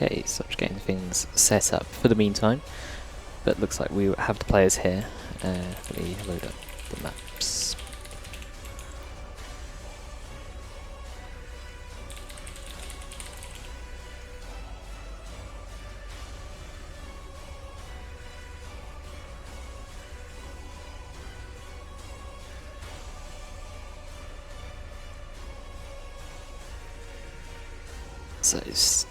Okay, so just getting things set up for the meantime, but looks like we have the players here. Let me load up the maps. So it's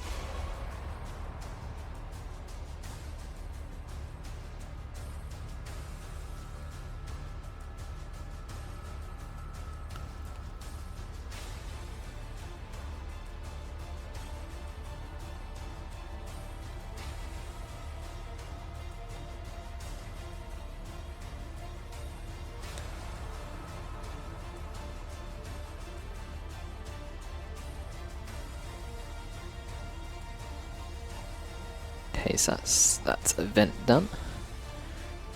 okay, so that's that event done.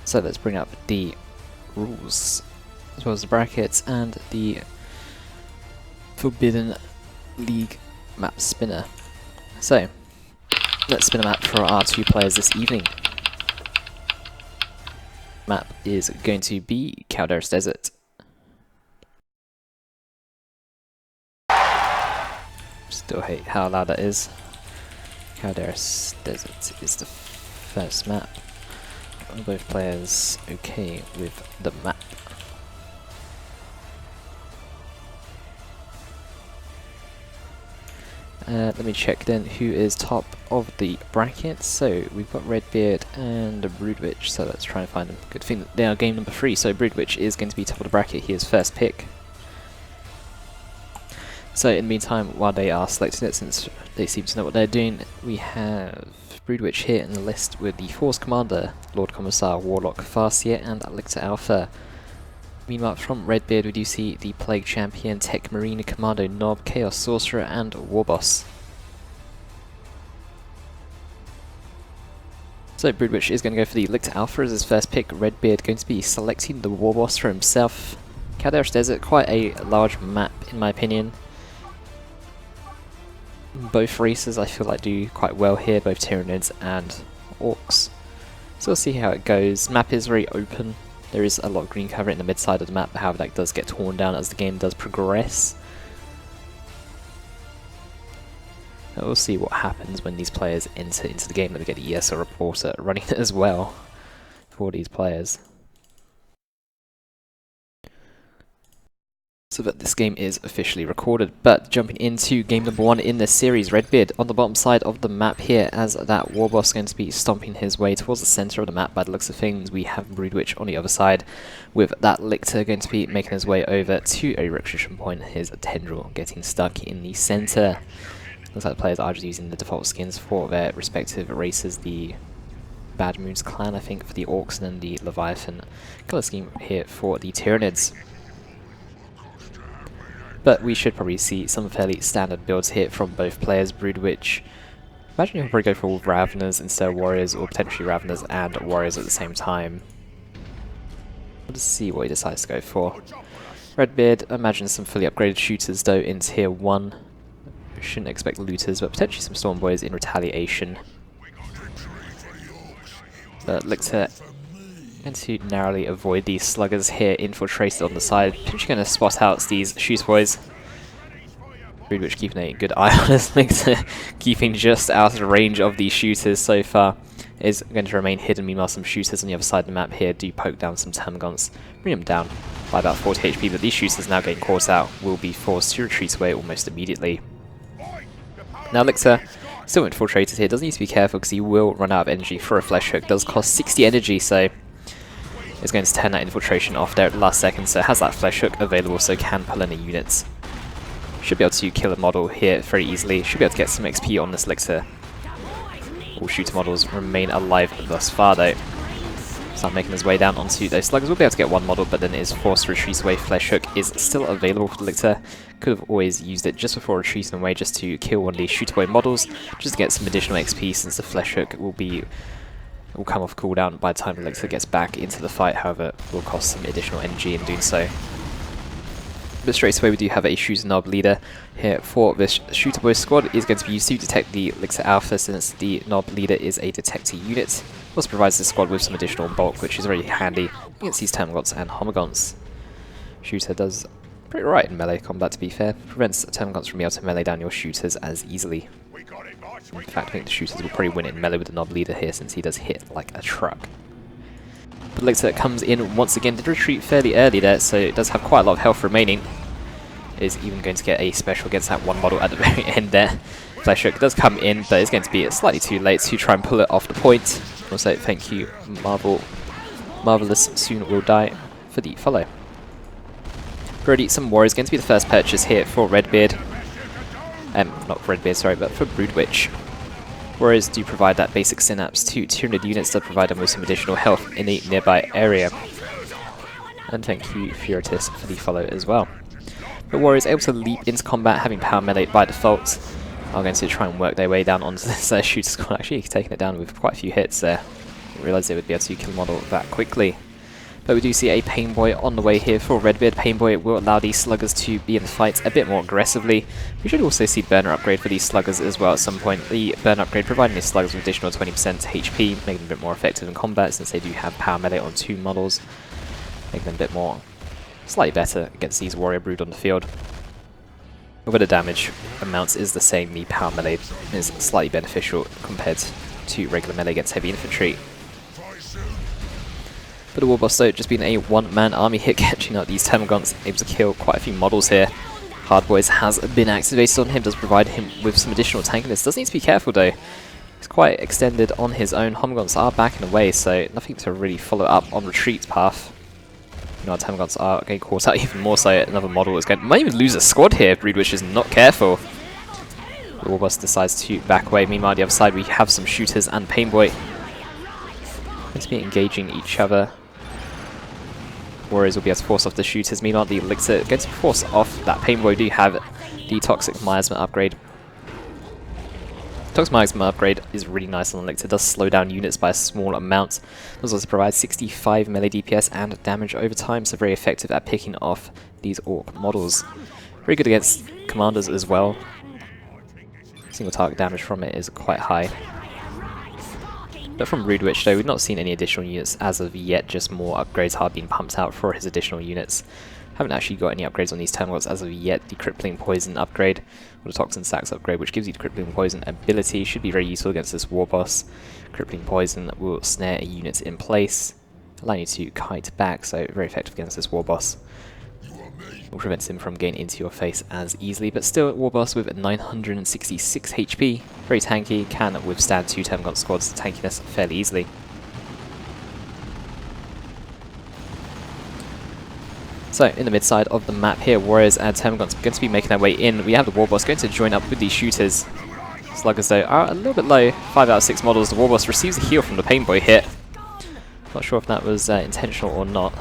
So let's bring up the rules, as well as the brackets and the Forbidden League map spinner. So let's spin a map for our two players this evening. Map is going to be Calderas Desert. Still hate how loud that is. Calderas Desert is the first map. Are both players okay with the map? Let me check then who is top of the bracket. So we've got Redbeard and Broodwich, so let's try and find them. Good thing that they are game number 3, so Broodwich is going to be top of the bracket. He is first pick. So in the meantime, while they are selecting it, since they seem to know what they're doing, we have Broodwich here in the list with the Force Commander, Lord Commissar, Warlock, Farseer, and Lictor Alpha. Meanwhile, from Redbeard, we do see the Plague Champion, Tech Marine, Commando Nob, Chaos Sorcerer, and Warboss. So Broodwich is going to go for the Lictor Alpha as his first pick. Redbeard going to be selecting the Warboss for himself. Calderas Desert, quite a large map in my opinion. Both races I feel like do quite well here, both Tyranids and Orcs. So we'll see how it goes. Map is very open. There is a lot of green cover in the mid side of the map, however that does get torn down as the game does progress. And we'll see what happens when these players enter into the game. Let me get the ESL reporter running it as well for these players. So that this game is officially recorded. But jumping into game number 1 in this series, Redbeard on the bottom side of the map here, as that Warboss going to be stomping his way towards the centre of the map. By the looks of things, we have Broodwich on the other side, with that Lictor going to be making his way over to a requisition point, his Tendril getting stuck in the centre. Looks like the players are just using the default skins for their respective races. The Bad Moons clan, I think, for the Orcs, and then the Leviathan colour scheme here for the Tyranids. But we should probably see some fairly standard builds here from both players. Broodwich, imagine he'll probably go for Raveners instead of Warriors, or potentially Raveners and Warriors at the same time. Let's see what he decides to go for. Redbeard, imagine some fully upgraded shooters though in tier 1. We shouldn't expect looters, but potentially some Storm Boys in retaliation. But Lictor going to narrowly avoid these sluggers here infiltrated on the side. Potentially going to spot out these Shoot Boys. Broodwich keeping a good eye on his Lictor, keeping just out of range of these shooters so far. Is going to remain hidden. Meanwhile, some shooters on the other side of the map here do poke down some Termagants, bring them down by about 40 HP, but these shooters now getting caught out will be forced to retreat away almost immediately. Now Lictor, still infiltrated here, does need to be careful because he will run out of energy for a Flesh Hook. Does cost 60 energy, so is going to turn that infiltration off there at the last second, so has that Flesh Hook available, so can pull any units. Should be able to kill a model here very easily, should be able to get some XP on this Lictor. All shooter models remain alive thus far though. Start making his way down onto those sluggers. We'll be able to get one model, but then is forced to retreat away. Flesh Hook is still available for the Lictor. Could have always used it just before retreating away, just to kill one of these shooter boy models, just to get some additional XP, since the Flesh Hook will come off cooldown by the time the Lictor gets back into the fight. However, will cost some additional energy in doing so. But straight away we do have a shooter knob leader here for this shooter boy squad. Is going to be used to detect the Elixir Alpha, since the knob leader is a detector unit. Also provides the squad with some additional bulk, which is very handy against these Termagants and Homagants. Shooter does pretty right in melee combat, to be fair. Prevents Termagants from being able to melee down your shooters as easily. In fact, I think the shooters will probably win in melee with the knob leader here, since he does hit like a truck. But Elixir comes in once again, did retreat fairly early there, so it does have quite a lot of health remaining. Is even going to get a special against that one model at the very end there. Flesh Hook does come in, but it's going to be slightly too late to try and pull it off the point. Also, thank you, Marvelous soon will die for the follow. Already some Warriors, going to be the first purchase here for Redbeard. Not Redbeard, sorry, but for Broodwich. Warriors do provide that basic synapse to Tyranid units that provide them with some additional health in a nearby area. And thank you, Furitus, for the follow as well. But Warriors able to leap into combat, having power melee by default, are going to try and work their way down onto this shooter squad. Actually taking it down with quite a few hits there. Didn't realise they would be able to kill model that quickly. But we do see a Pain Boy on the way here for Redbeard. Pain Boy will allow these sluggers to be in the fight a bit more aggressively. We should also see Burner upgrade for these sluggers as well at some point. The Burner upgrade providing these sluggers with additional 20% HP, making them a bit more effective in combat, since they do have power melee on 2 models, making them a bit more slightly better against these Warrior Brood on the field. But the damage amounts is the same, the power melee is slightly beneficial compared to regular melee against heavy infantry. But the Warboss, though, just being a one-man army here, catching out these Termagants, able to kill quite a few models here. Hard Boys has been activated on him, does provide him with some additional tankiness. Does need to be careful, though. He's quite extended on his own. Homagants are backing away, so nothing to really follow up on retreat path. You know, our Termagants are getting caught out even more, so another model is going to... might even lose a squad here if Broodwich is not careful. The Warboss decides to back away. Meanwhile, on the other side, we have some shooters and Pain Boy going to be engaging each other. Warriors will be able to force off the shooters. Meanwhile, the Elixir going to force off that Pain Boy. We do have the Toxic Miasma upgrade. Toxic Miasma upgrade is really nice on Elixir. It does slow down units by a small amount. It does also provide 65 melee DPS and damage over time, so very effective at picking off these Orc models. Very good against commanders as well. Single target damage from it is quite high. But from Broodwich, though, we've not seen any additional units as of yet, just more upgrades are being pumped out for his additional units. Haven't actually got any upgrades on these Termagants as of yet. The Crippling Poison upgrade, or the Toxin Sacs upgrade, which gives you the Crippling Poison ability, should be very useful against this Warboss. Crippling Poison will snare a unit in place, allowing you to kite back, so very effective against this Warboss. Will prevent him from getting into your face as easily, but still Warboss with 966 HP, very tanky, can withstand 2 Termagant squads tankiness fairly easily. So, in the mid-side of the map here, Warriors and Termagants are going to be making their way in. We have the Warboss going to join up with these shooters. Sluggers, though, are a little bit low. 5 out of 6 models. The Warboss receives a heal from the Pain Boy hit. Not sure if that was intentional or not.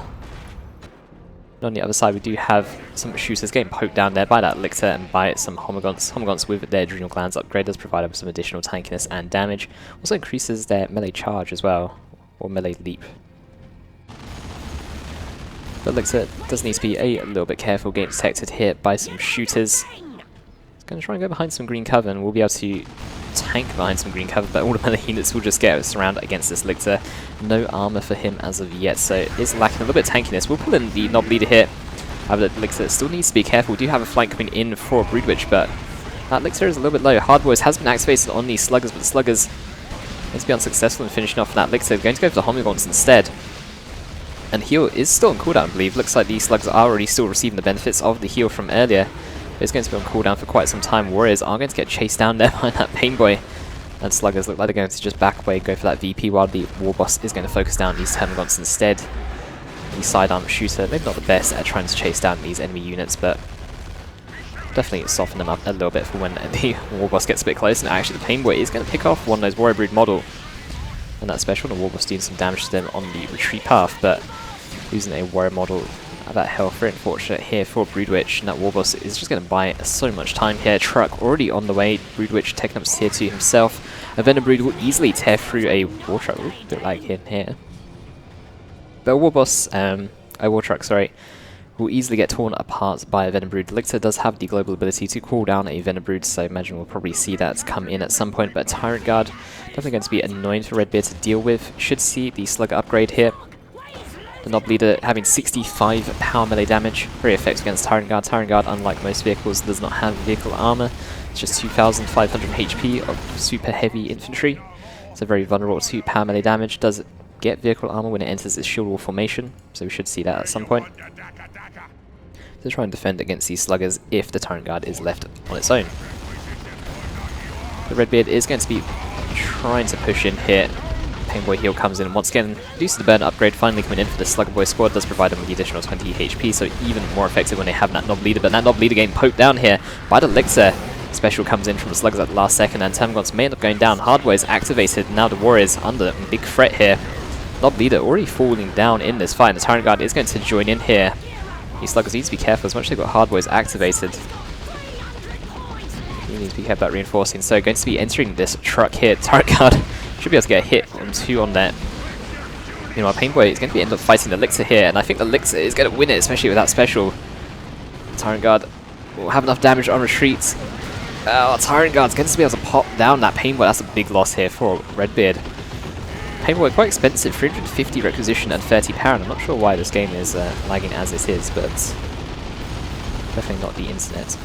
And on the other side, we do have some shooters getting poked down there by that Elixir and by some Homagants. Homagants with their Adrenal Glands upgrade does provide them some additional tankiness and damage. Also increases their melee charge as well, or melee leap. But Elixir does need to be a little bit careful, getting detected here by some shooters. He's going to try and go behind some green cover, and we'll be able to tank behind some green cover, but all the melee units will just get surrounded against this Elixir. No armor for him as of yet, so it's lacking a little bit of tankiness. We'll pull in the Knob Leader here. However, the Elixir still needs to be careful. We do have a flank coming in for Broodwich, but that Elixir is a little bit low. Hard Boys has been activated on these Sluggers, but the Sluggers going to be unsuccessful in finishing off that Elixir. They're going to go for the Homagants instead. And heal is still on cooldown, I believe. Looks like these slugs are already still receiving the benefits of the heal from earlier. But it's going to be on cooldown for quite some time. Warriors are going to get chased down there by that Pain Boy. And sluggers look like they're going to just back away, go for that VP, while the Warboss is going to focus down these Termagants instead. The sidearm shooter, maybe not the best at trying to chase down these enemy units, but definitely soften them up a little bit for when the Warboss gets a bit close. And actually the Pain Boy is going to pick off one of those Warrior Brood model. And that special, the Warboss doing some damage to them on the retreat path, but losing a Warrior model at that health, very unfortunate here for Broodwich, and that Warboss is just going to buy so much time here. Truck already on the way, Broodwich taking up tier 2 himself. A Venom Brood will easily tear through a War Truck, a bit like in here. But a Warboss, a War Truck, sorry, will easily get torn apart by a Venom Brood. Elixir does have the global ability to cool down a Venom Brood, so I imagine we'll probably see that come in at some point, but Tyrant Guard definitely going to be annoying for Redbeard to deal with. Should see the Slugger upgrade here. The Knob Leader having 65 power melee damage, very effective against Tyrant Guard. Tyrant Guard, unlike most vehicles, does not have vehicle armor. It's just 2,500 HP of super heavy infantry, so very vulnerable to power melee damage. Does get vehicle armor when it enters its shield wall formation, so we should see that at some point. To try and defend against these sluggers if the Tyrant Guard is left on its own. The Redbeard is going to be trying to push in here. Painboy Heal comes in, and once again, reduces the burn upgrade, finally coming in for the Slugger Boy squad, does provide them with the additional 20 HP, so even more effective when they have that Knob Leader, but that Knob Leader getting poked down here by the Elixir. Special comes in from the Sluggers at the last second, and Termagants may end up going down. Hardware is activated, now the Warriors under big threat here. Knob Leader already falling down in this fight, and the Tyrant Guard is going to join in here. These Sluggers need to be careful, as much as they've got Hardware activated. You need to be careful about reinforcing, so going to be entering this truck here. Tyrant Guard should be able to get a hit on 2 on that. Meanwhile, Painboy is going to be end up fighting the Elixir here, and I think the Elixir is going to win it, especially with that special. Tyrant Guard will have enough damage on retreat. Tyrant Guard's going to be able to pop down that Painboy. That's a big loss here for Redbeard. Painboy quite expensive, 350 requisition and 30 power, and I'm not sure why this game is lagging as it is, but definitely not the internet.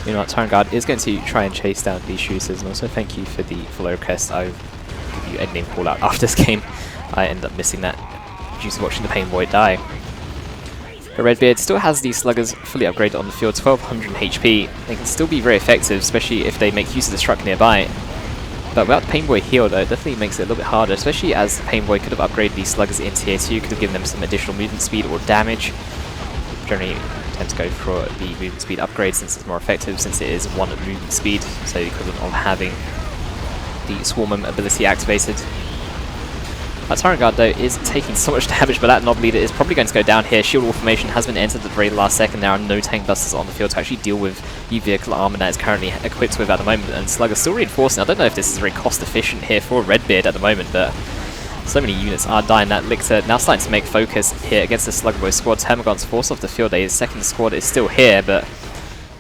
You know what, Tyrant Guard is going to try and chase down these shooters, and also thank you for the follow request. I'll give you a name call out after this game. I ended up missing that due to watching the Painboy die. But Redbeard still has these Sluggers fully upgraded on the field, 1200 HP. They can still be very effective, especially if they make use of the truck nearby. But without the Painboy heal though, it definitely makes it a little bit harder, especially as Painboy could have upgraded these Sluggers in tier 2, could have given them some additional movement speed or damage. Generally tend to go for the movement speed upgrade since it's more effective, since it is 1 movement speed, so the equivalent of having the Swarm ability activated. That Tyrant Guard though is taking so much damage, but that Knob Leader is probably going to go down here. Shield wall formation has been entered at the very last second. There are no tank busters on the field to actually deal with the vehicle armor that is currently equipped with at the moment, and Slugger's still reinforcing. I don't know if this is very cost efficient here for Redbeard at the moment, but so many units are dying. That Elixir now starting to make focus here against the Slugger Boy squad. Termagant's forced off the field. His second squad is still here, but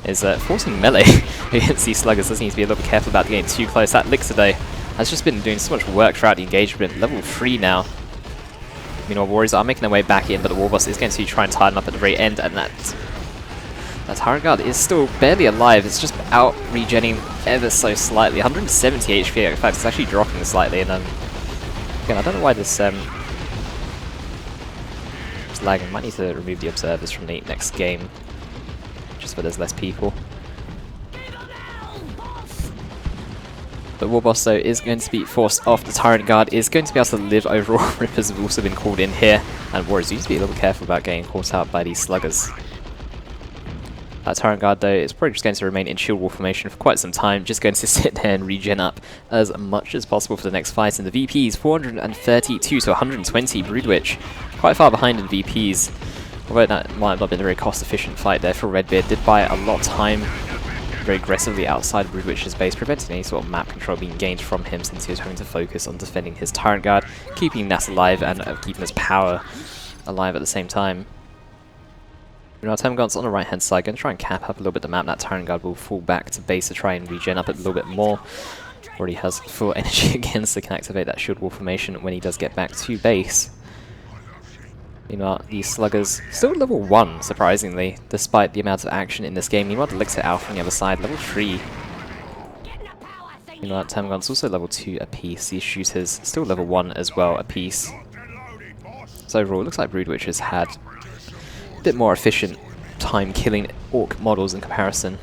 is forcing melee against these Sluggers. Does need to be a little bit careful about getting too close. That Elixir though has just been doing so much work throughout the engagement. Level 3 now. Meanwhile, Warriors are making their way back in, but the BbBoS is going to try and tie them up at the very end, and that Tyrant Guard is still barely alive. It's just out regenning ever so slightly. 170 HP, in fact, it's actually dropping slightly, and again, I don't know why this is lagging. Might need to remove the observers from the next game, just so there's less people. The BbBoS though is going to be forced off. The Tyrant Guard is going to be able to live overall. Rippers have also been called in here, and Warriors need to be a little careful about getting caught out by these Sluggers. That Tyrant Guard though is probably just going to remain in shield wall formation for quite some time, just going to sit there and regen up as much as possible for the next fight. And the VPs 432 to 120. Broodwich quite far behind in VPs, although that might have not been a very cost efficient fight there for Redbeard. Did buy a lot of time very aggressively outside Broodwich's base, preventing any sort of map control being gained from him, since he was having to focus on defending his Tyrant Guard, keeping that alive and keeping his power alive at the same time. You know, Termagant's on the right hand side, going to try and cap up a little bit the map. That Tyrant Guard will fall back to base to try and regen up a little bit more. Already has full energy again, so can activate that shield wall formation when he does get back to base. You know, these Sluggers still level 1, surprisingly, despite the amount of action in this game. Meanwhile, the Elixir Alpha on the other side, level 3. You know, Termagant's also level 2 apiece. These shooters still level 1 as well apiece. So overall, it looks like Broodwich has had a bit more efficient time killing Orc models in comparison.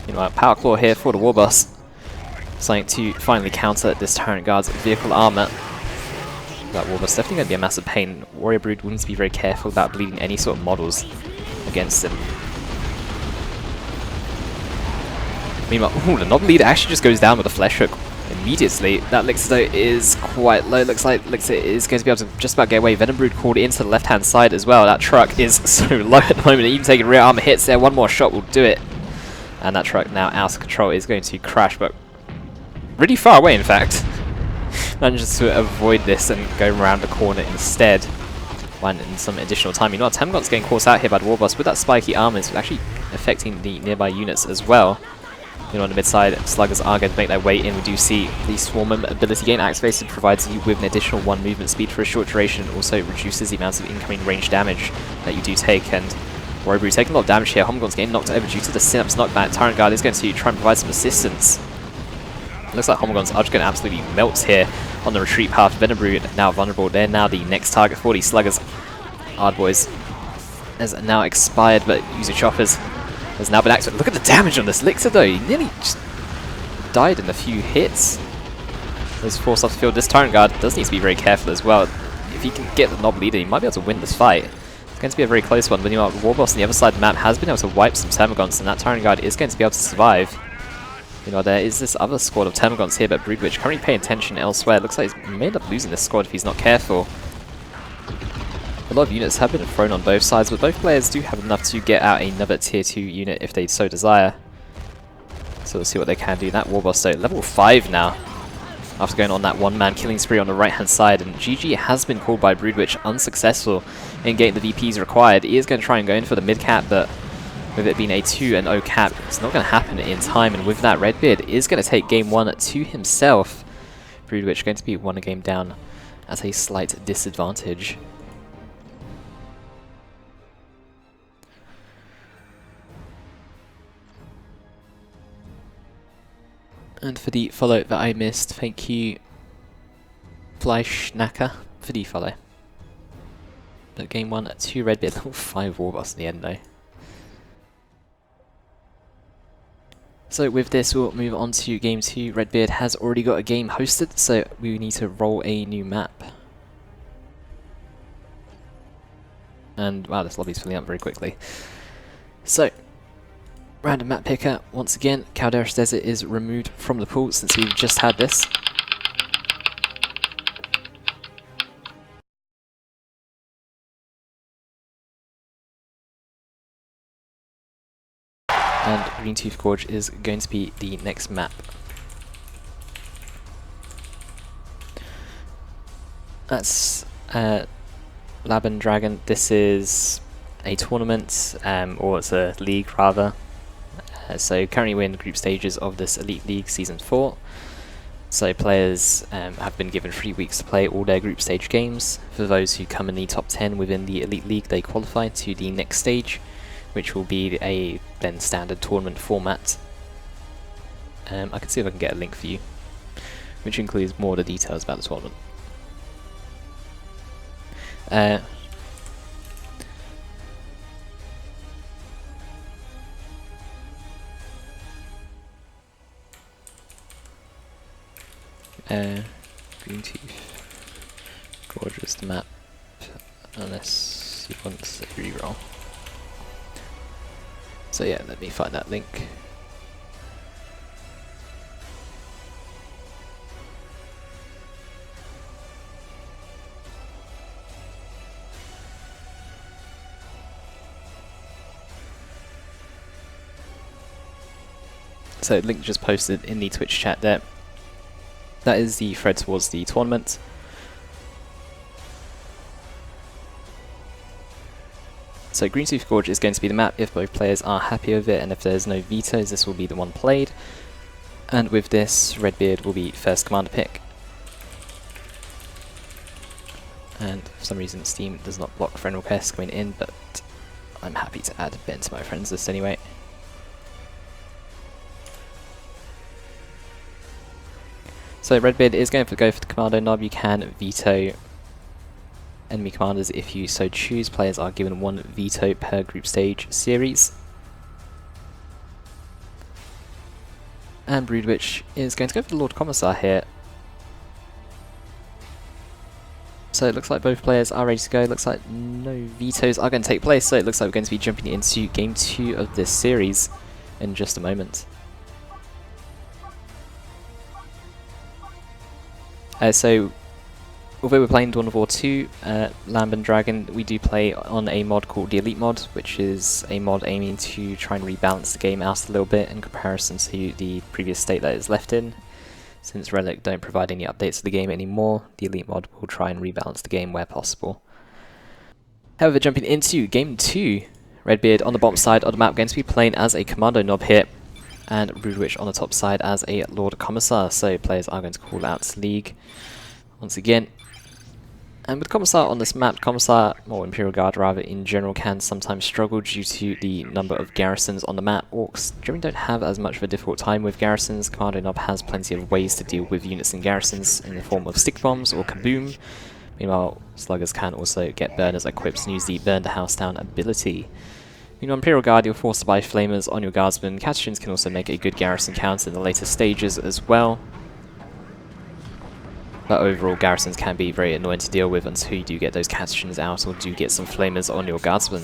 You know, Power Claw here for the BbBoS, something to finally counter this Tyrant Guard's vehicle armor. That BbBoS definitely going to be a massive pain. Warrior Brood will need to be very careful about bleeding any sort of models against him. Meanwhile, ooh, the Knob Leader actually just goes down with a Flesh Hook immediately. That Elixir though is quite low. Looks like Elixir is going to be able to just about get away. Venom Brood called into the left hand side as well. That truck is so low at the moment, even taking rear armor hits there. One more shot will do it. And that truck now out of control is going to crash, but really far away in fact. Manages to avoid this and go around the corner instead. One in some additional time. You know, Termagant's getting caught out here by the BbBoS with that spiky armor. It's actually affecting the nearby units as well. You know, on the mid-side, Sluggers are going to make their way in. We do see the Swarm ability gain activated, provides you with an additional 1 movement speed for a short duration, also reduces the amount of incoming range damage that you do take. And Warrior taking a lot of damage here. Homagant's getting knocked over due to the Synapse knockback. Tyrant Guard is going to try and provide some assistance. Looks like Homagant's are just going to absolutely melt here on the retreat path. Venom now vulnerable. They're now the next target for these Sluggers. Hardboys has now expired, but user choppers has now been activated. Look at the damage on this Elixir though. He nearly just died in a few hits. Those forced off the field. This Tyrant Guard does need to be very careful as well. If he can get the Knob leader, he might be able to win this fight. It's going to be a very close one, but you know, BbBoS on the other side of the map has been able to wipe some Termagants, and that Tyrant Guard is going to be able to survive. You know, there is this other squad of Termagants here, but Broodwich currently paying attention elsewhere. It looks like he may end up losing this squad if he's not careful. A lot of units have been thrown on both sides, but both players do have enough to get out another tier 2 unit if they so desire. So we'll see what they can do. That BbBoS, so level 5 now, after going on that one-man killing spree on the right-hand side. And GG has been called by Broodwich unsuccessful in getting the VPs required. He is going to try and go in for the mid-cap, but with it being a 2-0 cap, it's not going to happen in time. And with that, Redbeard is going to take game 1 to himself. Broodwich going to be 1 game down at a slight disadvantage. And for the follow that I missed, thank you, Fleischnacker, for the follow. But game 1 to Redbeard, level 5 BbBoS in the end though. So with this, we'll move on to game 2. Redbeard has already got a game hosted, so we need to roll a new map. And wow, this lobby's filling up very quickly. So, random map picker, once again, Calderas Desert is removed from the pool since we've just had this. And Greentooth Gorge is going to be the next map. That's Lab and Dragon. This is a tournament, or it's a league rather. So currently we're in the group stages of this Elite League Season 4. So players have been given 3 weeks to play all their group stage games. For those who come in the top 10 within the Elite League, they qualify to the next stage, which will be a then standard tournament format. I can see if I can get a link for you, which includes more of the details about the tournament. Greentooth Gorge is the map, unless you want a reroll. So yeah, let me find that link. So link just posted in the Twitch chat there. That is the thread towards the tournament. So Greentooth Gorge is going to be the map if both players are happy with it, and if there's no vetoes, this will be the one played. And with this, Redbeard will be first commander pick. And for some reason Steam does not block friend requests coming in, but I'm happy to add Ben to my friends list anyway. So Redbeard is going to go for the commando knob. You can veto enemy commanders if you so choose. Players are given 1 veto per group stage series. And Broodwich is going to go for the Lord Commissar here. So it looks like both players are ready to go. It looks like no vetoes are going to take place, so it looks like we're going to be jumping into game 2 of this series in just a moment. So, although we're playing Dawn of War 2, Lamb and Dragon, we do play on a mod called the Elite mod, which is a mod aiming to try and rebalance the game out a little bit in comparison to the previous state that it's left in. Since Relic don't provide any updates to the game anymore, the Elite mod will try and rebalance the game where possible. However, jumping into Game 2, Redbeard on the bottom side of the map going to be playing as a Commando Nob here, and Broodwich on the top side as a Lord Commissar, so players are going to call out League once again. And with Commissar on this map, Commissar, or Imperial Guard rather, in general can sometimes struggle due to the number of garrisons on the map. Orcs generally don't have as much of a difficult time with garrisons. Commando Nob has plenty of ways to deal with units and garrisons in the form of stick bombs or kaboom. Meanwhile, Sluggers can also get burners equipped and use the Burn the House Down ability. Meanwhile, Imperial Guard, you're forced to buy Flamers on your Guardsmen. Catechins can also make a good garrison counter in the later stages as well. But overall, garrisons can be very annoying to deal with until you do get those Catechins out or do get some Flamers on your Guardsmen.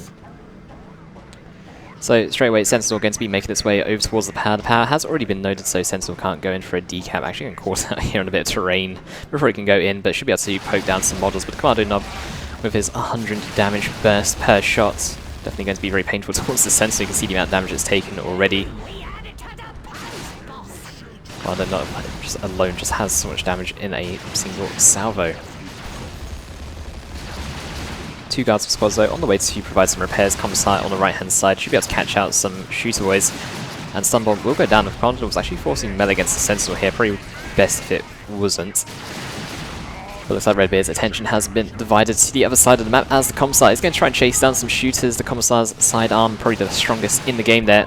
So straight away, Sentinel going to be making its way over towards the power. The power has already been noted, so Sentinel can't go in for a decap. Actually getting caught out here on a bit of terrain before he can go in, but should be able to poke down some models. But the Commando Nob, with his 100 damage burst per shot, definitely going to be very painful towards the Sentinel. You can see the amount of damage it's taken already. Commando Nob just alone just has so much damage in a single salvo. Two guards for squads though on the way to provide some repairs. Commissar on the right hand side should be able to catch out some shooter boys, and stun bomb will go down. The Commando was actually forcing melee against the Sentinel here. Probably best if it wasn't. But looks like Redbeard's attention has been divided to the other side of the map as the Commissar is going to try and chase down some shooters. The Commissar's sidearm probably the strongest in the game there.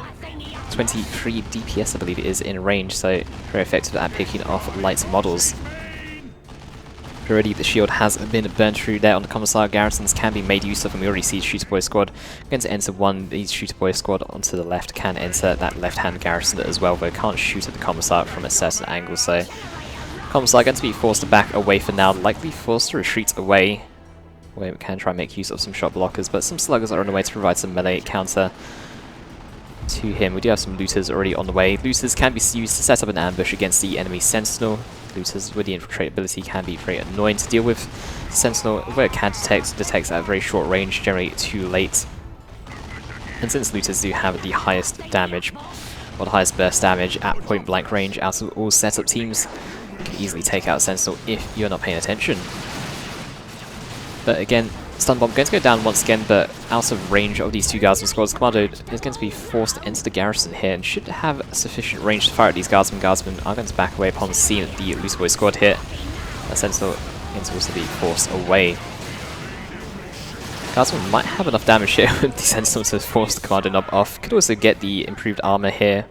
23 DPS I believe it is in range, so very effective at picking off light models. Already the shield has been burnt through there on the Commissar. Garrisons can be made use of, and we already see Shooter Boy squad going to enter one. These Shooter Boy squad onto the left can enter that left hand garrison as well, but can't shoot at the Commissar from a certain angle, so Commissar going to be forced to back away for now, likely forced to retreat away, where we can try and make use of some shot blockers, but some sluggers are on the way to provide some melee counter to him. We do have some looters already on the way. Looters can be used to set up an ambush against the enemy Sentinel. Looters with the infiltrate ability can be very annoying to deal with. Sentinel, where it can detects at a very short range, generally too late. And since looters do have the highest damage, or the highest burst damage at point blank range out of all setup teams, you can easily take out Sentinel if you're not paying attention. But again, stun bomb going to go down once again, but out of range of these two Guardsman squads. Commando is going to be forced to enter the garrison here and should have sufficient range to fire at these Guardsmen. Guardsmen are going to back away upon seeing the Loose Boy squad here. Sentinel going to also be forced away. Guardsmen might have enough damage here with the Sentinel to force the Commando Nob off. Could also get the improved armor here.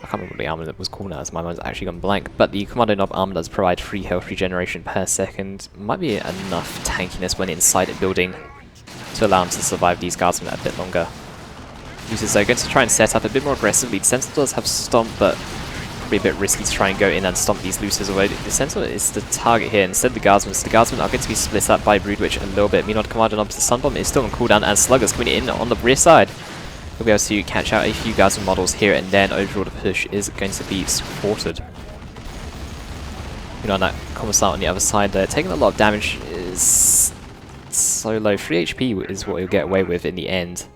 I can't remember what the armor that was called now, as my mind's actually gone blank. But the Commando Nob armor does provide free health regeneration per second. Might be enough tankiness when inside a building to allow him to survive these Guardsmen a bit longer. Users are going to try and set up a bit more aggressively. The Sentinel does have Stomp, but probably a bit risky to try and go in and stomp these looters away. The Sentinel is the target here instead of the Guardsmen. So the Guardsmen are going to be split up by Broodwich a little bit. Meanwhile, the Commando Nob's Stun Bomb is still on cooldown, and Sluggers coming in on the rear side. We'll be able to catch out a few Guardsmen models here, and then overall the push is going to be supported. You know, on that Commissar on the other side there, taking a lot of damage is so low. 3 HP is what he'll get away with in the end.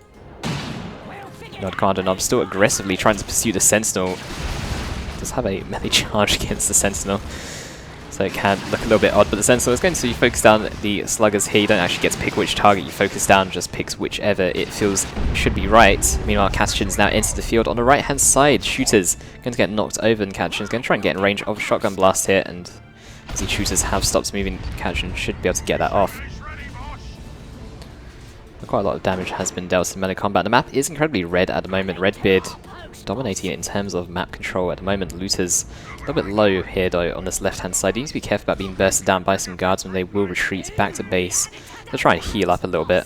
You know, the Commando Nob still aggressively trying to pursue the Sentinel. Does have a melee charge against the Sentinel, so it can look a little bit odd, but the Sentinel is going to focus down the Sluggers here. You don't actually get to pick which target you focus down, just picks whichever it feels should be right. Meanwhile, Catechins now enter the field on the right hand side. Shooters going to get knocked over, and Catechins going to try and get in range of a shotgun blast here, and as the shooters have stopped moving, Catechin should be able to get that off. But quite a lot of damage has been dealt in melee combat. The map is incredibly red at the moment. Redbeard dominating it in terms of map control at the moment. Looters a little bit low here though on this left hand side. You need to be careful about being bursted down by some guards when they will retreat back to base to try and heal up a little bit.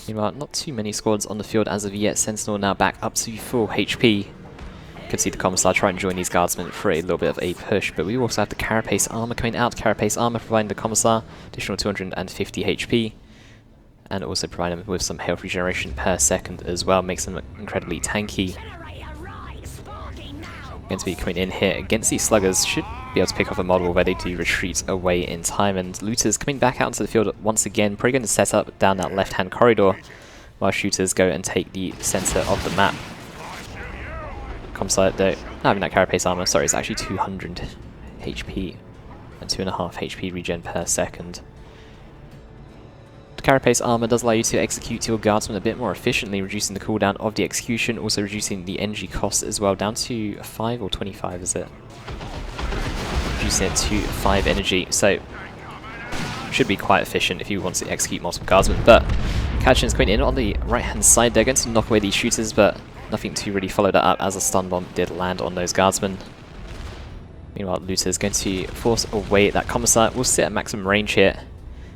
Meanwhile, not too many squads on the field as of yet. Sentinel now back up to full HP. You can see the Commissar try and join these Guardsmen for a little bit of a push, but we also have the Carapace armor coming out. Carapace armor providing the Commissar additional 250 HP. And also provide him with some health regeneration per second as well, makes him incredibly tanky. Going to be coming in here against these Sluggers, should be able to pick off a model where they do retreat away in time, and Looters coming back out into the field once again, probably going to set up down that left hand corridor, while Shooters go and take the centre of the map. Comsite, though, not having that carapace armor, sorry, it's actually 200 HP and 2.5 HP regen per second. The carapace armor does allow you to execute your guardsmen a bit more efficiently, reducing the cooldown of the execution, also reducing the energy cost as well, down to 5 or 25, is it? Reducing it to 5 energy, so should be quite efficient if you want to execute multiple guardsmen. But Kachin's going in on the right-hand side. They're going to knock away these shooters, but nothing to really follow that up, as a stun bomb did land on those guardsmen. Meanwhile, Luther's going to force away that Commissar. Will sit at maximum range here.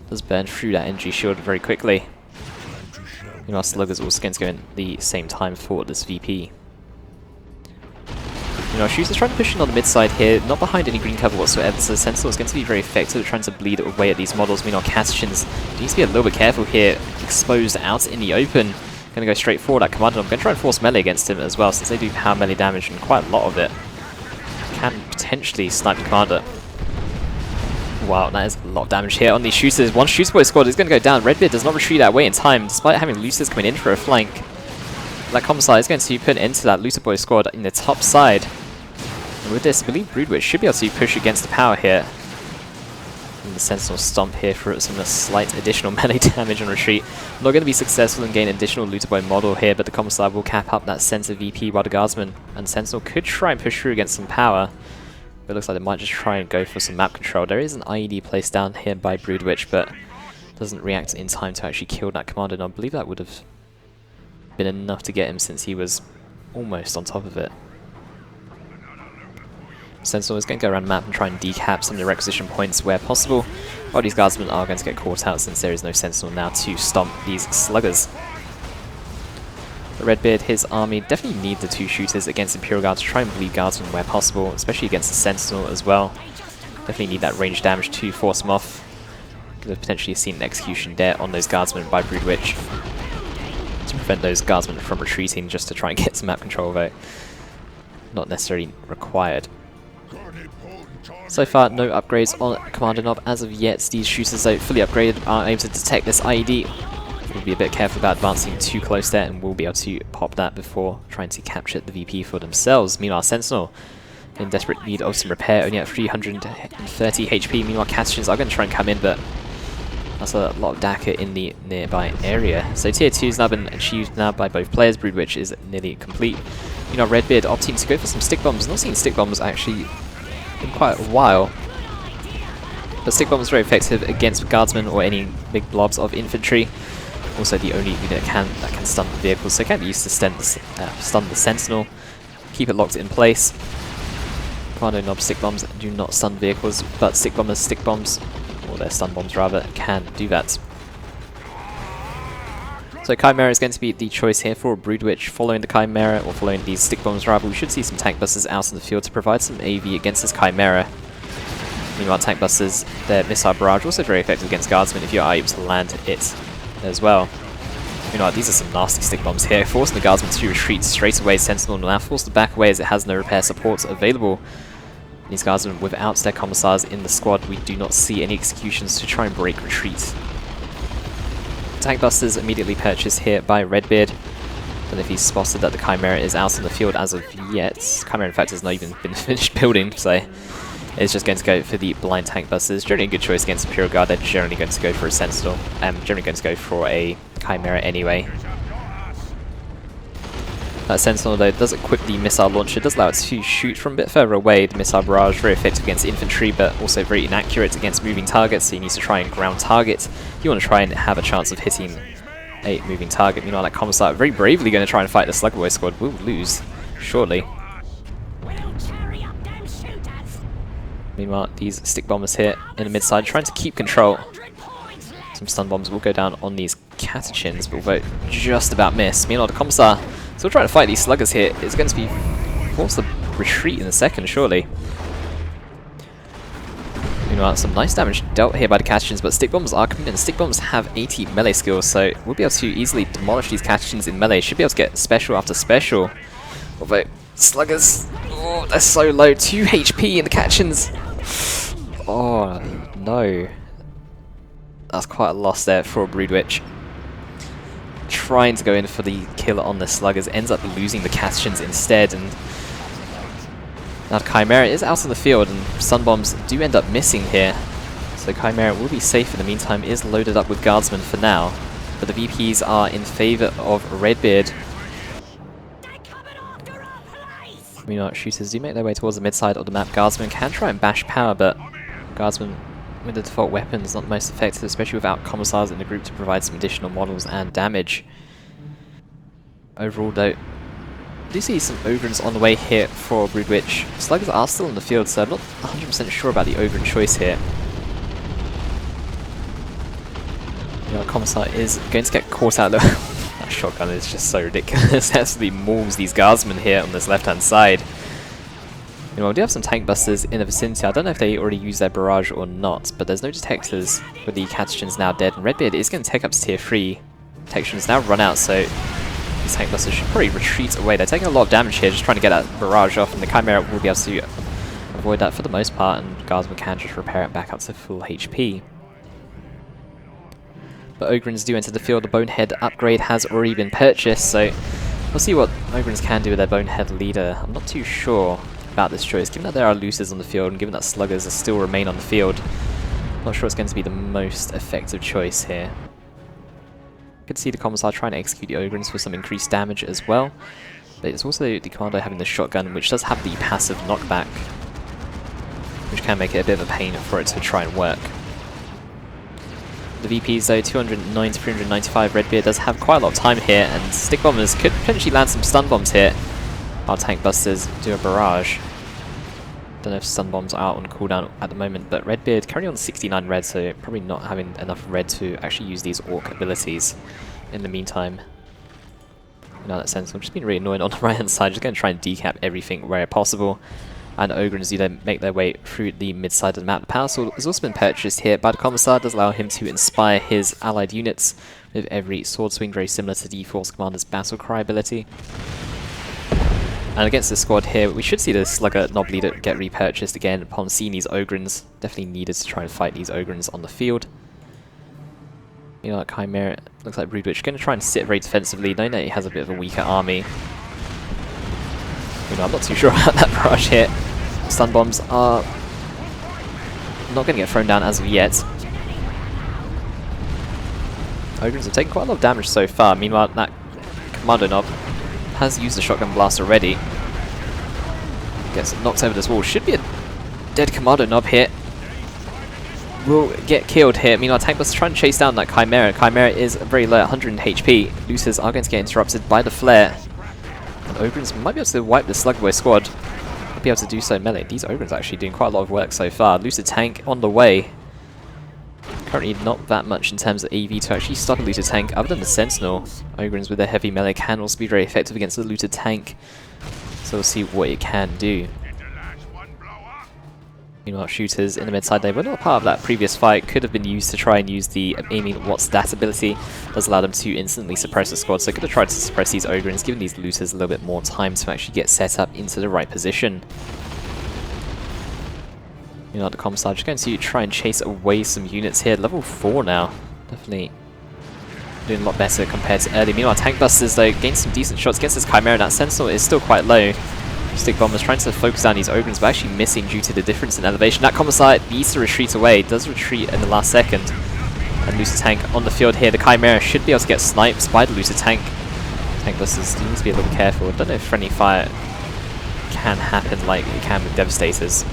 Does burn through that energy shield very quickly. Meanwhile, Slugger's also going to go in the same time for this VP. Meanwhile, Schuster's trying to push in on the mid side here, not behind any green cover whatsoever, so Sentinel is going to be very effective at trying to bleed away at these models. Meanwhile, Catechins needs to be a little bit careful here, exposed out in the open. Going to go straight forward at Commander. I'm going to try and force melee against him as well, since they do power melee damage and quite a lot of it. Can potentially snipe the Commander. Wow, that is a lot of damage here on these shooters. One Shooter Boy squad is going to go down. Redbeard does not retreat that way in time, despite having Lucius coming in for a flank. That Commissar is going to put an end to that Luther Boy squad in the top side. And with this, I believe Broodwich should be able to push against the power here. And the Sentinel stomp here for some slight additional melee damage on retreat. Not going to be successful in gaining additional Luther Boy model here, but the Commissar will cap up that center VP while the Guardsman and Sentinel could try and push through against some power. But it looks like they might just try and go for some map control. There is an IED placed down here by Broodwich, but doesn't react in time to actually kill that Commander. And I believe that would have been enough to get him, since he was almost on top of it. Sentinel is going to go around the map and try and decap some of the requisition points where possible, while these Guardsmen are going to get caught out, since there is no Sentinel now to stomp these Sluggers. But Redbeard, his army, definitely need the 2 shooters against Imperial Guard to try and bleed Guardsmen where possible, especially against the Sentinel as well. Definitely need that range damage to force them off. Could have potentially seen an execution there on those Guardsmen by Broodwich to prevent those Guardsmen from retreating, just to try and get some map control, though not necessarily required. So far, no upgrades on Commander Knob as of yet. These shooters, though, fully upgraded, are able to detect this IED. We'll be a bit careful about advancing too close there, and we'll be able to pop that before trying to capture the VP for themselves. Meanwhile, Sentinel in desperate need of some repair, only at 330 HP. Meanwhile, Catechins are going to try and come in, but that's a lot of Daka in the nearby area. So Tier 2 has now been achieved now by both players. Broodwich is nearly complete. Redbeard opting to go for some stick bombs. Not seen stick bombs actually in quite a while, but stick bomb is very effective against Guardsmen or any big blobs of infantry. Also the only unit that can stun the vehicles, so it can be used to stun the Sentinel, keep it locked in place. Commander Knob stick bombs do not stun vehicles, but stick bombs, or their stun bombs rather, can do that. So Chimera is going to be the choice here for Broodwich. Following the Chimera, or following these stick bombs rather, we should see some tank busters out in the field to provide some AV against this Chimera. Meanwhile, tank busters, their missile barrage, also very effective against Guardsmen if you are able to land it as well. Meanwhile, these are some nasty stick bombs here, forcing the Guardsmen to retreat straight away. Sentinel will now forced to back away as it has no repair support available. These Guardsmen, without their Commissars in the squad, we do not see any executions to try and break retreat. Tank busters immediately purchased here by Redbeard. Don't know if he's spotted that the Chimera is out in the field as of yet. Chimera, in fact, has not even been finished building, so it's just going to go for the blind tank busters. Generally a good choice against Imperial Guard. They're generally going to go for a Sentinel. Generally going to go for a Chimera anyway. That Sentinel, though, does equip the missile launcher. It does allow it to shoot from a bit further away. The missile barrage, very effective against infantry, but also very inaccurate against moving targets, so you need to try and ground target. You want to try and have a chance of hitting a moving target. Meanwhile, that Commissar, very bravely going to try and fight the Slugger Boy squad, will lose, surely. Meanwhile, these stick bombers here in the mid side trying to keep control. Some stun bombs will go down on these Catechins, but will just about miss. Meanwhile, the Commissar, still trying to fight these sluggers here, is going to be forced to retreat in a second, surely. Meanwhile, some nice damage dealt here by the Catechins, but stick bombs are coming in. Stick bombs have 80 melee skills, so we'll be able to easily demolish these Catechins in melee. Should be able to get special after special. Although, sluggers, oh, they're so low. 2 HP in the Catechins. Oh, no. That's quite a loss there for Broodwich. Trying to go in for the kill on the sluggers, ends up losing the Catechins instead, and Now Chimera is out on the field, and stun bombs do end up missing here. So Chimera will be safe in the meantime, is loaded up with Guardsmen for now. But the VPs are in favour of Redbeard. Meanwhile, shooters do make their way towards the mid-side of the map. Guardsmen can try and bash power, but Guardsmen with the default weapon is not the most effective, especially without Commissars in the group to provide some additional models and damage. Overall though, I do see some Ogrins on the way here for Broodwich. Sluggers are still in the field, so I'm not 100% sure about the Ogrin choice here. Commissar is going to get caught out. That shotgun is just so ridiculous. It absolutely mauls these guardsmen here on this left-hand side. We do have some tank busters in the vicinity. I don't know if they already used their barrage or not, but there's no detectors with the Catechin's now dead, and Redbeard is going to take up to tier 3. Detection's now run out, so these tank busters should probably retreat away. They're taking a lot of damage here, just trying to get that barrage off, and the Chimera will be able to avoid that for the most part, and Guardsmen can just repair it back up to full HP. But Ogrins do enter the field. The Bonehead upgrade has already been purchased, so we'll see what Ogrins can do with their Bonehead leader. I'm not too sure about this choice, given that there are looters on the field and given that sluggers still remain on the field. I'm not sure it's going to be the most effective choice here. You can see the Commissar trying to execute the Ogrins for some increased damage as well, but it's also the Commando having the shotgun, which does have the passive knockback, which can make it a bit of a pain for it to try and work. The VPs though, 209 to 395, Redbeard does have quite a lot of time here, and Stick Bombers could potentially land some stun bombs here. Our Tank Busters do a barrage. Don't know if stun bombs are out on cooldown at the moment, but Redbeard currently on 69 red, so probably not having enough red to actually use these Orc abilities in the meantime. In that sense, I'm just being really annoying on the right hand side, just going to try and decap everything where possible. And Ogrins do then make their way through the mid-side of the map. The Power Sword has also been purchased here by the Commissar. Does allow him to inspire his allied units with every sword swing, very similar to the Force Commander's Battle Cry ability. And against this squad here, we should see the Slugger Knob Leader get repurchased again upon seeing these Ogrins. Definitely needed to try and fight these Ogrins on the field. You know, like Chimera, looks like Broodwich going to try and sit very defensively, knowing that he has a bit of a weaker army. You know, I'm not too sure about that barrage here. Stun bombs are not going to get thrown down as of yet. Ogrins have taken quite a lot of damage so far. Meanwhile, that Commando Knob has used the shotgun blast already. Gets knocked over this wall. Should be a dead Commando Knob here. Will get killed here. Meanwhile, Tank Buster's trying to chase down that Chimera. Chimera is very low at 100 HP. Looters are going to get interrupted by the flare. And Ogrins might be able to wipe the Slugboy squad. Be able to do so melee. These Ogrins are actually doing quite a lot of work so far. Looter Tank on the way. Currently not that much in terms of AV to actually stop a Looter Tank other than the Sentinel. Ogrins with their heavy melee can also be very effective against the Looter Tank. So we'll see what it can do. Meanwhile, shooters in the mid-side, they were not part of that previous fight. Could have been used to try and use the aiming What's That ability. Does allow them to instantly suppress the squad, so could have tried to suppress these Ogrins, giving these looters a little bit more time to actually get set up into the right position. You know, the Commissar just going to try and chase away some units here. Level 4 now. Definitely doing a lot better compared to earlier. Meanwhile, Tank Busters, though, gain some decent shots against this Chimera. That Sentinel is still quite low. Stick Bombers trying to focus down these Ogrins, but actually missing due to the difference in elevation. That Commissar needs to retreat away. Does retreat in the last second. And Looter Tank on the field here. The Chimera should be able to get sniped by the Looter Tank. Tank Busters do need to be a little careful. I don't know if friendly fire can happen like it can with Devastators.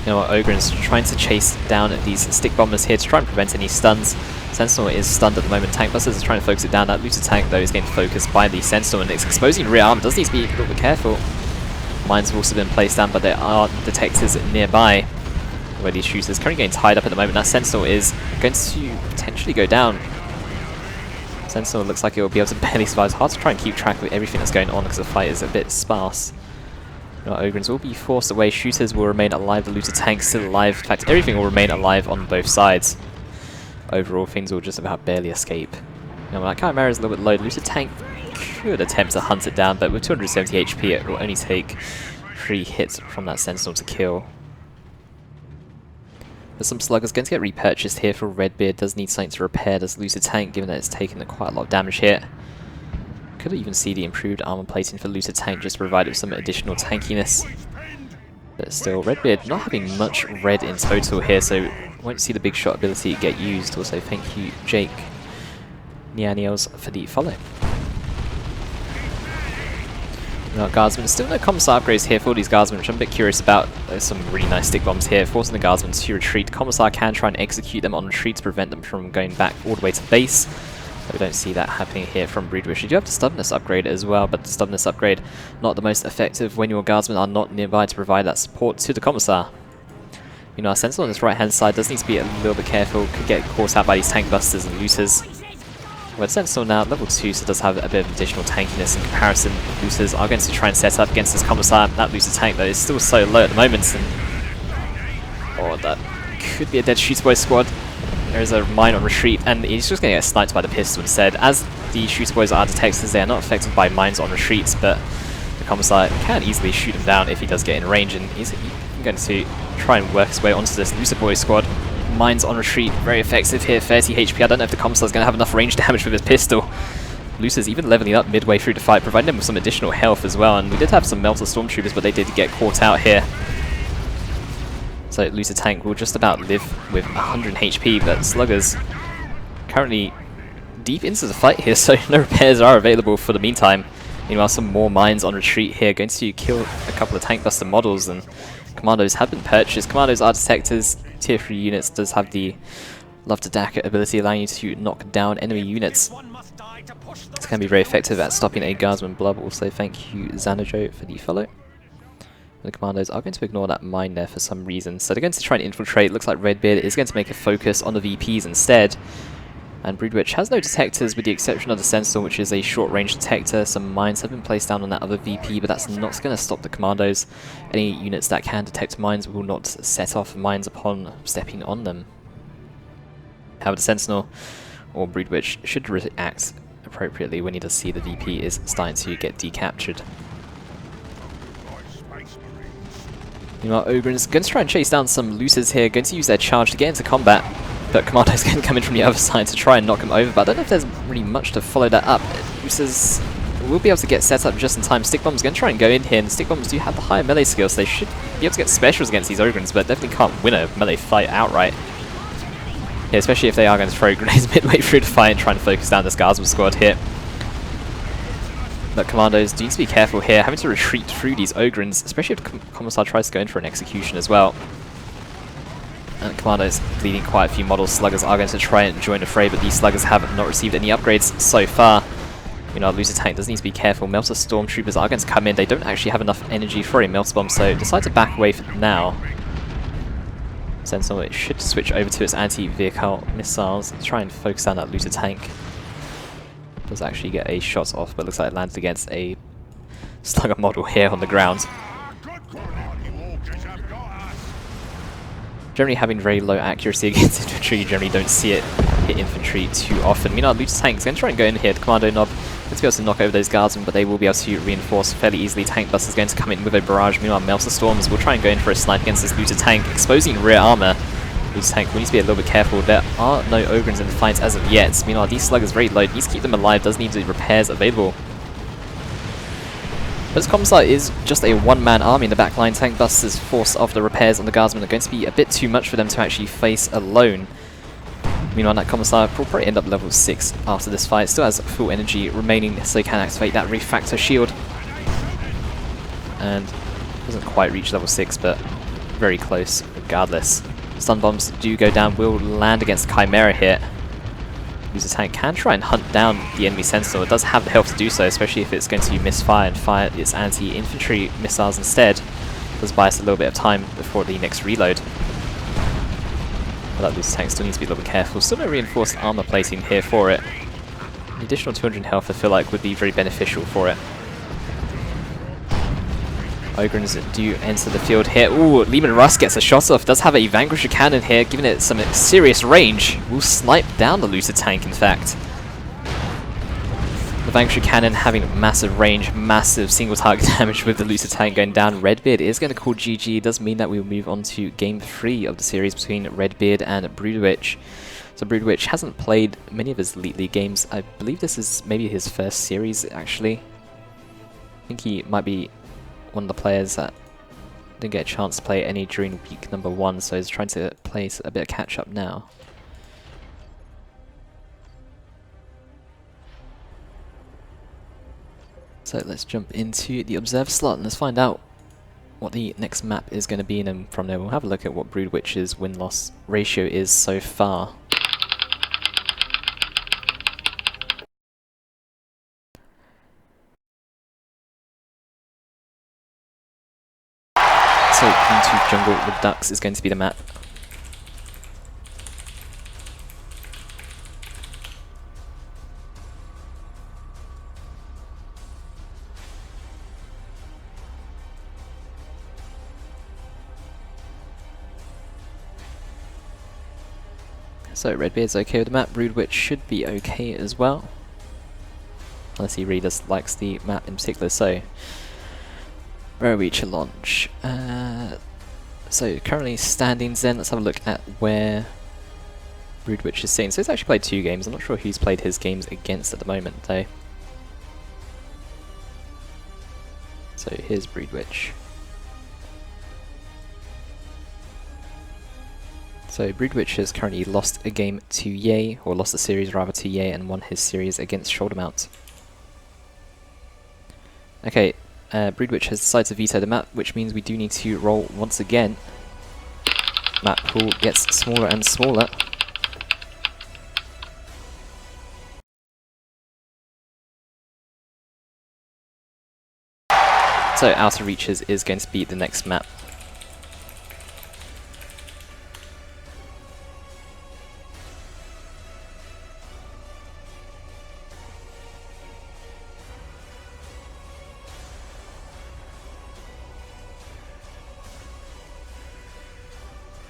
You know what, Ogrins trying to chase down these Stick Bombers here to try and prevent any stuns. Sentinel is stunned at the moment. Tank Busters is trying to focus it down. That Looter Tank, though, is getting focused by the Sentinel, and it's exposing rear armor. Does need to be a little bit careful. Mines have also been placed down, but there are detectors nearby where these shooters currently getting tied up at the moment. That Sentinel is going to potentially go down. Sentinel looks like it will be able to barely survive. It's hard to try and keep track of everything that's going on because the fight is a bit sparse. Ogrins will be forced away. Shooters will remain alive. The Looter Tank still alive. In fact, everything will remain alive on both sides. Overall, things will just about barely escape. Now, that Chimera is a little bit low. The Looter Tank could attempt to hunt it down, but with 270 HP, it will only take 3 hits from that Sentinel to kill. But some Sluggers going to get repurchased here for Redbeard. Does need something to repair this Looter Tank, given that it's taken quite a lot of damage here. Could could even see the improved armor plating for Lucid Tank just to provide it with some additional tankiness. But still, Redbeard not having much red in total here, so won't see the big shot ability get used. Also, thank you, Jake Nianiels, for the follow. Now, Guardsmen, still no Commissar upgrades here for these Guardsmen, which I'm a bit curious about. There's some really nice stick bombs here, forcing the Guardsmen to retreat. Commissar can try and execute them on retreat to prevent them from going back all the way to base. But we don't see that happening here from Broodwich. You do have the Stubbornness upgrade as well, but the Stubbornness upgrade not the most effective when your Guardsmen are not nearby to provide that support to the Commissar. You know, our Sentinel on this right-hand side does need to be a little bit careful, could get caught out by these tank busters and looters. But Sentinel now, level 2, so does have a bit of additional tankiness in comparison. Looters are going to try and set up against this Commissar. That looter tank, though, is still so low at the moment. And oh, that could be a dead Shooter Boy squad. There is a mine on retreat, and he's just going to get sniped by the pistol instead. As the Shooter Boys are detectors, they are not affected by mines on retreats, but the Commissar can easily shoot him down if he does get in range, and he's going to try and work his way onto this Lucid Boy squad. Mines on retreat, very effective here, 30 HP. I don't know if the Commissar's going to have enough range damage with his pistol. Lucer's even leveling up midway through the fight, providing him with some additional health as well, and we did have some Melter Stormtroopers, but they did get caught out here. So Lucid Tank will just about live with 100 HP, but Sluggers currently deep into the fight here, so no repairs are available for the meantime. Meanwhile, some more mines on retreat here, going to kill a couple of Tank Buster models, and Commandos have been purchased. Commandos are detectors. Tier 3 units does have the Love to Dack ability, allowing you to knock down enemy units. This can be very effective at stopping a Guardsman blob. Also, thank you, Xanajo, for the follow. The Commandos are going to ignore that mine there for some reason, so they're going to try and infiltrate. Looks like Redbeard is going to make a focus on the VPs instead. And Broodwich has no detectors with the exception of the Sentinel, which is a short-range detector. Some mines have been placed down on that other VP, but that's not going to stop the Commandos. Any units that can detect mines will not set off mines upon stepping on them. However, the Sentinel or Broodwich should react appropriately when he does see the VP is starting to get decaptured. Meanwhile, Ogryn's going to try and chase down some looters here, going to use their charge to get into combat. But Commando's going to come in from the other side to try and knock him over, but I don't know if there's really much to follow that up. Looters will be able to get set up just in time. Stick Bomb's going to try and go in here, and Stick Bombs do have the higher melee skills, so they should be able to get specials against these Ogryns, but definitely can't win a melee fight outright. Yeah, especially if they are going to throw grenades midway through the fight and try and focus down this Guardsman squad here. But Commandos do need to be careful here, having to retreat through these Ogryns, especially if the Commissar tries to go in for an execution as well. And Commandos bleeding quite a few models. Sluggers are going to try and join the fray, but these Sluggers have not received any upgrades so far. You know, Lucid Tank does need to be careful. Melter Stormtroopers are going to come in. They don't actually have enough energy for a Melter Bomb, so decide to back away for now. Sentinel, it should switch over to its anti-vehicle missiles and try and focus down that Lucid Tank. Does actually get a shot off, but looks like it lands against a Slugger model here on the ground. Generally having very low accuracy against infantry, you generally don't see it hit infantry too often. Meanwhile, Lucid Tank is going to try and go in here. The Commando Knob going to be able to knock over those Guardsmen, but they will be able to reinforce fairly easily. Tank Buster is going to come in with a barrage. Meanwhile, Melter Storms will try and go in for a snipe against this Lucid Tank, exposing rear armor. Lucid Tank will need to be a little bit careful. There are no Ogryns in the fight as of yet. Meanwhile, these Sluggers very low. Needs to keep them alive. Does need the repairs available. But this Commissar is just a one-man army in the backline. Tank Busters force off the repairs on the Guardsmen are going to be a bit too much for them to actually face alone. Meanwhile, that Commissar will probably end up level 6 after this fight. Still has full energy remaining, so he can activate that Refractor Shield. And doesn't quite reach level 6, but very close regardless. Stun Bombs do go down, will land against Chimera here. Lucid Tank can try and hunt down the enemy Sentinel. It does have the health to do so, especially if it's going to misfire and fire its anti-infantry missiles instead. It does buy us a little bit of time before the next reload. But that Lucid Tank still needs to be a little bit careful. Still no reinforced armor plating here for it. The additional 200 health I feel like would be very beneficial for it. Ogryns do enter the field here. Ooh, Lehman Russ gets a shot off. Does have a Vanquisher cannon here, giving it some serious range. Will snipe down the Lucid Tank, in fact. The Vanquisher cannon having massive range, massive single target damage with the Lucid Tank going down. Redbeard is going to call GG. It does mean that we will move on to Game 3 of the series between Redbeard and Broodwich. So Broodwich hasn't played many of his Elite League games. I believe this is maybe his first series, actually. I think he might be one of the players that didn't get a chance to play any during week number 1, so he's trying to play a bit of catch-up now. So let's jump into the Observe slot and let's find out what the next map is going to be, and then from there we'll have a look at what Broodwich's win-loss ratio is so far. So into Jungle with Ducks is going to be the map. So Redbeard's okay with the map, Broodwich should be okay as well. Unless he really likes the map in particular, so where are we to launch? So currently standings then, let's have a look at where Broodwich is sitting. So he's actually played 2 games, I'm not sure who he's played his games against at the moment though. So here's Broodwich. So Broodwich has currently lost a game to Ye, or lost a series rather to Ye, and won his series against Shouldermount. Okay, Broodwich has decided to veto the map, which means we do need to roll once again. Map pool gets smaller and smaller. So Outer Reaches is going to be the next map.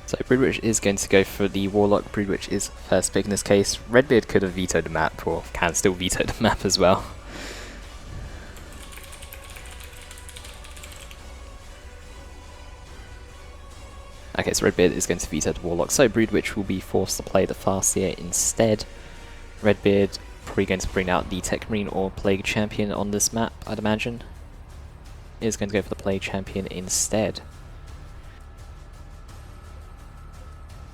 So Broodwich is going to go for the Warlock. Broodwich is first pick in this case. Redbeard could have vetoed the map, or can still veto the map as well. Okay, so Redbeard is going to veto the Warlock, so Broodwich will be forced to play the Farseer instead. Redbeard probably going to bring out the Tech Marine or Plague Champion on this map, I'd imagine. Is going to go for the Plague Champion instead.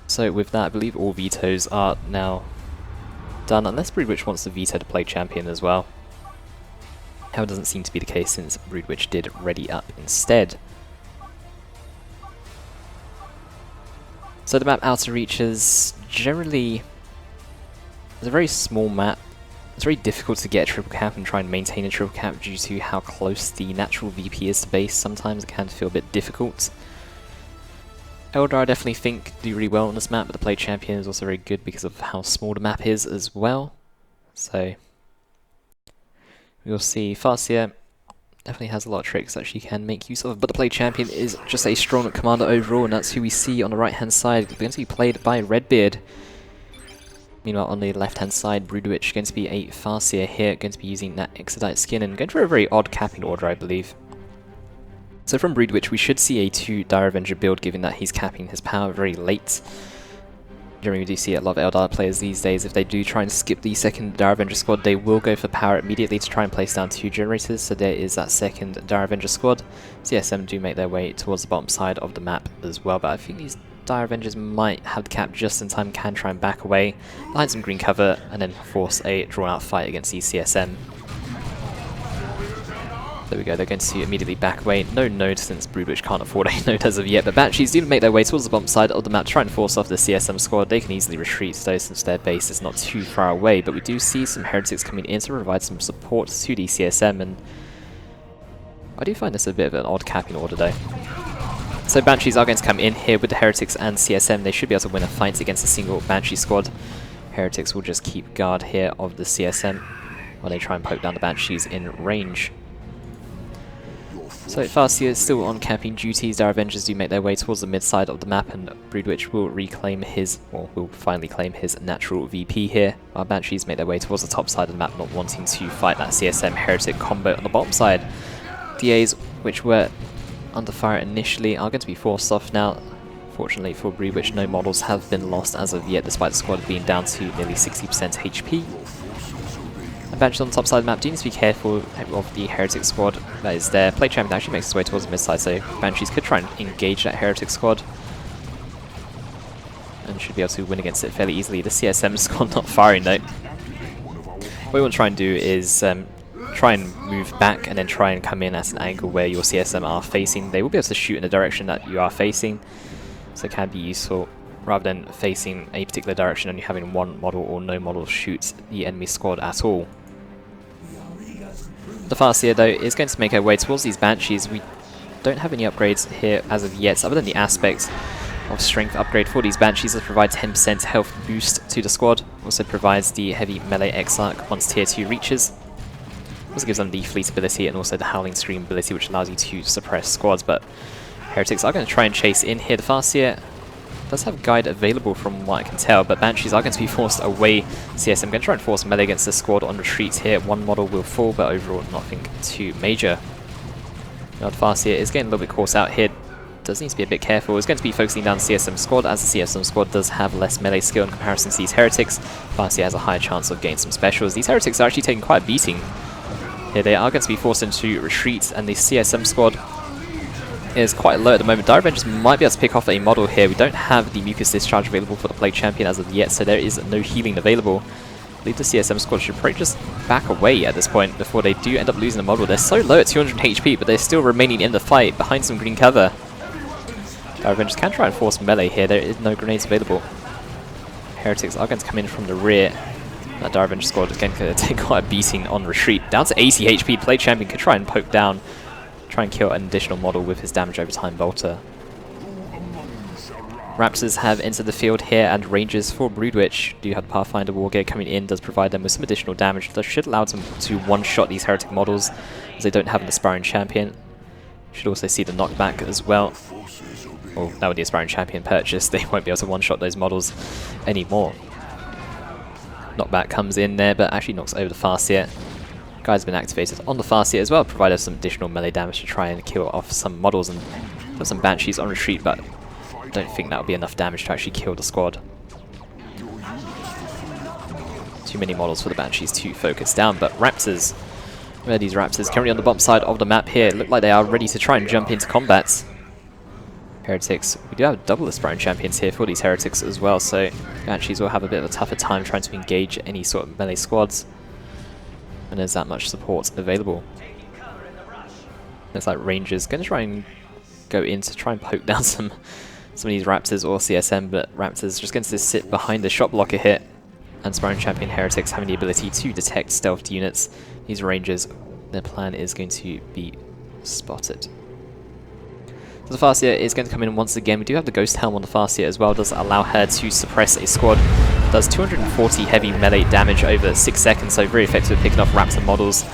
So with that, I believe all vetoes are now done, unless Broodwich wants to veto the Plague Champion as well. However, it doesn't seem to be the case since Broodwich did Ready Up instead. So the map Outer Reaches generally is a very small map. It's very difficult to get a triple cap and try and maintain a triple cap due to how close the natural VP is to base. Sometimes it can feel a bit difficult. Eldar I definitely think do really well on this map, but the Plague Champion is also very good because of how small the map is as well. So we'll see. Farseer definitely has a lot of tricks that she can make use of, but the Plague Champion is just a strong commander overall, and that's who we see on the right hand side. Going to be played by Redbeard. Meanwhile, on the left hand side, Broodwich going to be a Farseer here, going to be using that Exodite skin and going for a very odd capping order, I believe. So from Broodwich, we should see a 2 Dire Avenger build, given that he's capping his power very late. Generally, we do see a lot of Eldar players these days, if they do try and skip the second Dire Avenger squad, they will go for power immediately to try and place down 2 generators, so there is that second Dire Avenger squad. CSM do make their way towards the bottom side of the map as well, but I think these Dire Avengers might have the cap just in time, can try and back away behind some green cover, and then force a drawn-out fight against the CSM. There we go, they're going to immediately back away. No node, since Broodwich can't afford a node as of yet, but Banshees do make their way towards the bottom side of the map to try and force off the CSM squad. They can easily retreat though, since their base is not too far away, but we do see some Heretics coming in to provide some support to the CSM, and I do find this a bit of an odd capping order though. So Banshees are going to come in here with the Heretics and CSM. They should be able to win a fight against a single Banshee squad. Heretics will just keep guard here of the CSM while they try and poke down the Banshees in range. So Farseer is still on camping duties. Dire Avengers do make their way towards the mid side of the map, and Broodwich will reclaim his, or will finally claim his natural VP here, while Banshees make their way towards the top side of the map, not wanting to fight that CSM Heretic combo on the bottom side. DAs, which were under fire initially, are going to be forced off now. Fortunately for Broodwich, no models have been lost as of yet, despite the squad being down to nearly 60% HP. And Banshees on the top side of the map do need to be careful of the Heretic squad that is there. Play Champion actually makes its way towards the mid side, so Banshees could try and engage that Heretic squad. And should be able to win against it fairly easily. The CSM squad not firing though. What we want to try and do is try and move back and then try and come in at an angle where your CSM are facing. They will be able to shoot in the direction that you are facing, so it can be useful rather than facing a particular direction and you having one model or no model shoot the enemy squad at all. The Farseer though is going to make our way towards these Banshees. We don't have any upgrades here as of yet, other than the aspect of strength upgrade for these Banshees that provide 10% health boost to the squad. Also provides the heavy melee X-Arc once tier 2 reaches. Also gives them the fleet ability and also the Howling Scream ability, which allows you to suppress squads, but Heretics are going to try and chase in here. The Farseer does have Guide available from what I can tell, but Banshees are going to be forced away. CSM going to try and force melee against the squad on retreat here. One model will fall, but overall nothing too major. Now the Farseer is getting a little bit caught out here. Does need to be a bit careful. It's going to be focusing down the CSM squad, as the CSM squad does have less melee skill in comparison to these Heretics. Farseer has a higher chance of getting some specials. These Heretics are actually taking quite a beating. Here they are going to be forced into retreat, and the CSM squad is quite low at the moment. Dire Avengers might be able to pick off a model here. We don't have the Mucus Discharge available for the Play Champion as of yet, so there is no healing available. I believe the CSM squad should probably just back away at this point before they do end up losing a model. They're so low at 200 HP, but they're still remaining in the fight behind some green cover. Dire Avengers can try and force melee here. There is no grenades available. Heretics are going to come in from the rear. That Dire Avenger squad is going to take quite a beating on retreat. Down to 80 HP, Play Champion could try and poke down, try and kill an additional model with his damage over time bolter. Raptors have entered the field here, and Rangers for Broodwich do have Pathfinder Wargear coming in, does provide them with some additional damage that should allow them to one-shot these Heretic models, as they don't have an Aspiring Champion. Should also see the knockback as well. Well, now with the Aspiring Champion purchase, they won't be able to one-shot those models anymore. Knockback comes in there, but actually knocks over the Farseer. Guide's been activated on the Farseer as well, provided some additional melee damage to try and kill off some models and put some Banshees on retreat, but I don't think that will be enough damage to actually kill the squad. Too many models for the Banshees to focus down, but Raptors, where are these Raptors? Currently on the bottom side of the map here, look like they are ready to try and jump into combat. Heretics, we do have double Aspiring Champions here for these Heretics as well, so Banshees will have a bit of a tougher time trying to engage any sort of melee squads. And there's that much support available. Looks like Rangers going to try and go in to try and poke down some of these Raptors or CSM, but Raptors just going to sit behind the shot blocker here. And Aspiring Champion Heretics having the ability to detect stealthed units. These Rangers, their plan is going to be spotted. So the Farseer is going to come in once again. We do have the Ghost Helm on the Farseer as well. Does allow her to suppress a squad. Does 240 heavy melee damage over 6 seconds, so very effective at picking off Raptor models.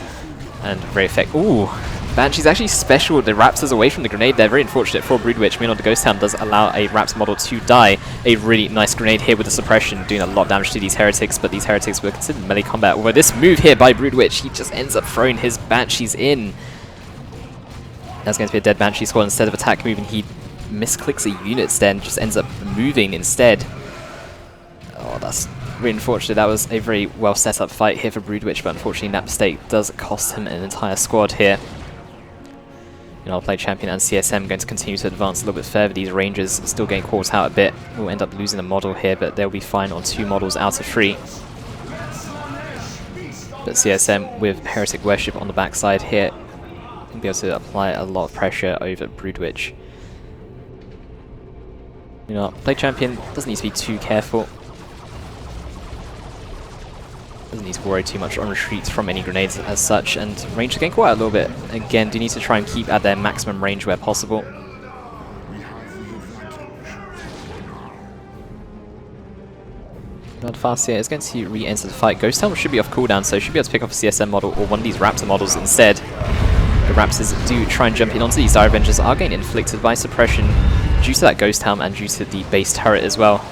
And very effective. Ooh! Banshee's actually special the Raptors away from the grenade there. Very unfortunate for Broodwich. Meanwhile, the Ghost Helm does allow a Raptor model to die. A really nice grenade here with the suppression, doing a lot of damage to these Heretics, but these Heretics were considered melee combat. Although this move here by Broodwich, he just ends up throwing his Banshees in. That's going to be a dead Banshee squad. Instead of attack moving, he misclicks a unit then, just ends up moving instead. Oh, that's really unfortunate. That was a very well set up fight here for Broodwich, but unfortunately that mistake does cost him an entire squad here. You know, I'll play Champion and CSM going to continue to advance a little bit further. These Rangers still getting caught out a bit. We'll end up losing a model here, but they'll be fine on 2 models out of 3. But CSM with Heretic Worship on the backside here will be able to apply a lot of pressure over Broodwich. You know, play Champion doesn't need to be too careful. Doesn't need to worry too much on retreats from any grenades as such, and range getting quite a little bit. Again, do need to try and keep at their maximum range where possible. Now the Farseer is going to re-enter the fight. Ghost Helm should be off cooldown, so should be able to pick off a CSM model or one of these Raptor models instead. The Raptors do try and jump in onto these Dire Avengers, are getting inflicted by suppression due to that Ghost Helm and due to the base turret as well.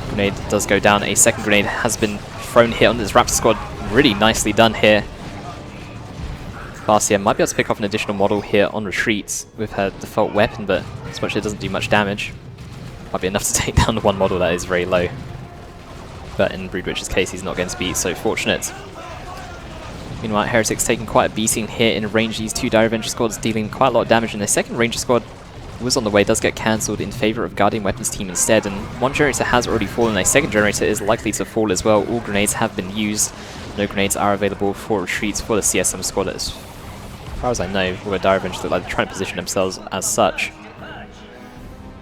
Grenade does go down. A second grenade has been thrown here on this Raptor squad. Really nicely done here. Farseer might be able to pick off an additional model here on retreats with her default weapon, but as much as it doesn't do much damage. Might be enough to take down the one model that is very low. But in Broodwich's case, he's not going to be so fortunate. Meanwhile, Heretics taking quite a beating here in range. These two Dire Avenger squads dealing quite a lot of damage, and their second Ranger squad was on the way, does get cancelled in favour of Guardian Weapons team instead, and one generator has already fallen. A second generator is likely to fall as well. All grenades have been used. No grenades are available for retreats for the CSM squad as far as I know, although Dire Avengers look like they're trying to position themselves as such.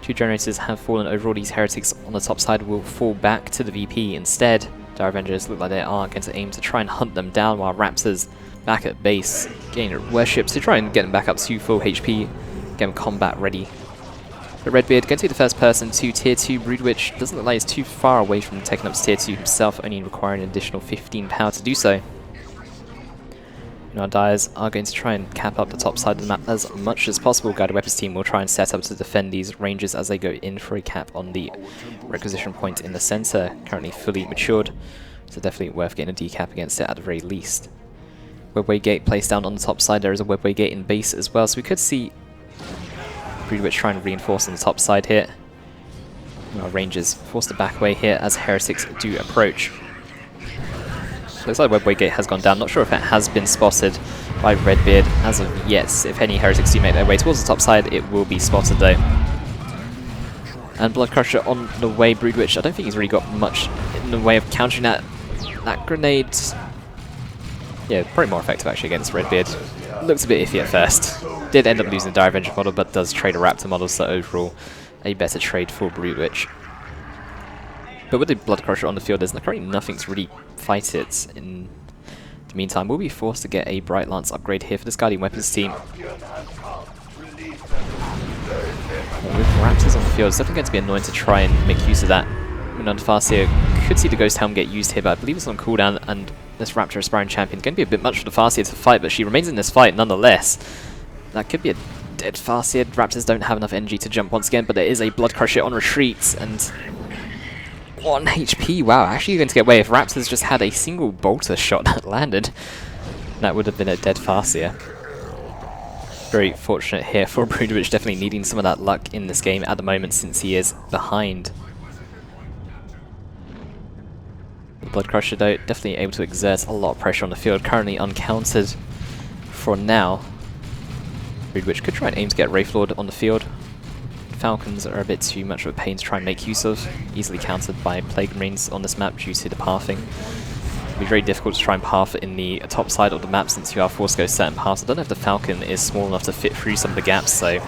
Two generators have fallen overall. These Heretics on the top side will fall back to the VP instead. Dire Avengers look like they are going to aim to try and hunt them down, while Raptors back at base getting warships to try and get them back up to full HP, get them combat ready. But Redbeard going to be the first person to tier 2 Broodwich. Doesn't look like he's too far away from taking up to tier 2 himself, only requiring an additional 15 power to do so. And our Dyers are going to try and cap up the top side of the map as much as possible. Guided Weapons team will try and set up to defend these Rangers as they go in for a cap on the requisition point in the centre, currently fully matured, so definitely worth getting a decap against it at the very least. Webway Gate placed down on the top side. There is a Webway Gate in base as well, so we could see Broodwich trying to reinforce on the top side here. Our Rangers forced to back away here as Heretics do approach. Looks like Webway Gate has gone down. Not sure if it has been spotted by Redbeard as of yet. If any Heretics do make their way towards the top side, it will be spotted though. And Blood Crusher on the way. Broodwich, I don't think he's really got much in the way of countering that grenade. Yeah, probably more effective actually against Redbeard. Looks a bit iffy at first. Did end up losing the Dire Avenger model, but does trade a Raptor model, so overall a better trade for Broodwich. But with the Blood Crusher on the field, there's currently nothing to really fight it. In the meantime, we'll be forced to get a Bright Lance upgrade here for this Guardian Weapons team. With Raptors on the field, it's definitely going to be annoying to try and make use of that. Farseer could see the Ghost Helm get used here, but I believe it's on cooldown, and this Raptor Aspiring Champion is going to be a bit much for the Farseer to fight, but she remains in this fight nonetheless. That could be a dead Farseer. Raptors don't have enough energy to jump once again, but there is a Blood Crusher on retreat, and 1 HP. Wow, actually you're going to get away. If Raptors just had a single bolter shot that landed, that would have been a dead Farseer. Very fortunate here for Broodwich, definitely needing some of that luck in this game at the moment since he is behind. The Blood Crusher though, definitely able to exert a lot of pressure on the field, currently uncountered for now. Broodwich could try and aim to get Wraithlord on the field. Falcons are a bit too much of a pain to try and make use of, easily countered by Plague Marines on this map due to the pathing. It'll be very difficult to try and path in the top side of the map since you are forced to go certain paths. I don't know if the Falcon is small enough to fit through some of the gaps, so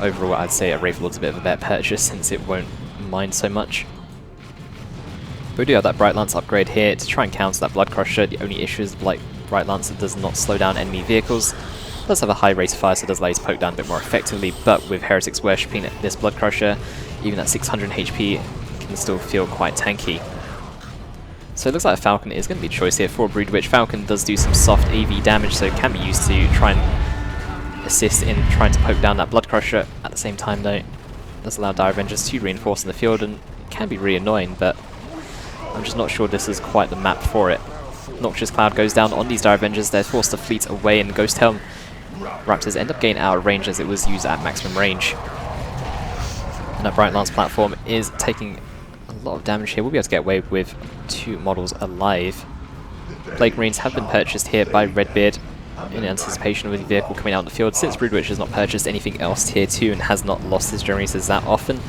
overall I'd say a Wraithlord's a bit of a better purchase since it won't mind so much. But we do have that Bright Lance upgrade here to try and counter that Blood Crusher. The only issue is like Bright Lance does not slow down enemy vehicles. It does have a high rate of fire, so it does allow you to poke down a bit more effectively, but with Heretics worshipping this Blood Crusher, even at 600 HP can still feel quite tanky. So it looks like a Falcon is going to be a choice here for Broodwich. Falcon does do some soft AV damage, so it can be used to try and assist in trying to poke down that Blood Crusher. At the same time though, it does allow Dire Avengers to reinforce in the field, and it can be really annoying, but I'm just not sure this is quite the map for it. Noxious Cloud goes down on these Dire Avengers, they're forced to fleet away, and Ghost Helm Raptors end up getting out of range as it was used at maximum range. And that Bright Lance platform is taking a lot of damage here. We'll be able to get away with 2 models alive. Plague Marines have been purchased here by Redbeard in anticipation of the vehicle coming out on the field. Since Broodwich has not purchased anything else tier 2 and has not lost his generators that often,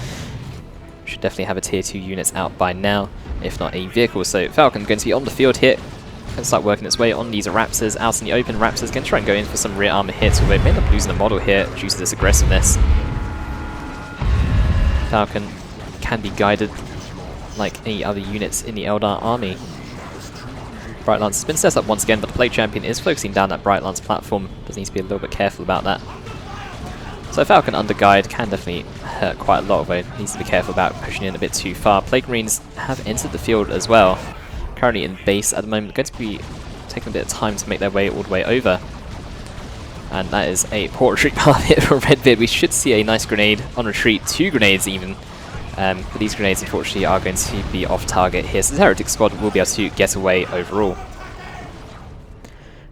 should definitely have a tier 2 units out by now, if not a vehicle. So Falcon going to be on the field here. Going to start working its way on these Raptors out in the open. Raptors going to try and go in for some rear armor hits, although they may end up losing the model here due to this aggressiveness. Falcon can be guided like any other units in the Eldar army. Bright Lance has been set up once again, but the Plague Champion is focusing down that Bright Lance platform. Does need to be a little bit careful about that. So Falcon under guide can definitely hurt quite a lot, although needs to be careful about pushing in a bit too far. Plague Marines have entered the field as well. Currently in base at the moment, going to be taking a bit of time to make their way all the way over. And that is a poor retreat path hit from Redbeard. We should see a nice grenade on retreat, 2 grenades even. But these grenades unfortunately are going to be off target here, so the Heretic squad will be able to get away overall.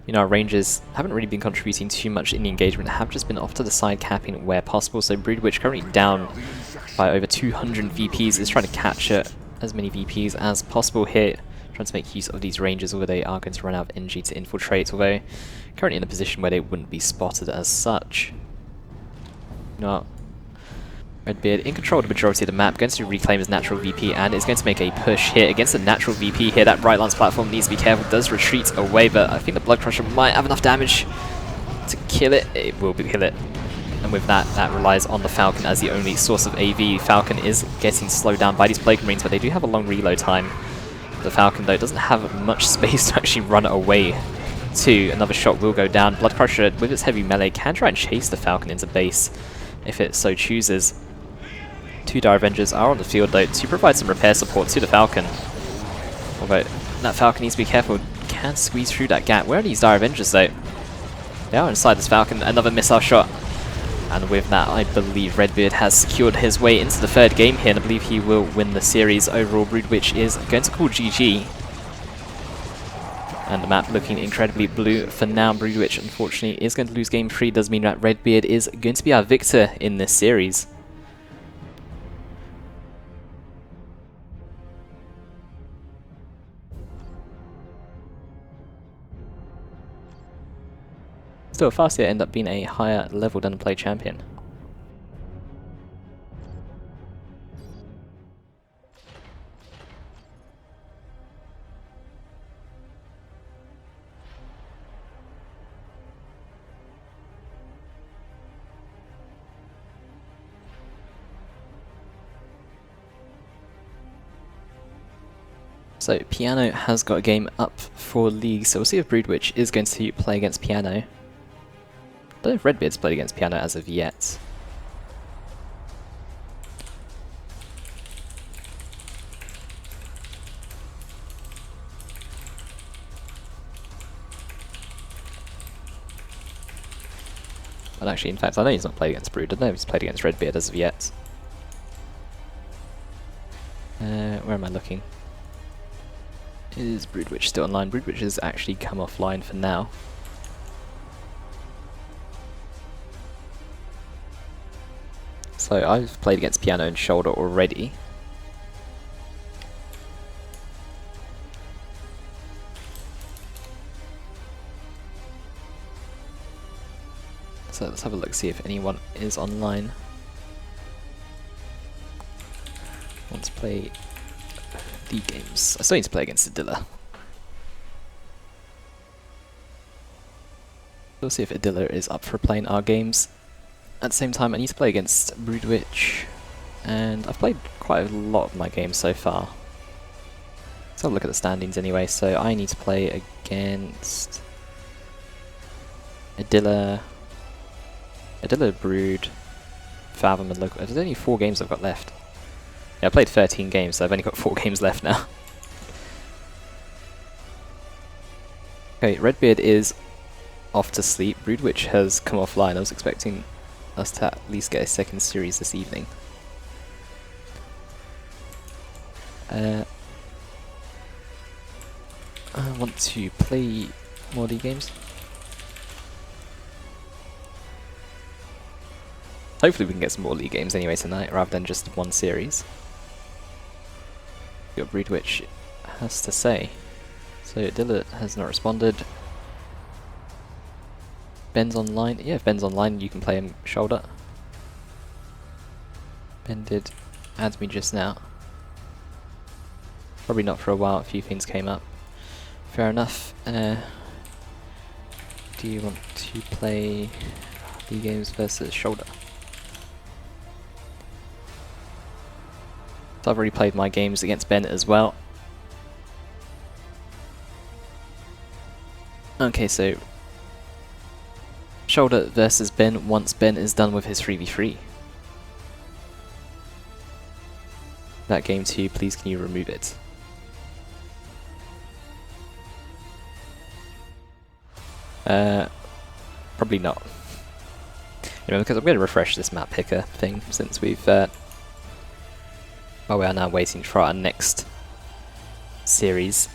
You know, our Rangers haven't really been contributing too much in the engagement, have just been off to the side capping where possible. So Broodwich, currently down by over 200 VPs, is trying to capture as many VPs as possible here, trying to make use of these Rangers, although they are going to run out of energy to infiltrate, although currently in a position where they wouldn't be spotted as such. You know, Redbeard in control of the majority of the map, going to reclaim his natural VP, and is going to make a push here against the natural VP here. That right lance platform needs to be careful, does retreat away, but I think the Blood Crusher might have enough damage to kill it. It will kill it. And with that, that relies on the Falcon as the only source of AV. Falcon is getting slowed down by these Plague Marines, but they do have a long reload time. The Falcon, though, doesn't have much space to actually run away to. Another shot will go down. Blood Crusher, with its heavy melee, can try and chase the Falcon into base if it so chooses. Two Dire Avengers are on the field, though, to provide some repair support to the Falcon. Although that Falcon needs to be careful, can squeeze through that gap. Where are these Dire Avengers, though? They are inside this Falcon. Another missile shot. And with that, I believe Redbeard has secured his way into the third game here, and I believe he will win the series overall. Broodwich is going to call GG. And the map looking incredibly blue for now. Broodwich, unfortunately, is going to lose game 3. Does mean that Redbeard is going to be our victor in this series. Still, Farseer end up being a higher level than the play champion. So Piano has got a game up for League, so we'll see if Broodwich is going to play against Piano. I don't know if Redbeard's played against Piano as of yet. But actually, in fact, I know he's not played against Brood. I don't know if he's played against Redbeard as of yet. Where am I looking? Is Broodwich still online? Broodwich has actually come offline for now. So I've played against Piano and Shoulder already. So let's have a look, see if anyone is online. Want to play the games. I still need to play against Adilla. We'll see if Adilla is up for playing our games. At the same time, I need to play against Broodwich, and I've played quite a lot of my games so far. Let's have a look at the standings anyway. So I need to play against Adilla, Brood, Fathom, and Local. There's only 4 games I've got left. Yeah, I played 13 games, so I've only got 4 games left now. Okay, Redbeard is off to sleep. Broodwich has come offline. I was expecting us to at least get a second series this evening. I want to play more League games. Hopefully we can get some more League games anyway tonight, rather than just one series. See what Broodwich has to say. So Dilla has not responded. Ben's online. Yeah, if Ben's online, you can play him Shoulder. Ben did add me just now. Probably not for a while, a few things came up. Fair enough. Do you want to play League games versus Shoulder? So I've already played my games against Ben as well. Okay, so Shoulder versus Ben once Ben is done with his 3v3. That game too, please can you remove it? Probably not. You know, because I'm going to refresh this map picker thing since we've well, we are now waiting for our next series.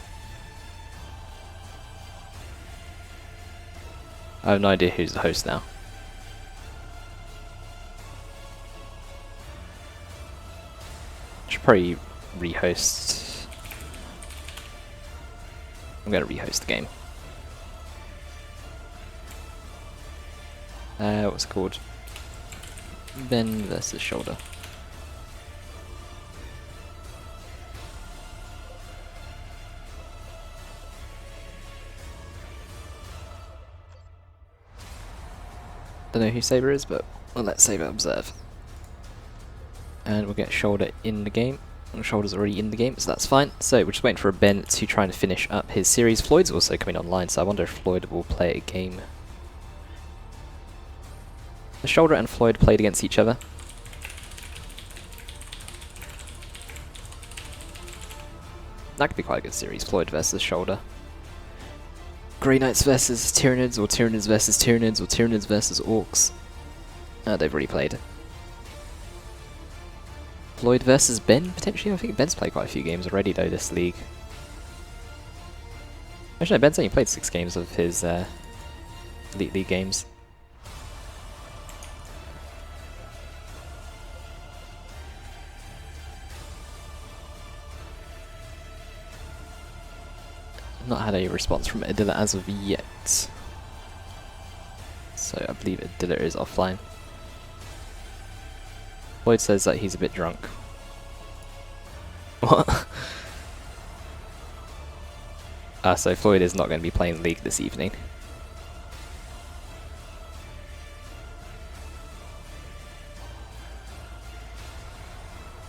I have no idea who's the host now. Should probably rehost. I'm gonna rehost the game. What's it called? Ben versus Shoulder. Don't know who Saber is, but we'll let Saber observe. And we'll get Shoulder in the game. Shoulder's already in the game, so that's fine. So we're just waiting for Ben to try and finish up his series. Floyd's also coming online, so I wonder if Floyd will play a game. The Shoulder and Floyd played against each other. That could be quite a good series, Floyd versus Shoulder. Grey Knights versus Tyranids, or Tyranids versus Tyranids, or Tyranids versus Orcs. They've already played. Floyd versus Ben, potentially? I think Ben's played quite a few games already, though, this league. Actually, no, Ben's only played 6 games of his Elite League games. Not had a response from Adilla as of yet. So I believe Adilla is offline. Floyd says that he's a bit drunk. What? So Floyd is not going to be playing League this evening.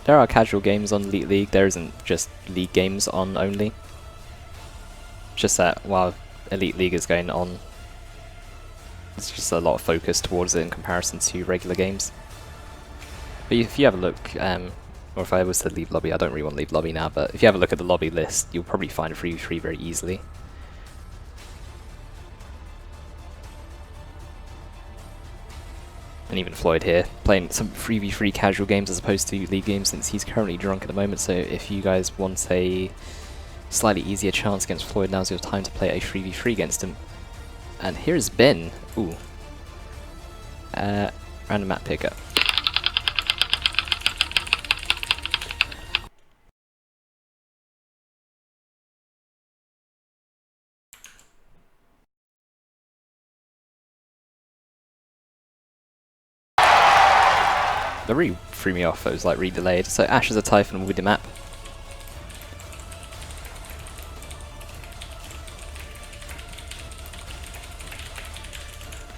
There are casual games on Elite League, there isn't just League games on only. Just that while Elite League is going on, there's just a lot of focus towards it in comparison to regular games. But if you have a look, or if I was to leave lobby, I don't really want to leave lobby now, but if you have a look at the lobby list, you'll probably find 3v3 very easily. And even Floyd here, playing some 3v3 casual games as opposed to League games, since he's currently drunk at the moment, so if you guys want a slightly easier chance against Floyd, now's your time to play a 3v3 against him. And here's Ben. Ooh. Random map pickup. That really threw me off, it was like re-delayed. So Ash is a Typhon with the map.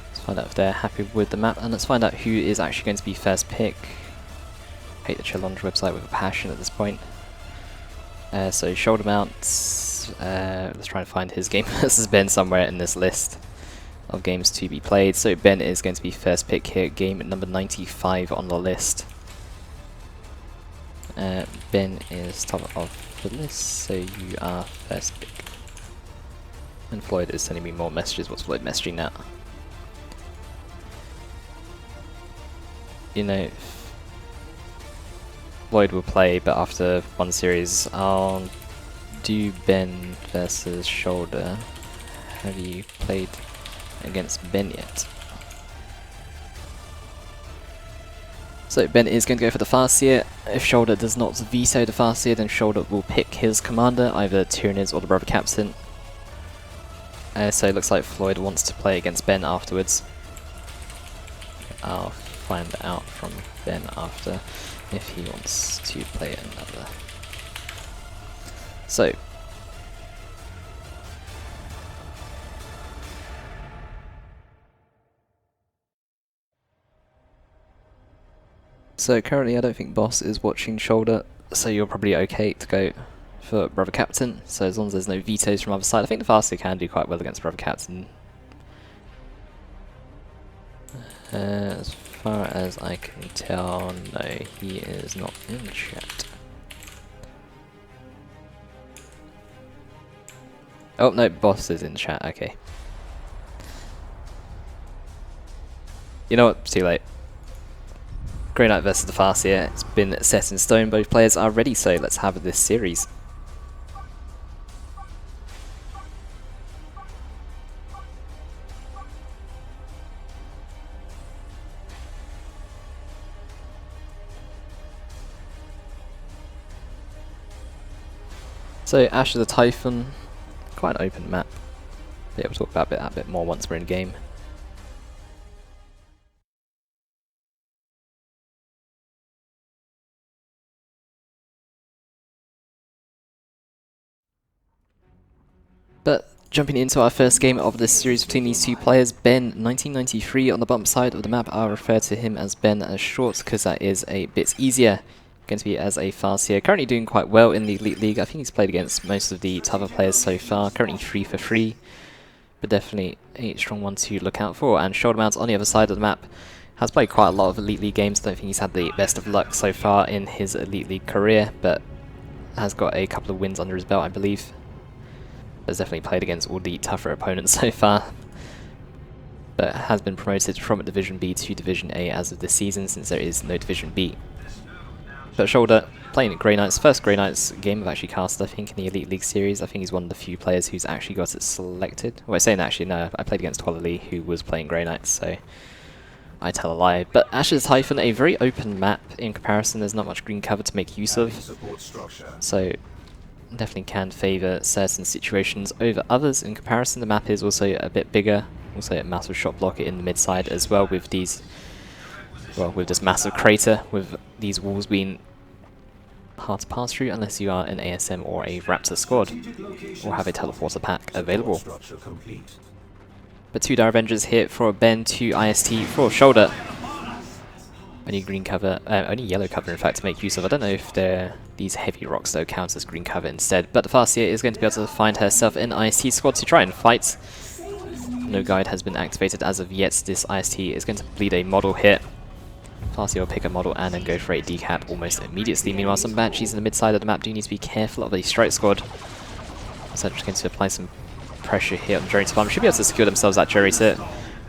Let's find out if they're happy with the map, and let's find out who is actually going to be first pick. Hate the challenge website with a passion at this point. So Shoulder Mounts, let's try and find his game versus Ben somewhere in this list of games to be played. So Ben is going to be first pick here, game number 95 on the list. Ben is top of the list, so you are first pick. And Floyd is sending me more messages. What's Floyd messaging now? You know, Floyd will play, but after one series I'll do Ben versus Shoulder. Have you played against Ben yet? So Ben is going to go for the Farseer. If Shoulder does not veto the Farseer, then Shoulder will pick his commander, either Tyranids or the Brother Captain. So it looks like Floyd wants to play against Ben afterwards. I'll find out from Ben after if he wants to play another. So currently I don't think Boss is watching Shoulder, so you're probably okay to go for Brother Captain. So as long as there's no vetoes from other side, I think the Farseer can do quite well against Brother Captain. As far as I can tell, no, he is not in the chat. Oh no, Boss is in the chat, okay. You know what, it's too late. Grey Knight versus the Farseer, it's been set in stone, both players are ready, so let's have this series. So Ash of the Typhon, quite an open map. Yeah, we'll talk about that a bit more once we're in game. But jumping into our first game of this series between these two players, Ben 1993 on the bump side of the map. I'll refer to him as Ben as short because that is a bit easier. Going to be as a Farseer, currently doing quite well in the Elite League. I think he's played against most of the tougher players so far, currently 3 for 3, but definitely a strong one to look out for. And Shoulder Mount on the other side of the map has played quite a lot of Elite League games. Don't think he's had the best of luck so far in his Elite League career, but has got a couple of wins under his belt, I believe. Has definitely played against all the tougher opponents so far, but has been promoted from Division B to Division A as of this season, since there is no Division B. But Shoulder, playing at Grey Knights, first Grey Knights game I've actually cast, I think, in the Elite League series. I think he's one of the few players who's actually got it selected. Well, I'm saying actually, no, I played against Twala Lee, who was playing Grey Knights, so I tell a lie. But Ash's Typhon, a very open map in comparison. There's not much green cover to make use of, so definitely can favour certain situations over others. In comparison, the map is also a bit bigger, also a massive shot blocker in the mid side as well, with these, well, with this massive crater, with these walls being hard to pass through unless you are an ASM or a Raptor squad, or have a teleporter pack available. But 2 Dire Avengers here for Ben, 2 IST for Shoulder. Only green cover, only yellow cover in fact to make use of. I don't know if these heavy rocks though count as green cover instead, but the Farseer is going to be able to find herself an IST squad to try and fight. No guide has been activated as of yet. This IST is going to bleed a model here. Farseer will pick a model and then go for a decap almost immediately. Meanwhile, some Banshees in the mid side of the map do need to be careful of a strike squad. So I'm just going to apply some pressure here on the generator farm. Should be able to secure themselves that generator.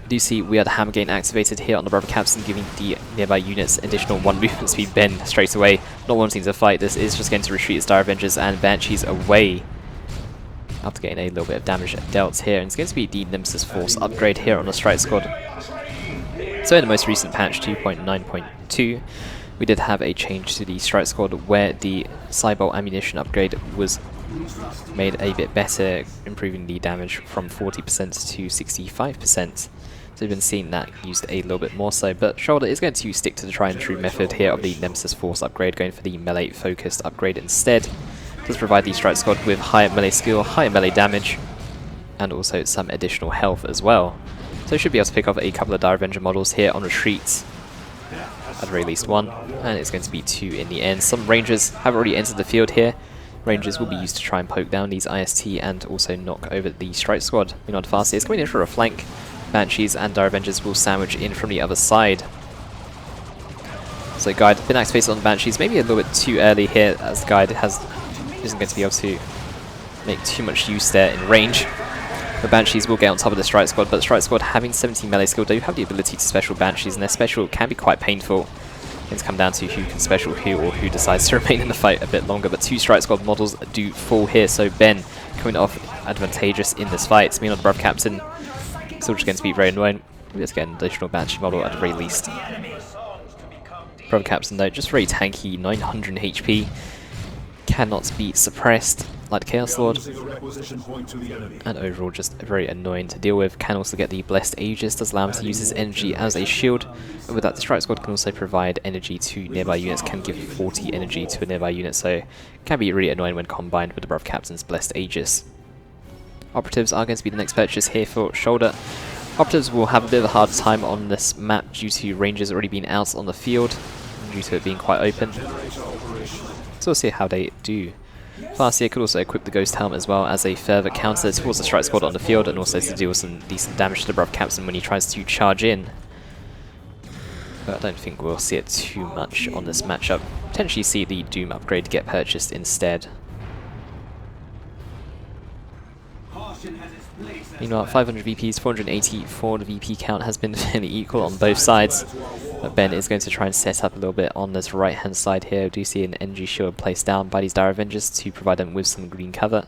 Do see we had Hammer Gain activated here on the Brother Captain, giving the nearby units additional 1 movement speed. Ben straight away, not wanting to fight. This is just going to retreat his Dire Avengers and Banshees away after getting a little bit of damage dealt here. And it's going to be the Nemesis Force upgrade here on the Strike Squad. So in the most recent patch 2.9.2, we did have a change to the Strike Squad where the Cybolt ammunition upgrade was made a bit better, improving the damage from 40% to 65%. So we've been seeing that used a little bit more so, but Shoulder is going to stick to the tried and true method here of the Nemesis Force upgrade, going for the melee focused upgrade instead. Does provide the Strike Squad with higher melee skill, higher melee damage, and also some additional health as well. So should be able to pick up a couple of Dire Avenger models here on retreat, at the very least 1, and it's going to be 2 in the end. Some Rangers have already entered the field here. Rangers will be used to try and poke down these IST and also knock over the Strike Squad. Meanwhile, Farseer is coming in for a flank. Banshees and Dire Avengers will sandwich in from the other side. So Guide been activated on the Banshees, maybe a little bit too early here, as Guide isn't going to be able to make too much use there in range. The Banshees will get on top of the Strike Squad, but the Strike Squad, having 17 melee skill, do have the ability to special Banshees, and their special can be quite painful. It's come down to who can special who, or who decides to remain in the fight a bit longer. But 2 Strike Squad models do fall here, so Ben coming off advantageous in this fight. Meanwhile, the Brother Captain still just going to be very annoying. Let's get an additional Banshee model at the very least. Brother Captain though, just very tanky, 900 HP. Cannot be suppressed like the Chaos Lord. And overall just very annoying to deal with. Can also get the Blessed Aegis, does allow him to use his energy as a shield. And with that, the Strike Squad can also provide energy to nearby units, can give 40 energy to a nearby unit, so can be really annoying when combined with the Brother Captain's Blessed Aegis. Operatives are going to be the next purchase here for Shoulder. Operatives will have a bit of a hard time on this map due to Rangers already being out on the field, due to it being quite open. So we'll see how they do. Farseer could also equip the Ghost Helmet as well as a further counter towards the Strike Squad on the field, and also to deal some decent damage to the Brother Captain when he tries to charge in. But I don't think we'll see it too much on this matchup. Potentially see the Doom upgrade get purchased instead. Meanwhile, 500 VPs, 480 for the VP count has been fairly equal on both sides. But Ben is going to try and set up a little bit on this right hand side here. We do see an energy shield placed down by these Dire Avengers to provide them with some green cover,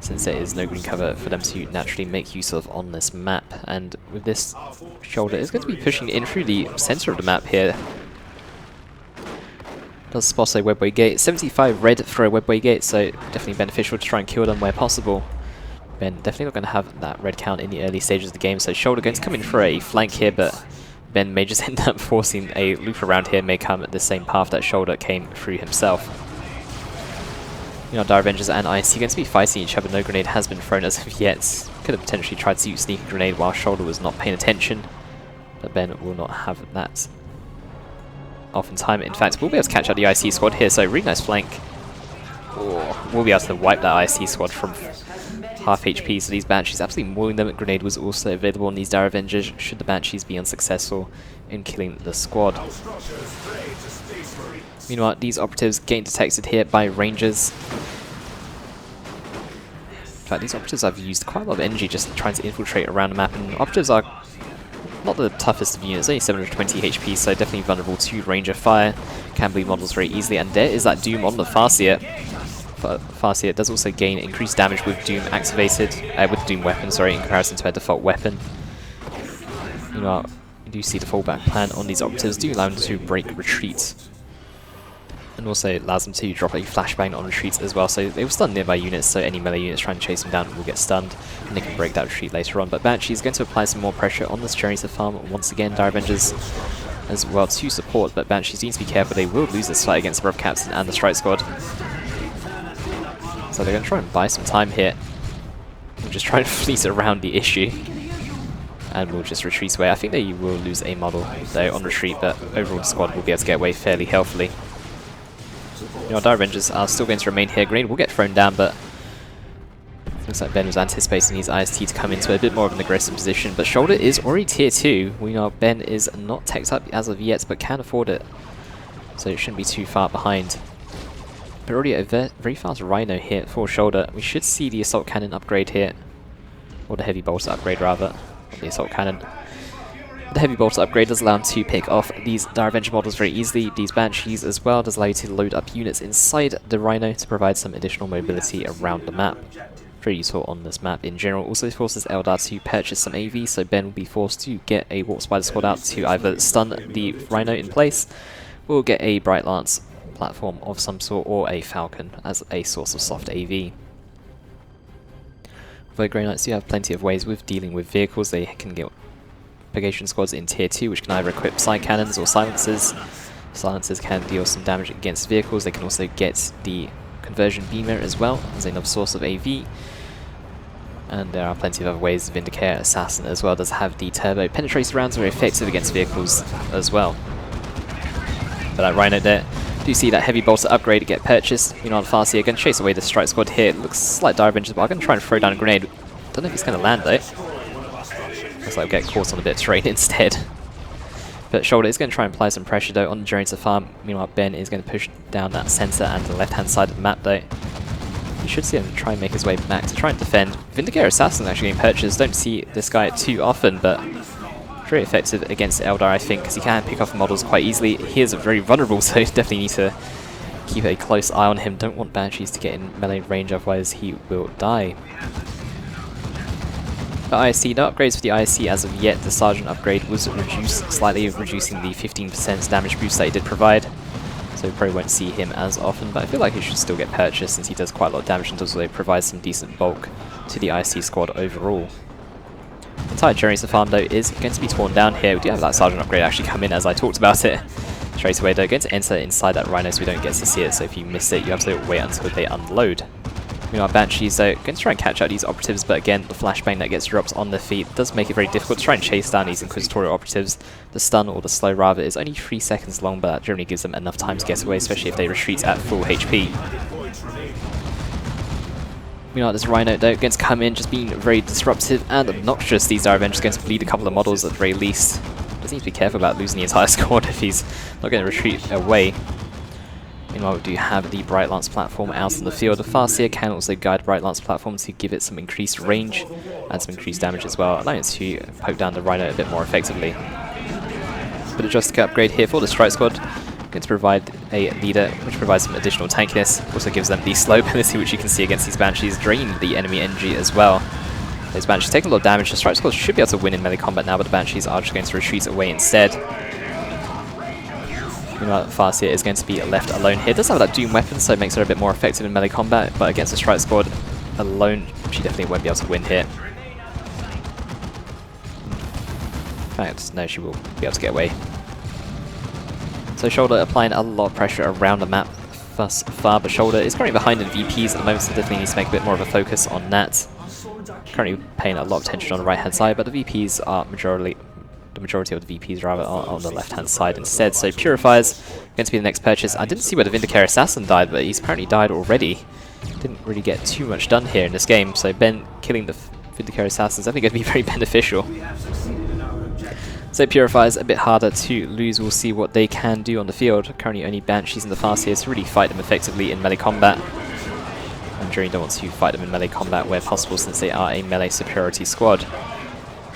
since there is no green cover for them to naturally make use of on this map. And with this, Shoulder is going to be pushing in through the center of the map here. Does spot a webway gate. 75 red for a webway gate, so definitely beneficial to try and kill them where possible. Ben definitely not going to have that red count in the early stages of the game, so Shoulder going to come in for a flank here, but Ben may just end up forcing a loop around here, may come the same path that Shoulder came through himself. You know, Dire Avengers and IC going to be fighting each other. No grenade has been thrown as of yet. Could have potentially tried to sneak a grenade while Shoulder was not paying attention, but Ben will not have that off in time. In fact, we'll be able to catch out the IC squad here, so really nice flank. Oh, we'll be able to wipe that IC squad from half HP, so these Banshees absolutely mauling them. Grenade was also available on these Dire Avengers should the Banshees be unsuccessful in killing the squad. Meanwhile, these operatives getting detected here by Rangers. In fact, these operatives have used quite a lot of energy just trying to infiltrate around the map, and operatives are not the toughest of units, only 720 HP, so definitely vulnerable to Ranger fire. Can bleed models very easily, and there is that Doom on the Farseer. Farseer does also gain increased damage with Doom activated, with Doom weapon, sorry, in comparison to a default weapon. Meanwhile, you do see the fallback plan on these operatives, do allow them to break retreats. And also allows them to drop a flashbang on retreats as well, so they will stun nearby units, so any melee units trying to chase them down will get stunned, and they can break that retreat later on. But Banshee is going to apply some more pressure on this Generator farm once again. Dire Avengers as well to support, but Banshees need to be careful, they will lose this fight against the Rev Captain and the Strike Squad. So they're going to try and buy some time here. We'll just try and fleet around the issue, and we'll just retreat away. I think they will lose a model though on retreat, but overall the squad will be able to get away fairly healthily. You know, Dire Avengers are still going to remain here. Grenade will get thrown down, but looks like Ben was anticipating his IST to come into a bit more of an aggressive position. But Shoulder is already tier 2. We know Ben is not teched up as of yet, but can afford it, so it shouldn't be too far behind. But already a very fast Rhino here for Shoulder. We should see the Assault Cannon upgrade here, or the Heavy Bolter upgrade rather, not the Assault Cannon. The Heavy Bolter upgrade does allow him to pick off these Dire Avenger models very easily. These Banshees as well does allow you to load up units inside the Rhino to provide some additional mobility around the map. Very useful on this map in general. Also forces Eldar to purchase some AV, so Ben will be forced to get a Warp Spider squad out to either stun the Rhino in place, or get a Bright Lance platform of some sort, or a Falcon as a source of soft AV. Although Grey Knights do have plenty of ways with dealing with vehicles. They can get Purgation squads in tier 2, which can either equip side cannons or silencers. Silencers can deal some damage against vehicles. They can also get the conversion beamer as well as another source of AV. And there are plenty of other ways. Vindicator Assassin as well does have the turbo penetrator rounds, very effective against vehicles as well. But that Rhino there, do you see that Heavy Bolter upgrade get purchased? Meanwhile, Farseer going to chase away the Strike Squad here. It looks like Dire Avengers, but I'm going to try and throw down a grenade. Don't know if it's going to land though. Looks like we'll get caught on a bit of terrain instead. But Shoulder is going to try and apply some pressure though on the Generator farm. Meanwhile, Ben is going to push down that centre and the left hand side of the map though. You should see him try and make his way back to try and defend. Vindicator Assassin actually getting purchased. Don't see this guy too often, but very effective against Eldar, I think, because he can pick off models quite easily. He is very vulnerable, so definitely need to keep a close eye on him. Don't want Banshees to get in melee range, otherwise he will die. The ISC, no upgrades for the ISC as of yet. The Sergeant upgrade was reduced slightly, reducing the 15% damage boost that he did provide. So we probably won't see him as often, but I feel like he should still get purchased since he does quite a lot of damage and does also provide some decent bulk to the ISC squad overall. The entire Generator farm though is going to be torn down here. We do have that Sergeant upgrade actually come in as I talked about it. Straight away though, going to enter inside that Rhino so we don't get to see it, so if you miss it you have to wait until they unload. Meanwhile, Banshees though, going to try and catch out these operatives, but again, the flashbang that gets dropped on their feet does make it very difficult to try and chase down these Inquisitorial operatives. The stun, or the slow rather, is only 3 seconds long, but that generally gives them enough time to get away, especially if they retreat at full HP. Meanwhile, this Rhino though, going to come in, just being very disruptive and obnoxious. These Dire Avengers going to bleed a couple of models at the very least. Does need to be careful about losing the entire squad if he's not going to retreat away. Meanwhile, we do have the Bright Lance platform out in the field. The Farseer can also guide Bright Lance platform to give it some increased range and some increased damage as well, allowing it to poke down the Rhino a bit more effectively. But a Justica upgrade here for the Strike Squad. Going to provide a leader, which provides some additional tankiness. Also gives them the slow ability, which you can see against these Banshees, drain the enemy energy as well. Those Banshees take a lot of damage. The Strike Squad should be able to win in melee combat now, but the Banshees are just going to retreat away instead. Meanwhile, Farseer is going to be left alone here. Does have that Doom weapon, so it makes her a bit more effective in melee combat, but against the Strike Squad alone, she definitely won't be able to win here. In fact, no, she will be able to get away. So Shoulder applying a lot of pressure around the map thus far, but Shoulder is currently behind in VPs at the moment, so definitely needs to make a bit more of a focus on that. Currently paying a lot of attention on the right-hand side, but the VPs are the majority of the VPs rather are on the left-hand side instead. So Purifier's going to be the next purchase. I didn't see where the Vindicator Assassin died, but he's apparently died already. Didn't really get too much done here in this game, so Ben killing the Vindicator Assassin is definitely going to be very beneficial. So Purifier's a bit harder to lose. We'll see what they can do on the field. Currently only Banshees in the Farseer to really fight them effectively in melee combat. And Jury don't want to fight them in melee combat where possible, since they are a melee superiority squad.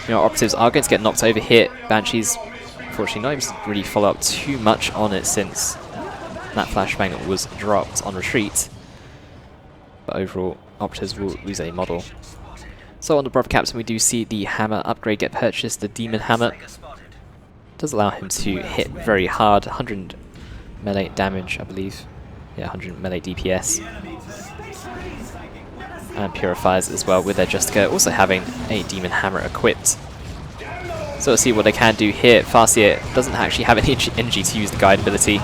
You know, Operatives are going to get knocked over here. Banshees, unfortunately, not able to really follow up too much on it since that flashbang was dropped on retreat. But overall, Operatives will lose a model. So on the Brother Captain, we do see the hammer upgrade get purchased, the Demon Hammer. Does allow him to hit very hard, 100 melee damage, I believe. Yeah, 100 melee DPS. And Purifiers as well, with their Justica also having a Demon Hammer equipped. So let's see what they can do here. Farseer doesn't actually have any energy to use the Guide ability.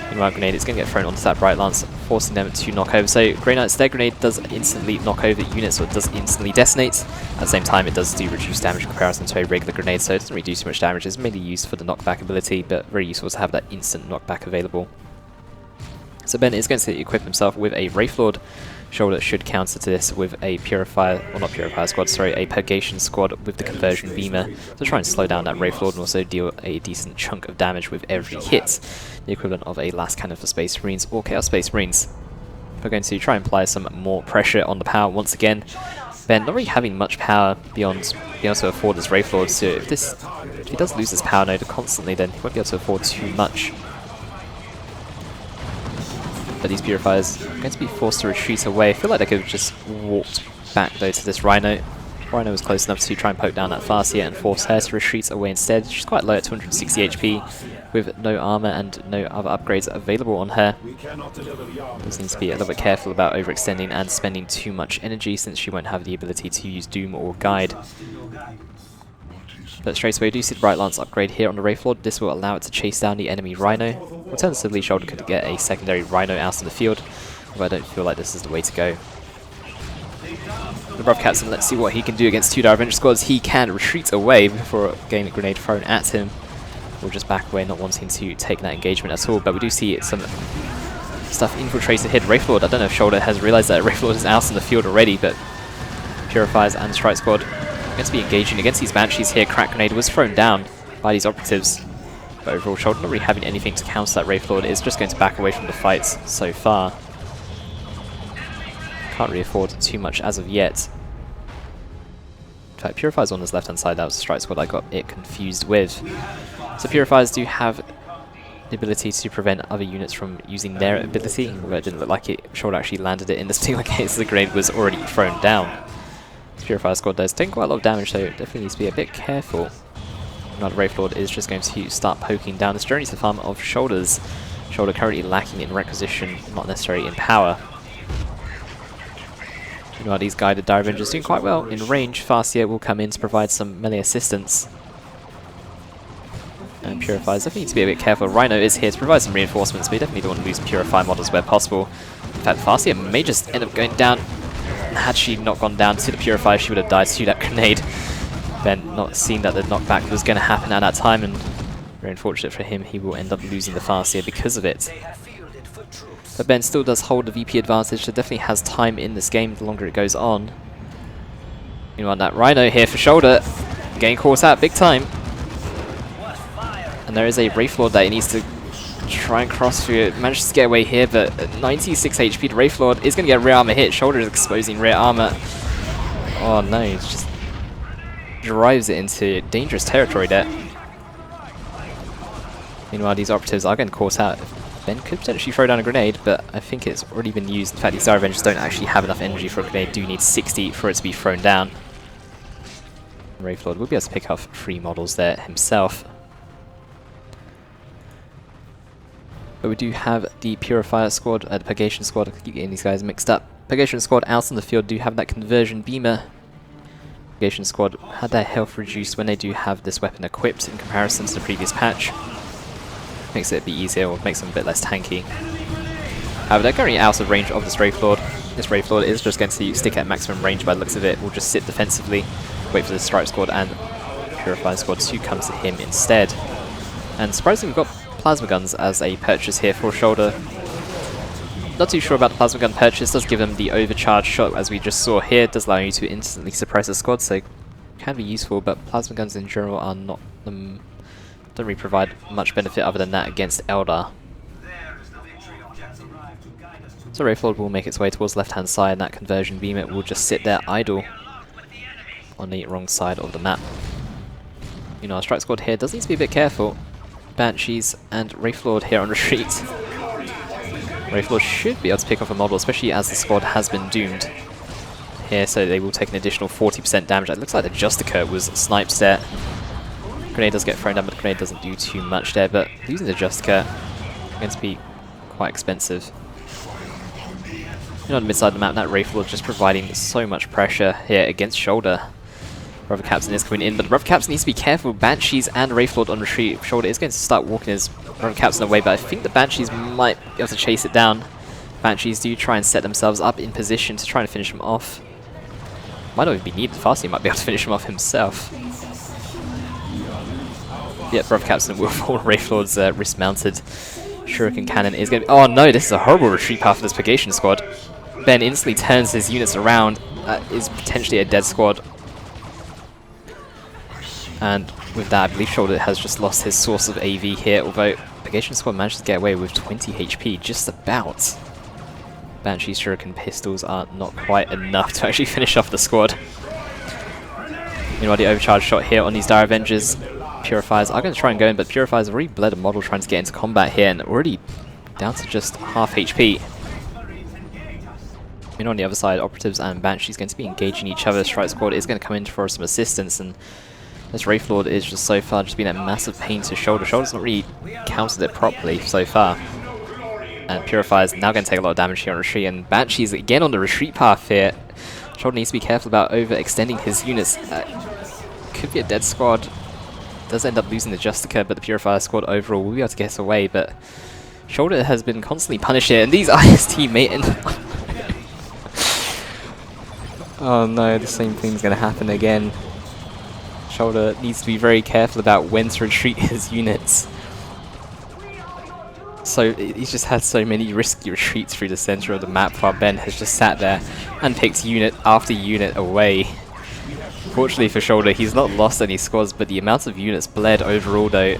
Meanwhile, Grenade is going to get thrown onto that Bright Lance, forcing them to knock over. So Grey Knight's their Grenade does instantly knock over units, or it does instantly detonate. At the same time, it does do reduced damage in comparison to a regular Grenade, so it doesn't really do too much damage. It's mainly used for the knockback ability, but very useful to have that instant knockback available. So Ben is going to equip himself with a Wraithlord. Shoulder should counter to this with a Purifier, well not Purifier squad, sorry, a Purgation squad with the Conversion Beamer to try and slow down that Wraithlord and also deal a decent chunk of damage with every hit. The equivalent of a last cannon for Space Marines or Chaos Space Marines. We're going to try and apply some more pressure on the power once again. Ben not really having much power beyond being able to afford this Wraithlord, so if he does lose his power node constantly, then he won't be able to afford too much. But these Purifiers are going to be forced to retreat away. I feel like they could have just walked back though to this Rhino. Rhino was close enough to try and poke down that Farseer and force her to retreat away instead. She's quite low at 260 HP with no armor and no other upgrades available on her. Does need to be a little bit careful about overextending and spending too much energy, since she won't have the ability to use Doom or Guide. But straight away, we do see the Bright Lance upgrade here on the Wraithlord. This will allow it to chase down the enemy Rhino. Alternatively, Shoulder could get a secondary Rhino out in the field, but I don't feel like this is the way to go. The Brother Captain, let's see what he can do against two Dire Avenger squads. He can retreat away before getting a grenade thrown at him, or just back away, not wanting to take that engagement at all. But we do see some stuff infiltrated here. Wraithlord, I don't know if Shoulder has realized that Wraithlord is out in the field already, but Purifiers and Strike Squad going to be engaging against these Banshees here. Crack Grenade was thrown down by these Operatives. But overall, Shoulder not really having anything to counter that Wraithlord, is just going to back away from the fights so far. Can't really afford too much as of yet. In fact, Purifiers on this left-hand side, that was the Strike Squad I got it confused with. So Purifiers do have the ability to prevent other units from using their ability, although it didn't look like it. Shoulder actually landed it in this particular case. The grenade was already thrown down. Purifier squad does take quite a lot of damage, so it definitely needs to be a bit careful. Now the Wraithlord is just going to start poking down this journey to the farm of Shoulders. Shoulder currently lacking in requisition, not necessarily in power. Meanwhile, these guided Dire Avengers doing quite well in range. Farseer will come in to provide some melee assistance. And Purifiers definitely need to be a bit careful. Rhino is here to provide some reinforcements, but you definitely don't want to lose Purifier models where possible. In fact, Farseer may just end up going down. Had she not gone down to the Purifier, she would have died to that grenade. Ben not seeing that the knockback was going to happen at that time, and very unfortunate for him, he will end up losing the Farseer because of it. But Ben still does hold the VP advantage, so definitely has time in this game the longer it goes on. Meanwhile, that Rhino here for Shoulder, getting caught out big time. And there is a Wraithlord that he needs to try and cross through. It manages to get away here, but at 96 HP, the Wraithlord is going to get a rear armor hit. Shoulder is exposing rear armor. Oh no, it just drives it into dangerous territory there. Meanwhile, these Operatives are getting caught out. Ben could potentially throw down a grenade, but I think it's already been used. In fact, these Dire Avengers don't actually have enough energy for a grenade. Do need 60 for it to be thrown down. Wraithlord will be able to pick off 3 models there himself. But we do have the Purifier squad, the Purgation squad. I keep getting these guys mixed up. Purgation squad out on the field do have that conversion beamer. Purgation squad had their health reduced when they do have this weapon equipped in comparison to the previous patch. Makes it a bit easier, or makes them a bit less tanky. However, they're currently out of range of this Wraith Lord. This Wraith Lord is just going to stick at maximum range by the looks of it. We'll just sit defensively, wait for the Stripe squad and Purifier squad to come to him instead. And surprisingly, we've got plasma guns as a purchase here for Shoulder. Not too sure about the plasma gun purchase. Does give them the overcharge shot, as we just saw here. Does allow you to instantly suppress a squad, so can be useful. But plasma guns in general are not don't really provide much benefit other than that against Eldar. So Wraith Lord will make its way towards the left-hand side, and that conversion beam it will just sit there idle on the wrong side of the map. You know, our strike squad here does need to be a bit careful. Banshees and Wraith Lord here on retreat. Wraith Lord should be able to pick off a model, especially as the squad has been doomed here, so they will take an additional 40% damage. It looks like the Justica was sniped there. Grenade does get thrown down, but the grenade doesn't do too much there, but using the Justica is going to be quite expensive. You know, on the mid-side of the map, that Wraith Lord just providing so much pressure here against Shoulder. Brother Captain is coming in, but the Brother Captain needs to be careful. Banshees and Wraith Lord on retreat. Shoulder is going to start walking his Brother Captain away, but I think the Banshees might be able to chase it down. Banshees do try and set themselves up in position to try and finish him off. Might not even be needed. Farsi might be able to finish him off himself. Yeah, Brother Captain will fall. Wraith Lord's wrist-mounted Shuriken Cannon is going to be... Oh no, this is a horrible retreat path for this Purgation squad. Ben instantly turns his units around. That is potentially a dead squad. And with that, I believe Shoulder has just lost his source of AV here, although Purgation squad managed to get away with 20 HP, just about. Banshee's Shuriken pistols are not quite enough to actually finish off the squad. Meanwhile, the overcharge shot here on these Dire Avengers. Purifiers are going to try and go in, but Purifiers have already bled a model trying to get into combat here, and already down to just half HP. On the other side, Operatives and Banshee's going to be engaging each other. Strike Squad is going to come in for some assistance, and this Wraith Lord is just so far just been a massive pain to Shoulder. Shoulder's not really countered it properly so far. And Purifier's now going to take a lot of damage here on retreat, and Banshee's again on the retreat path here. Shoulder needs to be careful about overextending his units. Could be a dead squad. Does end up losing the Justica, but the Purifier squad overall will be able to get away, but Shoulder has been constantly punished here, and these IST mating... Oh no, the same thing's going to happen again. Shoulder needs to be very careful about when to retreat his units. So he's just had so many risky retreats through the center of the map, while Ben has just sat there and picked unit after unit away. Fortunately for Shoulder, he's not lost any squads, but the amount of units bled overall though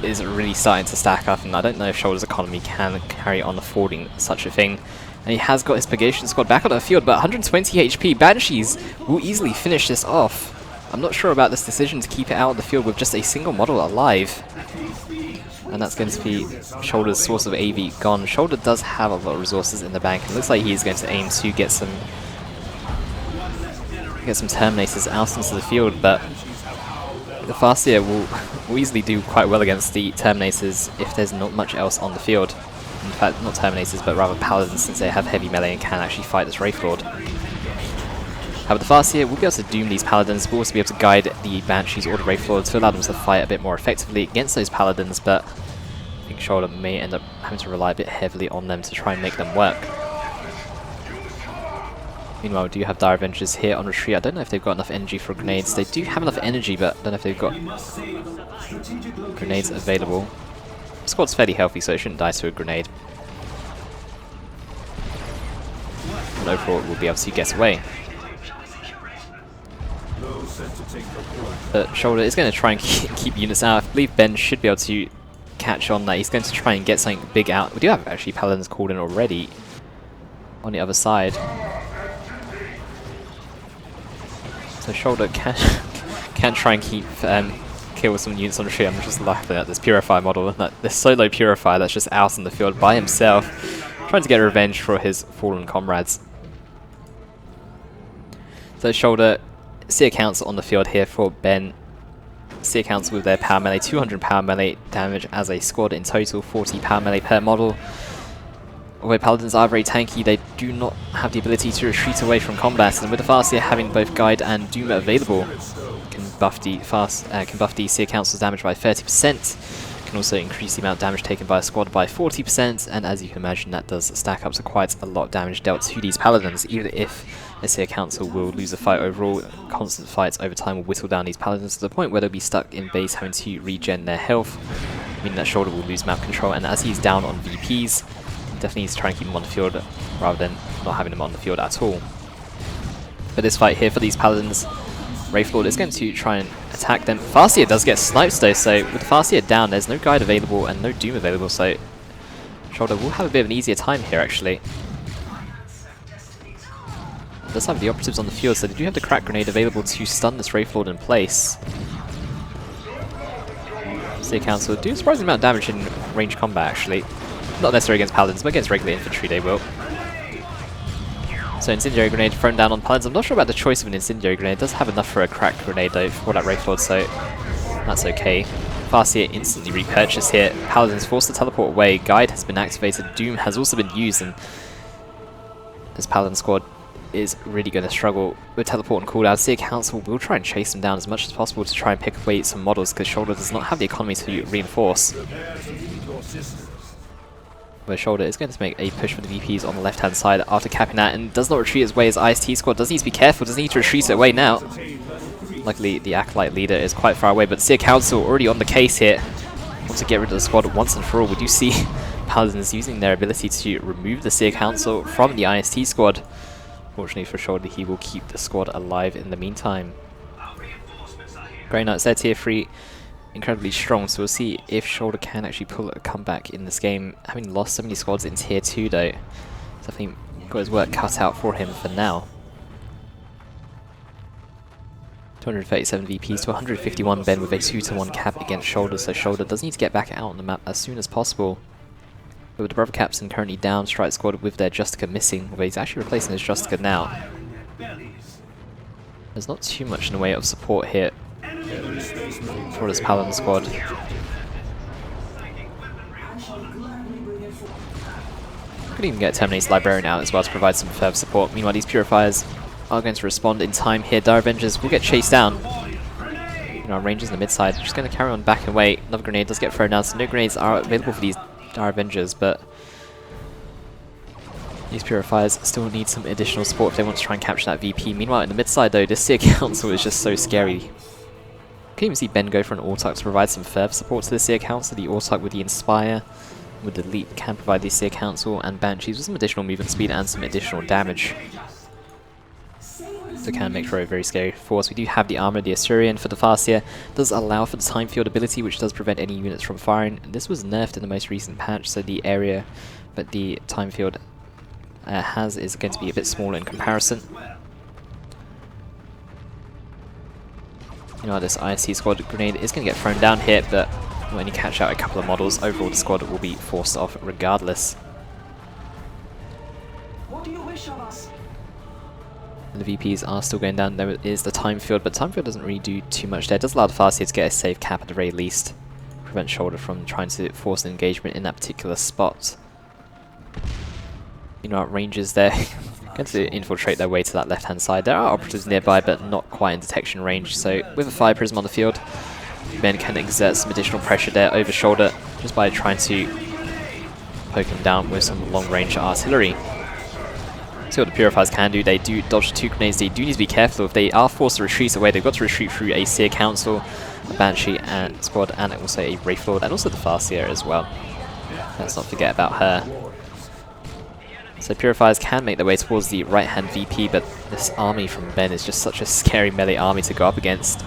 is really starting to stack up, and I don't know if Shoulder's economy can carry on affording such a thing. And he has got his Purgation squad back on the field, but 120 HP. Banshees will easily finish this off. I'm not sure about this decision to keep it out of the field with just a single model alive. And that's going to be Shoulder's source of AV gone. Shoulder does have a lot of resources in the bank, and it looks like he's going to aim to get some Terminators out into the field, but the Farseer will easily do quite well against the Terminators if there's not much else on the field. In fact, not Terminators, but rather Paladins, since they have heavy melee and can actually fight this Wraith Lord. However, the Farseer will be able to doom these Paladins, will also be able to guide the Banshees or the Wraith Lord to allow them to fight a bit more effectively against those Paladins, but I think Shoulder may end up having to rely a bit heavily on them to try and make them work. Meanwhile, we do have Dire Avengers here on retreat. I don't know if they've got enough energy for grenades. They do have enough energy, but I don't know if they've got grenades available. The squad's fairly healthy, so it shouldn't die to a grenade. And overall, we'll be able to get away. But Shoulder is going to try and keep units out. I believe Ben should be able to catch on that. He's going to try and get something big out. We do have actually Paladins called in already on the other side. So Shoulder can try and keep kill some units on the tree. I'm just laughing at this Purifier model, this solo Purifier that's just out in the field by himself, trying to get revenge for his fallen comrades. So Shoulder, see accounts on the field here for Ben. Seer Council with their power melee, 200 power melee damage as a squad in total, 40 power melee per model. Although Paladins are very tanky, they do not have the ability to retreat away from combat, and with the Farseer having both Guide and Doom available, can buff the Seer Council's damage by 30%, can also increase the amount of damage taken by a squad by 40%, and as you can imagine, that does stack up to quite a lot of damage dealt to these Paladins. Even if a Seer Council will lose a fight overall, constant fights over time will whittle down these Paladins to the point where they'll be stuck in base having to regen their health, meaning that Shoulder will lose map control, and as he's down on VPs, definitely needs to try and keep him on the field rather than not having him on the field at all. But this fight here for these Paladins, Wraithlord is going to try and attack them. Farseer does get sniped though, so with the Farseer down, there's no Guide available and no Doom available, so Shoulder will have a bit of an easier time here actually. It does have the operatives on the field, so they do have the Crack Grenade available to stun this Wraithlord in place. Seer Council do a surprising amount of damage in range combat actually. Not necessarily against Paladins, but against regular infantry they will. So Incendiary Grenade thrown down on Paladins. I'm not sure about the choice of an Incendiary Grenade. It does have enough for a Crack Grenade though for that Wraithlord, so that's okay. Farseer instantly repurchased here. Paladins forced to teleport away. Guide has been activated. Doom has also been used, and this Paladin squad is really going to struggle with teleport and cooldown. Seer Council will try and chase them down as much as possible to try and pick away some models, because Shoulder does not have the economy to reinforce. Where Shoulder is going to make a push for the VPs on the left-hand side after capping that, and does not retreat his way as IST squad. Does need to be careful, does need to retreat away now. Luckily, the Acolyte leader is quite far away, but Seer Council already on the case here. Want to get rid of the squad once and for all. We do see Paladins using their ability to remove the Seer Council from the IST squad. Fortunately for Shoulder, he will keep the squad alive in the meantime. Grey Knights, they're tier 3. Incredibly strong, so we'll see if Shoulder can actually pull a comeback in this game. Having lost so many squads in tier 2 though, definitely got his work cut out for him for now. 237 VPs to 151 Ben with a 2-to-1 cap against Shoulder, so Shoulder does need to get back out on the map as soon as possible. But with the Brother Captain currently down, Strike Squad with their Justica missing, although he's actually replacing his Justica now. There's not too much in the way of support here for this Paladin squad. Could even get Terminate's Librarian out as well to provide some further support. Meanwhile, these Purifiers are going to respond in time here. Dire Avengers will get chased down. Our Rangers in the mid side just going to carry on backing away. Another grenade does get thrown down, so no grenades are available for these Dire Avengers, but these Purifiers still need some additional support if they want to try and capture that VP. Meanwhile, in the mid side though, this Seer Council is just so scary. You can even see Ben go for an Autark to provide some further support to the Seer Council. The Autark with the Inspire, with the Leap, can provide the Seer Council, and Banshees with some additional movement speed and some additional damage. So can make for a very scary force. We do have the Armor, the Asturian for the Farseer. Does allow for the Time Field ability, which does prevent any units from firing. This was nerfed in the most recent patch, so the area that the Time Field has is going to be a bit smaller in comparison. You know, this IST squad grenade is going to get thrown down here, but when you catch out a couple of models, overall the squad will be forced off regardless. What do you wish of us? And the VPs are still going down. There is the Time Field, but Time Field doesn't really do too much there. It does allow the Farseer to get a safe cap at the very least. Prevent Shoulder from trying to force an engagement in that particular spot. You know, Rangers there going to infiltrate their way to that left-hand side. There are operatives nearby, but not quite in detection range. So with a Fire Prism on the field, Ben can exert some additional pressure there over Shoulder just by trying to poke him down with some long-range artillery. See what the Purifiers can do. They do dodge 2 grenades. They do need to be careful. If they are forced to retreat away, they've got to retreat through a Seer Council, a Banshee and squad, and also a Wraithlord, and also the Farseer as well. Let's not forget about her. So Purifiers can make their way towards the right-hand VP, but this army from Ben is just such a scary melee army to go up against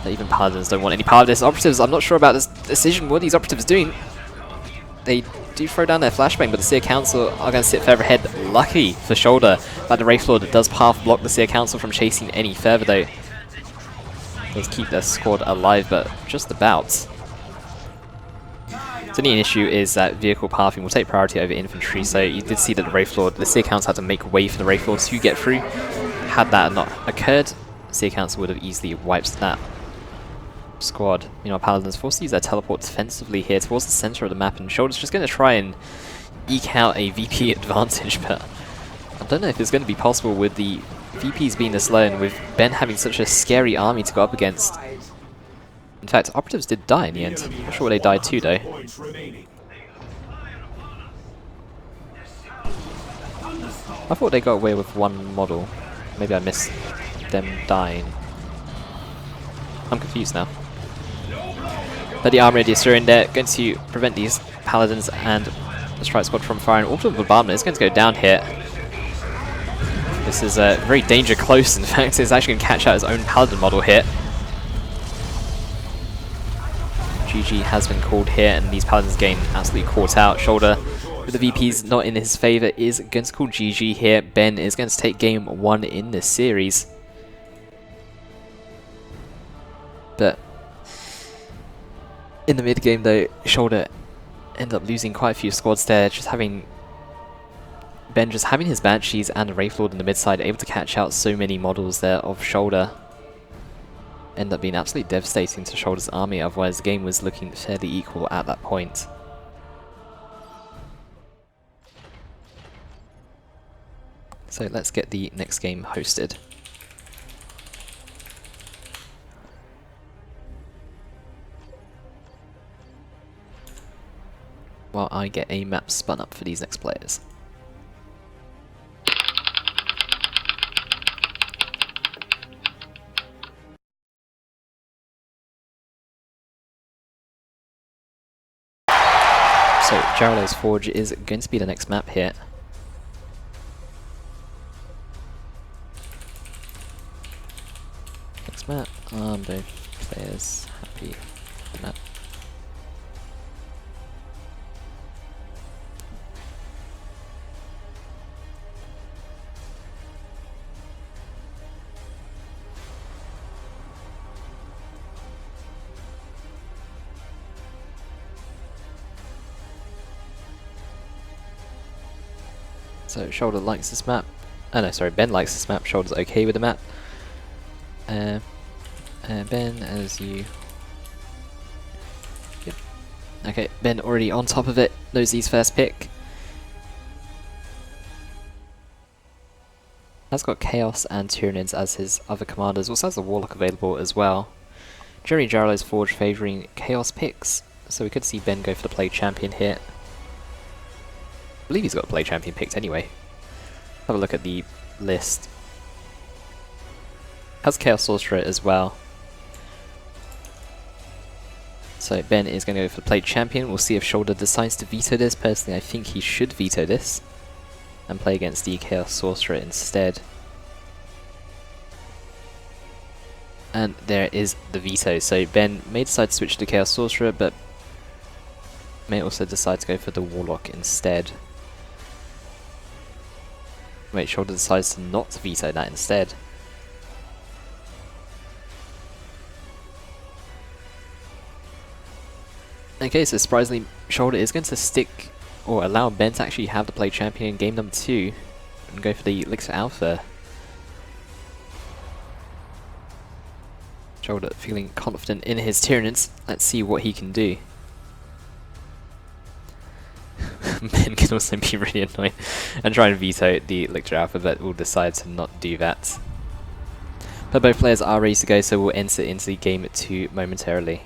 that even Paladins don't want any part of this. Operatives, I'm not sure about this decision. What are these operatives doing? They do throw down their flashbang, but the Seer Council are going to sit further ahead. Lucky for Shoulder that the Wraithlord does path block the Seer Council from chasing any further though. Does keep their squad alive, but just about. So the only issue is that vehicle pathing will take priority over infantry, so you did see that the Wraithlord, the Seer Council had to make way for the Wraithlord to get through. Had that not occurred, the Seer Council would have easily wiped that squad. Meanwhile, Paladins forced to use their teleport defensively here towards the center of the map, and Shoulder's just going to try and eke out a VP advantage, but I don't know if it's going to be possible with the VPs being this low and with Ben having such a scary army to go up against. In fact, Operatives did die in the end. I'm not sure where they died to, though. I thought they got away with one model. Maybe I missed them dying. I'm confused now. But the Arm Radius are in there, going to prevent these Paladins and the Strike Squad from firing. Orbital Bombardment is going to go down here. This is very danger close, in fact. It's actually going to catch out his own Paladin model here. GG has been called here, and these Paladins getting absolutely caught out. Shoulder, with the VPs not in his favour, is going to call GG here. Ben is going to take game 1 in this series. But in the mid game, though, Shoulder ended up losing quite a few squads there, just having Ben just having his Banshees and a Wraithlord in the mid side, able to catch out so many models there of Shoulder. Ended up being absolutely devastating to Shoulder's army, otherwise the game was looking fairly equal at that point. So let's get the next game hosted. While I get a map spun up for these next players. So, Jarlow's Forge is going to be the next map here. Next map, both players happy with the map. So Shoulder likes this map. Oh no, sorry, Ben likes this map. Shoulder's okay with the map. Ben, as you... Yep. Okay, Ben already on top of it. Knows his first pick. Has got Chaos and Tyranids as his other commanders. Also has the Warlock available as well. Jerry Jarlow's Forge favouring Chaos picks. So we could see Ben go for the play champion here. I believe he's got a play champion picked anyway. Have a look at the list. Has Chaos Sorcerer as well. So Ben is going to go for the play champion. We'll see if Shoulder decides to veto this. Personally, I think he should veto this and play against the Chaos Sorcerer instead. And there is the veto. So Ben may decide to switch to Chaos Sorcerer, but may also decide to go for the Warlock instead. Wait, Shoulder decides to not veto that instead. Okay, so surprisingly, Shoulder is going to stick, or allow Ben to actually have the play champion in game number 2, and go for the Elixir Alpha. Shoulder feeling confident in his Tyranids. Let's see what he can do. Ben can also be really annoying and try and veto the Elixir Alpha, but will decide to not do that. But both players are ready to go, so we'll enter into the game 2 momentarily.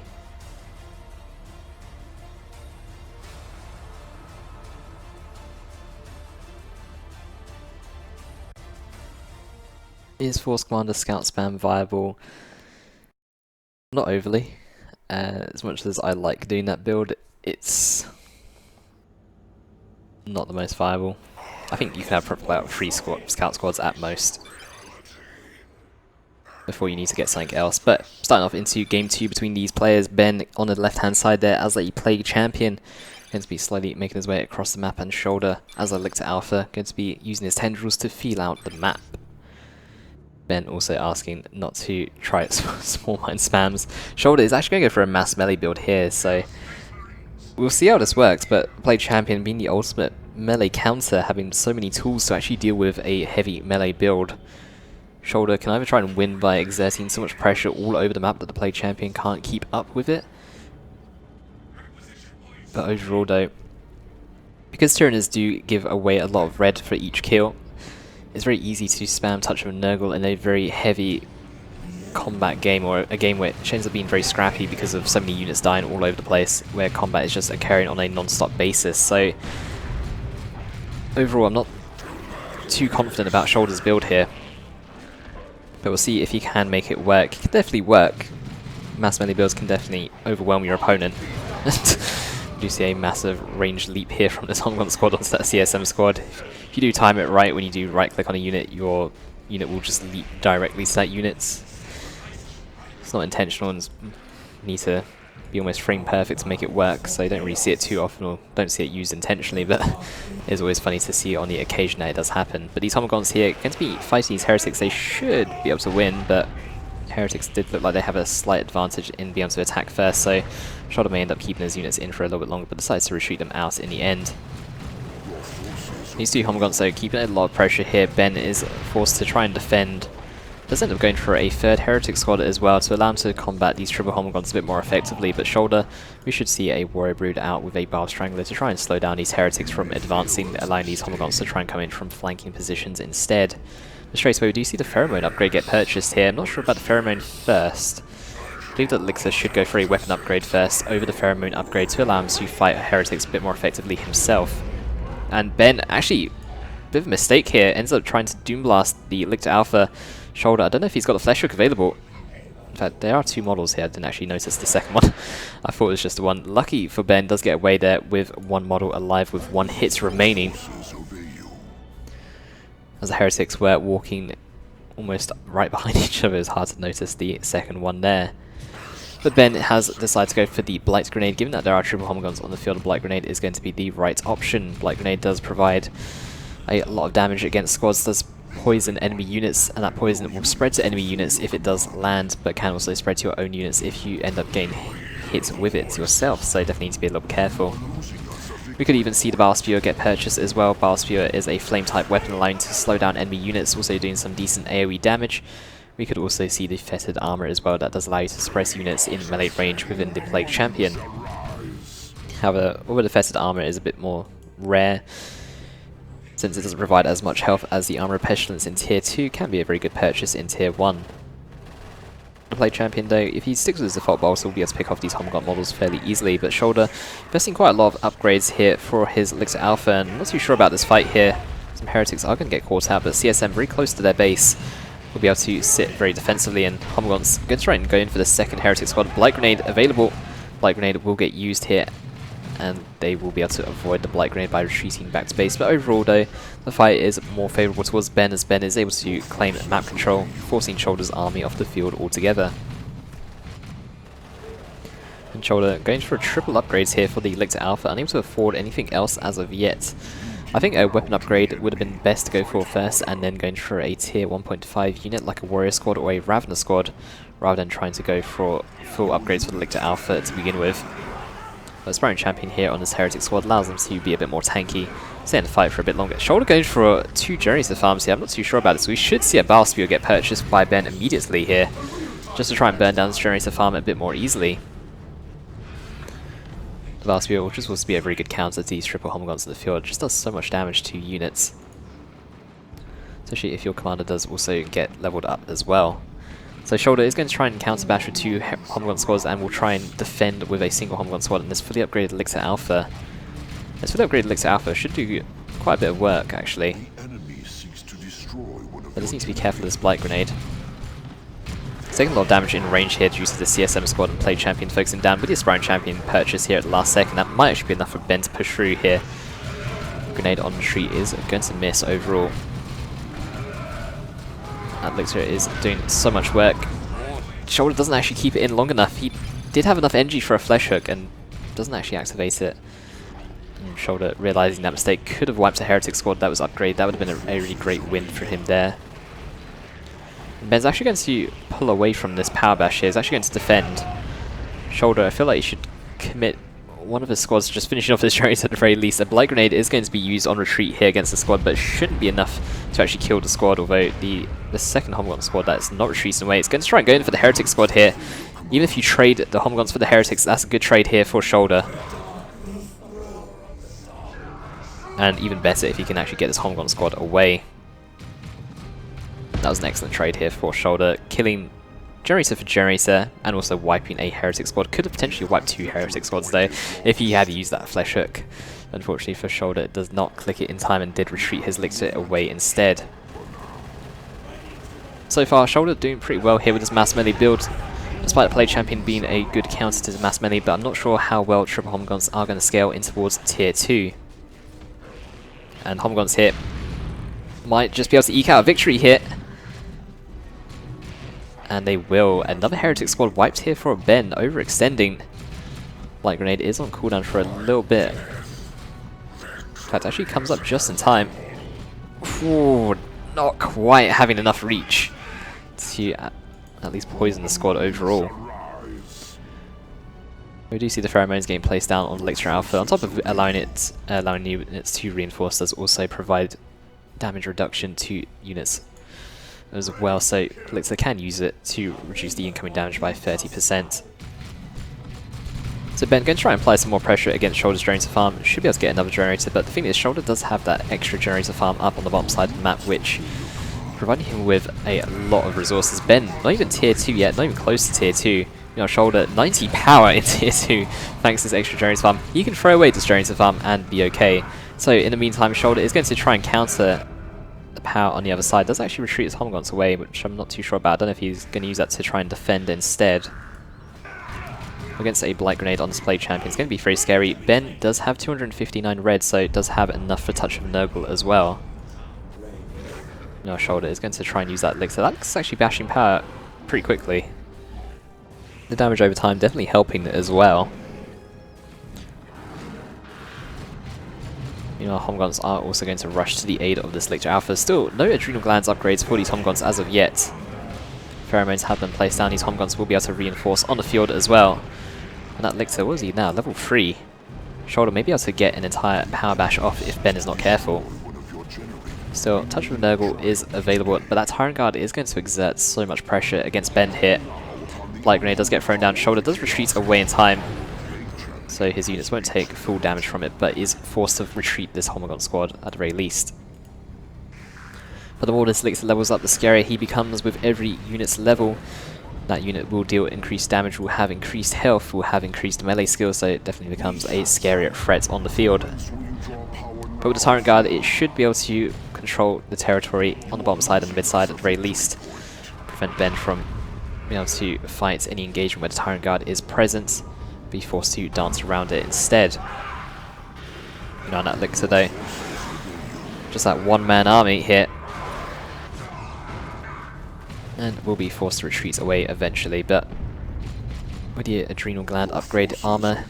Is Force Commander Scout Spam viable? Not overly. As much as I like doing that build, it's not the most viable. I think you can have about 3 scout squads at most before you need to get something else. But starting off into game 2 between these players, Ben on the left hand side there as a play champion, going to be slowly making his way across the map, and Shoulder as a Elixir Alpha, going to be using his tendrils to feel out the map. Ben also asking not to try small mine spams. Shoulder is actually going to go for a mass melee build here, so we'll see how this works, but play champion being the ultimate melee counter, having so many tools to actually deal with a heavy melee build, Shoulder can either try and win by exerting so much pressure all over the map that the play champion can't keep up with it. But overall though, because Tyranners do give away a lot of red for each kill, it's very easy to spam Touch of Nurgle in a very heavy combat game, or a game which ends up being very scrappy because of so many units dying all over the place, where combat is just occurring on a non-stop basis. So overall I'm not too confident about Shoulder's build here, but we'll see if he can make it work. It can definitely work. Mass melee builds can definitely overwhelm your opponent. You do see a massive range leap here from this Hongkong squad onto that CSM squad. If you do time it right, when you do right click on a unit, your unit will just leap directly to that unit. It's not intentional and need to be almost frame perfect to make it work, so you don't really see it too often, or don't see it used intentionally, but it's always funny to see on the occasion that it does happen. But these Homogons here, going to be fighting these Heretics, they should be able to win, but Heretics did look like they have a slight advantage in being able to attack first, so Shoulder may end up keeping his units in for a little bit longer, but decides to retreat them out in the end. These two Homogons though keeping a lot of pressure here. Ben is forced to try and defend. Does end up going for a third Heretic squad as well to allow him to combat these triple Homogons a bit more effectively, but Shoulder, we should see a Warrior Brood out with a Barb Strangler to try and slow down these Heretics from advancing, allowing these Homogons to try and come in from flanking positions instead. But straight away we do see the Pheromone upgrade get purchased here. I'm not sure about the Pheromone first. I believe that Elixir should go for a weapon upgrade first over the Pheromone upgrade to allow him to fight Heretics a bit more effectively himself. And Ben, actually, a bit of a mistake here, ends up trying to Doom Blast the Lictor Alpha Shoulder. I don't know if he's got the Flesh Hook available. In fact, there are two models here. I didn't actually notice the second one. I thought it was just the one. Lucky for Ben, does get away there with one model alive with 1 hit remaining. As the Heretics were walking almost right behind each other, it's hard to notice the second one there. But Ben has decided to go for the Blight Grenade. Given that there are triple Homogons on the field, a Blight Grenade is going to be the right option. Blight Grenade does provide a lot of damage against squads, does poison enemy units, and that poison will spread to enemy units if it does land, but can also spread to your own units if you end up getting hit with it yourself, so definitely need to be a little bit careful. We could even see the Bile Spewer get purchased as well. Bile Spewer is a flame type weapon allowing to slow down enemy units, also doing some decent AoE damage. We could also see the Fetid Armor as well, that does allow you to suppress units in melee range within the Plague Champion. However, although the Fetid Armor is a bit more rare, since it doesn't provide as much health as the Armor of Pestilence in Tier 2, can be a very good purchase in Tier 1. The Plague Champion though, if he sticks with his default boss, he'll be able to pick off these Homogon models fairly easily, but Shoulder investing quite a lot of upgrades here for his Elixir Alpha, and I'm not too sure about this fight here. Some Heretics are going to get caught out, but CSM very close to their base will be able to sit very defensively, and Homogon's going to try and go in for the second Heretic squad. Blight Grenade available. Blight Grenade will get used here, and they will be able to avoid the Blight Grenade by retreating back to base. But overall though, the fight is more favourable towards Ben, as Ben is able to claim map control, forcing Shoulder's army off the field altogether. And Shoulder going for triple upgrades here for the Lictor Alpha, unable to afford anything else as of yet. I think a weapon upgrade would have been best to go for first, and then going for a tier 1.5 unit like a Warrior Squad or a Ravener Squad, rather than trying to go for full upgrades for the Lictor Alpha to begin with. But Aspiring Champion here on this Heretic Squad allows them to be a bit more tanky, stay in the fight for a bit longer. Shoulder going for 2 Generator farms here. I'm not too sure about this. We should see a Bile Spewer get purchased by Ben immediately here, just to try and burn down this Generator farm a bit more easily. The Bile Spewer, which is supposed to be a very good counter to these triple Homogons in the field, just does so much damage to units. Especially if your commander does also get leveled up as well. So Shoulder is going to try and counter bash with 2 Homogon squads, and will try and defend with a single Homogon squad, and this fully upgraded Elixir Alpha. This fully upgraded Elixir Alpha should do quite a bit of work actually. But just need to be careful of this Blight Grenade. It's taking a lot of damage in range here due to the CSM squad and Plague Champion focusing down with the Aspiring Champion purchase here at the last second. That might actually be enough for Ben to push through here. Grenade on retreat is going to miss overall. That Elixir is doing so much work. Shoulder doesn't actually keep it in long enough. He did have enough energy for a Flesh Hook and doesn't actually activate it. And Shoulder, realising that mistake, could have wiped a Heretic squad that was upgraded. That would have been a really great win for him there. And Ben's actually going to pull away from this power bash here. He's actually going to defend. Shoulder, I feel like he should commit one of his squads just finishing off his generator at the very least. A Blight Grenade is going to be used on retreat here against the squad, but shouldn't be enough to actually kill the squad, although the second Homgon squad that's not retreating away, it's going to try and go in for the Heretic squad here. Even if you trade the Homgons for the Heretics, that's a good trade here for Shoulder. And even better if you can actually get this Homgon squad away. That was an excellent trade here for Shoulder, killing Generator for Generator, and also wiping a Heretic squad. Could have potentially wiped 2 Heretic squads though, if he had used that Flesh Hook. Unfortunately for Shoulder, it does not click it in time and did retreat his Elixir away instead. So far, Shoulder doing pretty well here with his mass melee build, despite the Play Champion being a good counter to the mass melee, but I'm not sure how well triple Homgons are going to scale in towards tier 2. And Homgons here might just be able to eke out a victory here. And they will. Another Heretic squad wiped here for a Ben, overextending. Blight Grenade is on cooldown for a little bit. In fact, actually comes up just in time. Ooh, not quite having enough reach to at least poison the squad overall. We do see the pheromones getting placed down on Elixir Alpha. On top of allowing units to reinforce, does also provide damage reduction to units as well, so Elixir can use it to reduce the incoming damage by 30%. So Ben going to try and apply some more pressure against Shoulder's generator farm. Should be able to get another generator, but the thing is, Shoulder does have that extra generator farm up on the bottom side of the map, which providing him with a lot of resources. Ben, not even tier 2 yet, not even close to tier 2. You know, Shoulder, 90 power in tier 2 thanks to this extra generator farm. He can throw away this generator farm and be okay. So in the meantime, Shoulder is going to try and counter the power on the other side. Does actually retreat his Homgons away, which I'm not too sure about. I don't know if he's going to use that to try and defend instead. Against a Blight Grenade on display champion, it's going to be very scary. Ben does have 259 red, so it does have enough for Touch of Nurgle as well. No, Shoulder is going to try and use that Elixir. That's actually bashing power pretty quickly. The damage over time definitely helping as well. You know, Homgons are also going to rush to the aid of this Elixir Alpha. Still, no Adrenal Glands upgrades for these Homgons as of yet. Pheromones have been placed down. These Homgons will be able to reinforce on the field as well. And that Elixir, what is he now? Level 3. Shoulder may be able to get an entire power bash off if Ben is not careful. Still, Touch of Nurgle is available, but that Tyrant Guard is going to exert so much pressure against Ben here. Blight Grenade does get thrown down. Shoulder does retreat away in time, so his units won't take full damage from it, but is forced to retreat this Homgon squad at the very least. But the more this Elixir levels up, the scarier he becomes with every unit's level. That unit will deal increased damage, will have increased health, will have increased melee skills, so it definitely becomes a scarier threat on the field. But with the Tyrant Guard, it should be able to control the territory on the bottom side and the mid side at the very least. Prevent Ben from being able to fight any engagement where the Tyrant Guard is present. Be forced to dance around it instead. You know, on that Elixir though, just that one-man army here. And will be forced to retreat away eventually, but with the Adrenal Gland upgrade armor,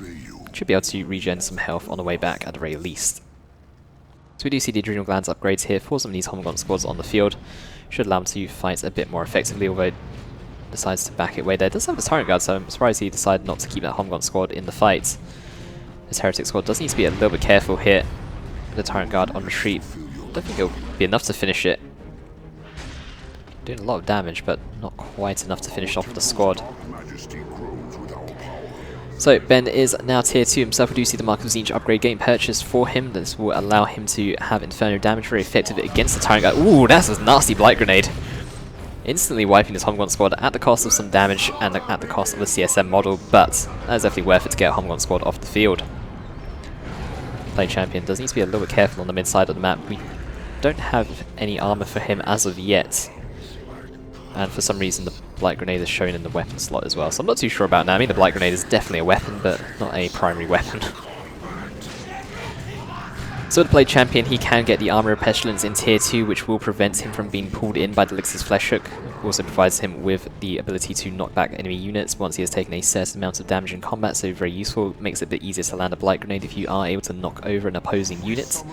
should be able to regen some health on the way back at the very least. So we do see the Adrenal Glands upgrades here for some of these Homgon squads on the field. Should allow them to fight a bit more effectively, although decides to back it away there. Does have the Tyrant Guard, so I'm surprised he decided not to keep that Homgon squad in the fight. This Heretic squad does need to be a little bit careful here. The Tyrant Guard on retreat. I don't think it'll be enough to finish it. Doing a lot of damage, but not quite enough to finish off the squad. So Ben is now tier 2 himself. We do see the Mark of Zinch upgrade getting purchased for him. This will allow him to have Inferno damage very effective against the Tyrant Guard. Ooh, that's a nasty Blight Grenade. Instantly wiping his Homgon squad at the cost of some damage and at the cost of the CSM model, but that is definitely worth it to get a Homgon squad off the field. Play Champion does need to be a little bit careful on the mid side of the map. We don't have any armor for him as of yet. And for some reason the Blight Grenade is shown in the weapon slot as well, so I'm not too sure about that. I mean, the Blight Grenade is definitely a weapon, but not a primary weapon. So with the Play Champion, he can get the Armor of Pestilence in tier 2, which will prevent him from being pulled in by the Elixir's Flesh Hook. Also provides him with the ability to knock back enemy units once he has taken a certain amount of damage in combat, so very useful. Makes it a bit easier to land a Blight Grenade if you are able to knock over an opposing unit.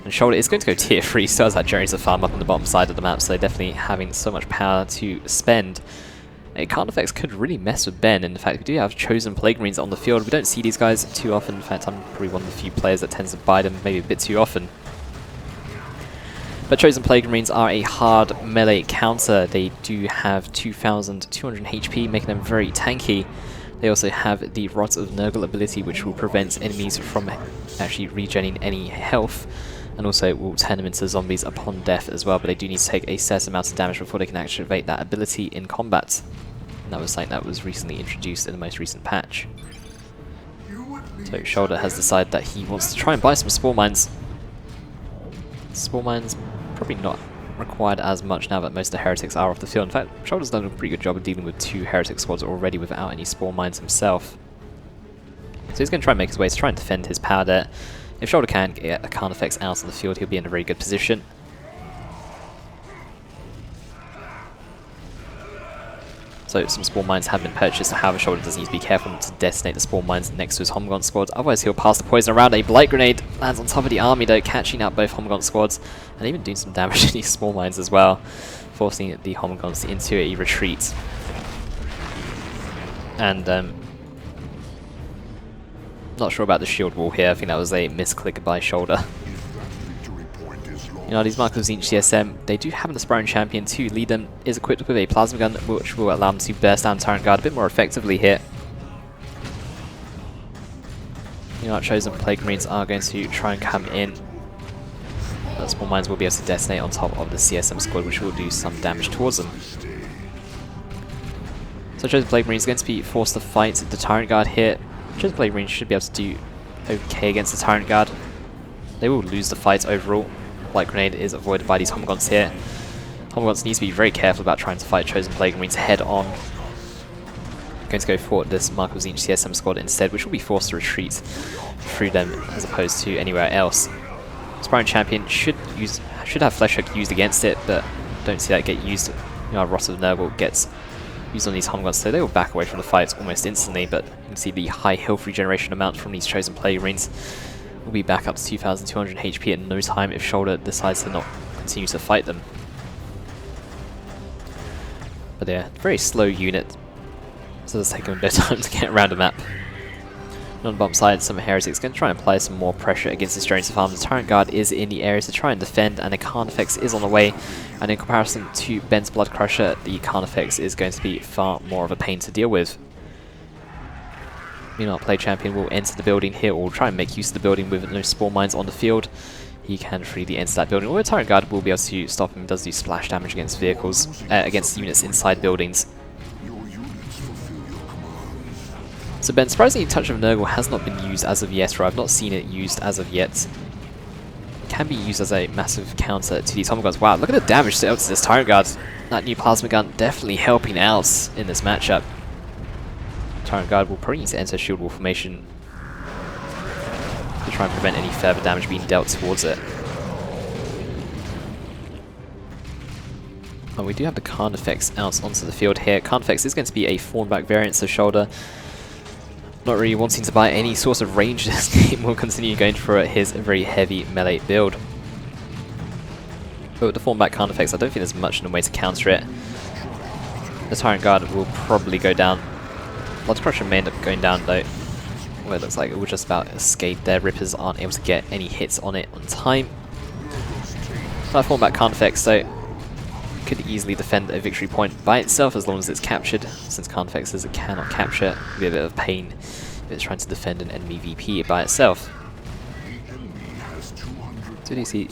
And Shoulder is going to go tier 3, still has that Generator farm up on the bottom side of the map, so definitely having so much power to spend. A Carnifex could really mess with Ben. In fact, we do have Chosen Plague Marines on the field. We don't see these guys too often. In fact, I'm probably one of the few players that tends to buy them maybe a bit too often. But Chosen Plague Marines are a hard melee counter. They do have 2,200 HP, making them very tanky. They also have the Rot of Nurgle ability, which will prevent enemies from actually regenerating any health, and also will turn them into zombies upon death as well, but they do need to take a certain amount of damage before they can activate that ability in combat. And that was something that was recently introduced in the most recent patch. So Shoulder has decided that he wants to try and buy some Spore Mines. Spore Mines probably not required as much now that most of the heretics are off the field. In fact, Shoulder's done a pretty good job of dealing with 2 heretic squads already without any Spore Mines himself. So he's going to try and make his way to try and defend his power there. If Shoulder can get a Carnifex out on the field, he'll be in a very good position. So some Spore Mines have been purchased, however Shoulder does need to be careful not to detonate the Spore Mines next to his Homgaunt squad, otherwise he'll pass the poison around. A Blight Grenade lands on top of the army though, catching out both Homgaunt squads, and even doing some damage to these Spore Mines as well, forcing the Homgaunts into a retreat. And not sure about the shield wall here, I think that was a misclick by Shoulder. You know, these Markers each CSM, they do have an aspiring champion to lead them, is equipped with a plasma gun, which will allow them to burst down Tyrant Guard a bit more effectively here. You know, our Chosen Plague Marines are going to try and come in. But Spore Mines will be able to detonate on top of the CSM squad, which will do some damage towards them. So Chosen Plague Marines are going to be forced to fight the Tyrant Guard here. Chosen Plague Marines should be able to do okay against the Tyrant Guard. They will lose the fight overall. Blight Grenade is avoided by these Homgaunts here. Homgaunts need to be very careful about trying to fight Chosen Plague Marines head on. Going to go for this Mark of Zinch CSM squad instead, which will be forced to retreat through them as opposed to anywhere else. Aspiring Champion should have Flesh Hook used against it, but don't see that get used. You know, Rot of Nurgle gets used on these Homgaunts, so they will back away from the fight almost instantly, but you can see the high health regeneration amount from these Chosen Plague Marines will be back up to 2,200 HP in no time if Shoulder decides to not continue to fight them. But they're a very slow unit, so it's taking a bit of time to get around the map. And on the bottom side, some Heretics going to try and apply some more pressure against this Drones farm. The Tyrant Guard is in the area to try and defend, and a Carnifex is on the way. And in comparison to Ben's Blood Crusher, the Carnifex is going to be far more of a pain to deal with. Meanwhile, Plague Champion will enter the building here, or will try and make use of the building with no Spore Mines on the field. He can freely enter that building, or the Tyrant Guard will be able to stop him. He does do splash damage against vehicles, against units inside buildings. So Ben, surprisingly, Touch of Nurgle has not been used as of yet, or I've not seen it used as of yet. It can be used as a massive counter to these Homgaunts. Wow, look at the damage dealt to this Tyrant Guard. That new Plasma Gun definitely helping out in this matchup. Tyrant Guard will probably need to enter Shield Wall formation to try and prevent any further damage being dealt towards it. And we do have the Carnifex out onto the field here. Carnifex is going to be a fallback variant, so Shoulder, not really wanting to buy any sort of range this game, will continue going for his very heavy melee build. But with the fallback Carnifex, I don't think there's much in a way to counter it. The Tyrant Guard will probably go down. Blood Crusher may end up going down though. Well, it looks like it will just about escape there. Rippers aren't able to get any hits on it on time. That fallback Carnifex though could easily defend a victory point by itself as long as it's captured. Since Carnifexes cannot capture, it will be a bit of a pain if it's trying to defend an enemy VP by itself. So do you see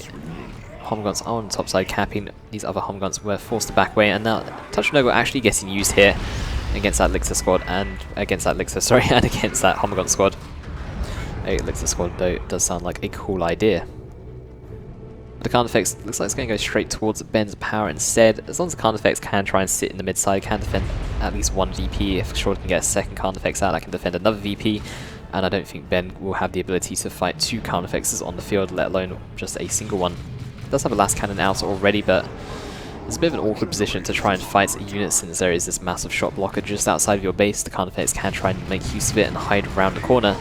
Homgaunts are on the top side capping. These other Homgaunts were forced to back away, and now Touch of Nurgle actually getting used here against that Elixir squad, and against that Elixir, sorry, and against that Homgaunt squad. A Elixir squad though does sound like a cool idea. The Carnifex looks like it's going to go straight towards Ben's power instead. As long as the Carnifex can try and sit in the mid side, can defend at least one VP. If Shoulder can get a second Carnifex out, that can defend another VP. And I don't think Ben will have the ability to fight 2 Carnifexes on the field, let alone just a single one. He does have a last cannon out already, but it's a bit of an awkward position to try and fight a unit since there is this massive shot blocker just outside of your base. The Carnifex can try and make use of it and hide around the corner.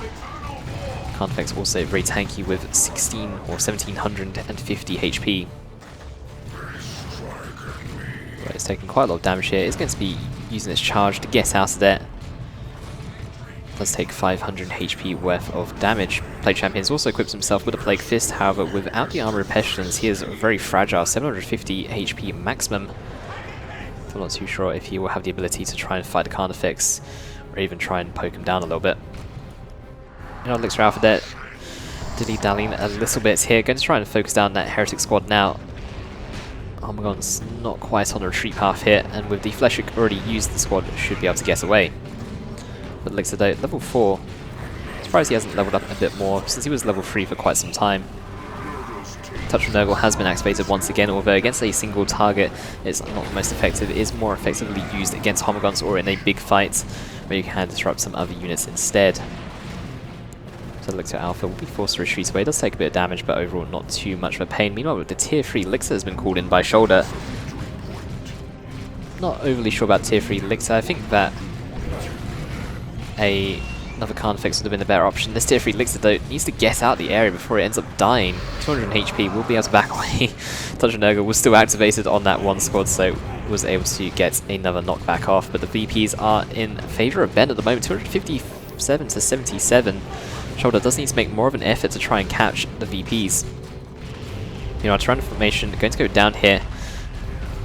Carnifex also very tanky with 16 or 1750 HP. But it's taking quite a lot of damage here. It's going to be using its charge to get out of there. Does take 500 HP worth of damage. Plague Champion's also equipped himself with a Plague Fist, however, without the Armor of Pestilence, he is very fragile, 750 HP maximum. I'm not too sure if he will have the ability to try and fight the Carnifex, or even try and poke him down a little bit. You know, Elixir Alpha there, dilly-dallying a little bit here, going to try and focus down that Heretic squad now. Armagon's not quite on the retreat path here, and with the Fleshwick already used, the squad should be able to get away. But Elixir though, level 4. Surprised he hasn't leveled up a bit more, since he was level 3 for quite some time. Touch from Nurgle has been activated once again, although against a single target it's not the most effective. It is more effectively used against Homogons or in a big fight, where you can disrupt some other units instead. So Elixir Alpha will be forced to retreat away. It does take a bit of damage, but overall not too much of a pain. Meanwhile, with the tier 3, Elixir has been called in by Shoulder. Not overly sure about tier 3 Elixir. I think that another Carnifex would have been a better option. This tier 3 Elixir though needs to get out the area before it ends up dying. 200 HP will be able to back away. Touch of Nurgle was still activated on that one squad, so was able to get another knockback off. But the VPs are in favour of Ben at the moment, 257 to 77. Shoulder does need to make more of an effort to try and catch the VPs. You know, Tyrannid formation going to go down here.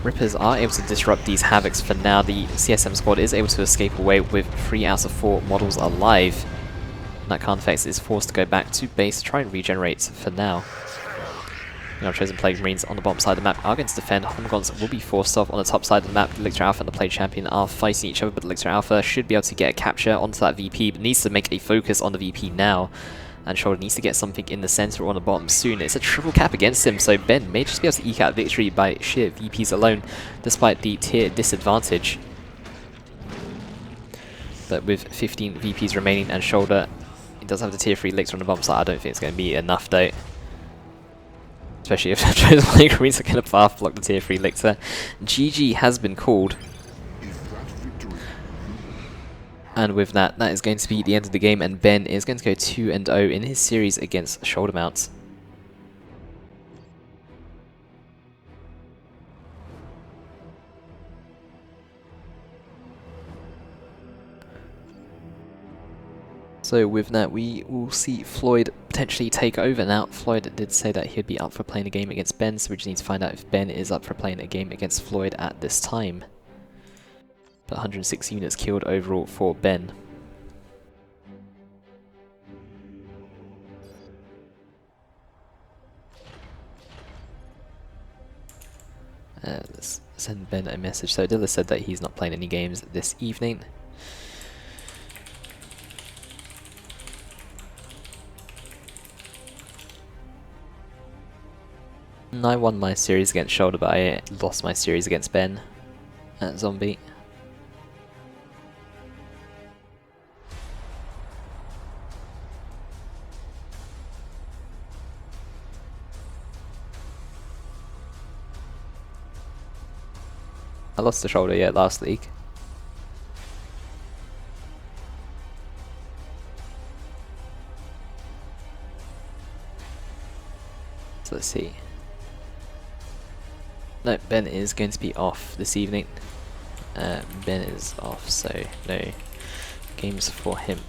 Rippers are able to disrupt these Havocs for now. The CSM squad is able to escape away with 3 out of 4 models alive. And that Carnifex is forced to go back to base to try and regenerate for now. Now Chosen Plague Marines on the bottom side of the map are going to defend. Homogons will be forced off on the top side of the map. Elixir Alpha and the Plague Champion are fighting each other, but Elixir Alpha should be able to get a capture onto that VP, but needs to make a focus on the VP now. And Shoulder needs to get something in the center or on the bottom soon. It's a triple cap against him, so Ben may just be able to eke out victory by sheer VPs alone, despite the tier disadvantage. But with 15 VPs remaining and Shoulder, he does have the tier 3 Elixir on the bottom side. I don't think it's going to be enough though. Especially if Chosen Plague Marines are going to path block the tier 3 Elixir. GG has been called. And with that, that is going to be the end of the game, and Ben is going to go 2-0 in his series against Shoulder Mount. So with that, we will see Floyd potentially take over now. Floyd did say that he'd be up for playing a game against Ben, so we just need to find out if Ben is up for playing a game against Floyd at this time. But 106 units killed overall for Ben. Let's send Ben a message. So Dilla said that he's not playing any games this evening. I won my series against Shoulder, but I lost my series against Ben at Zombie. I lost to Shoulder, yeah, last league. So let's see. No, Ben is going to be off this evening. Ben is off, so no games for him.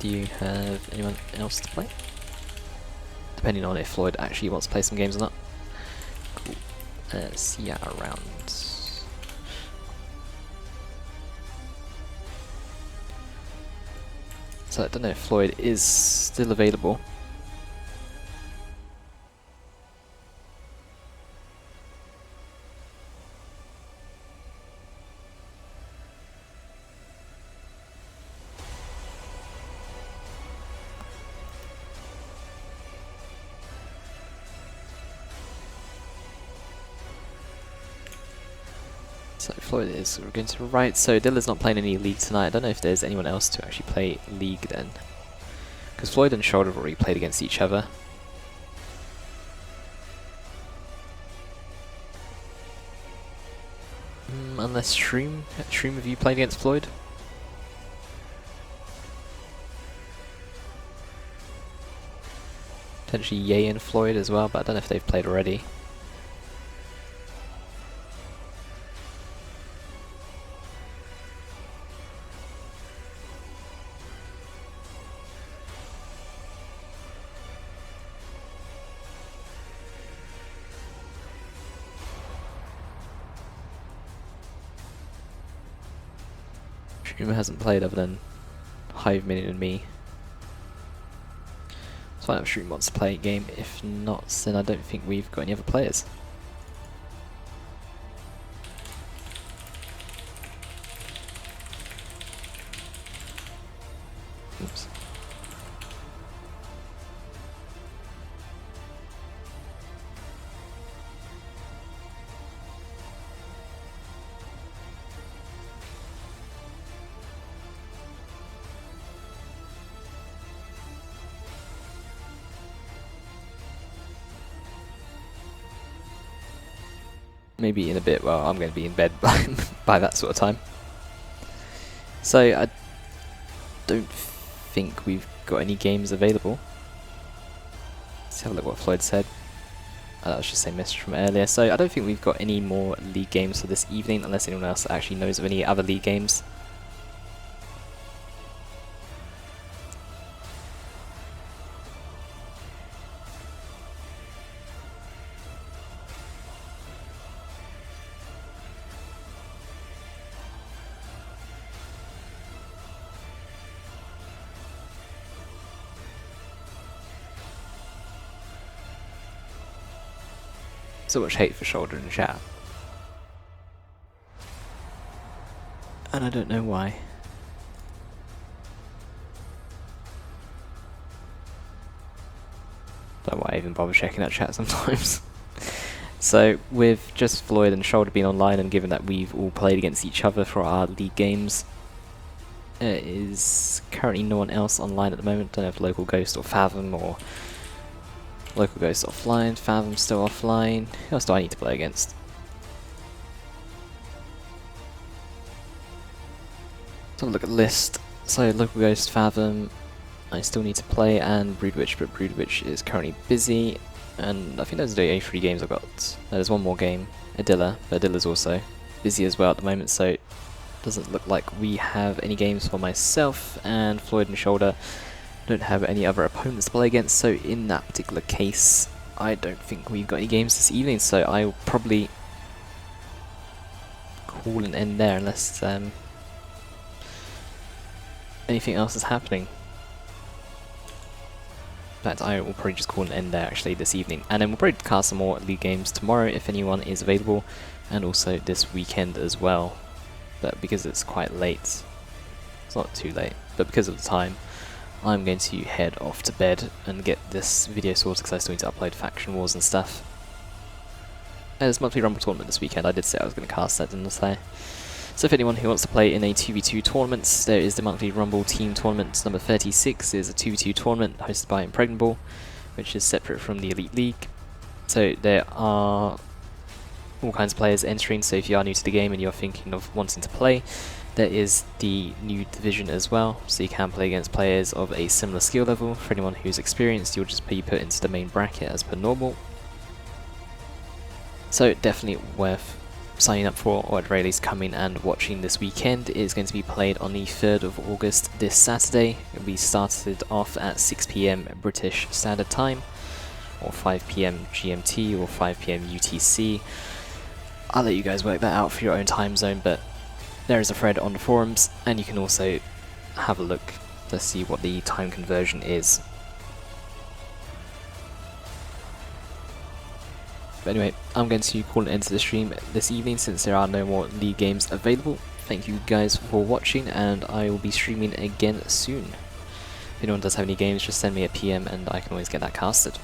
Do you have anyone else to play? Depending on if Floyd actually wants to play some games or not. Cool. See ya around. So I don't know if Floyd is still available. So Floyd is going to right, so Dilla's not playing any League tonight. I don't know if there's anyone else to actually play League then. Because Floyd and Shoulder have already played against each other. Unless Stream have you played against Floyd? Potentially Ye and Floyd as well, but I don't know if they've played already. Streamer hasn't played other than Hive Minute and me. Let's find out if Streamer wants to play a game. If not, then I don't think we've got any other players. Oops. Maybe in a bit. Well, I'm going to be in bed by that sort of time. So I don't think we've got any games available. Let's have a look what Floyd said. That was just a message from earlier. So I don't think we've got any more league games for this evening, unless anyone else actually knows of any other league games. So much hate for Shoulder in the chat. And I don't know why. Don't know why I even bother checking that chat sometimes. So with just Floyd and Shoulder being online, and given that we've all played against each other for our league games, there is currently no one else online at the moment. Don't know if Local Ghost or Fathom or... Local Ghost offline, Fathom still offline. Who else do I need to play against? Let's have a look at the list. So Local Ghost, Fathom, I still need to play, and Broodwich, but Broodwich is currently busy. And I think those are the only 3 games I've got. There's one more game, Adilla, but Adilla's also busy as well at the moment, so it doesn't look like we have any games for myself, and Floyd and Shoulder don't have any other opponents to play against, so in that particular case I don't think we've got any games this evening, so I'll probably call an end there unless anything else is happening. In fact, I will probably just call an end there actually this evening, and then we'll probably cast some more league games tomorrow if anyone is available, and also this weekend as well. But because it's quite late, it's not too late, but because of the time, I'm going to head off to bed and get this video sorted because I still need to upload Faction Wars and stuff. And there's monthly Rumble tournament this weekend. I did say I was going to cast that, didn't I? So if anyone who wants to play in a 2v2 tournament, there is the monthly Rumble team tournament. Number 36 is a 2v2 tournament hosted by Impregnable, which is separate from the Elite League. So there are all kinds of players entering, so if you are new to the game and you're thinking of wanting to play, there is the new division as well, so you can play against players of a similar skill level. For anyone who's experienced, you'll just be put into the main bracket as per normal. So definitely worth signing up for, or at very least coming and watching this weekend. It is going to be played on the 3rd of August this Saturday. It will be started off at 6 PM British Standard Time, or 5 PM GMT, or 5 PM UTC. I'll let you guys work that out for your own time zone, but there is a thread on the forums, and you can also have a look to see what the time conversion is. But anyway, I'm going to call an end to the stream this evening since there are no more league games available. Thank you guys for watching, and I will be streaming again soon. If anyone does have any games, just send me a PM and I can always get that casted.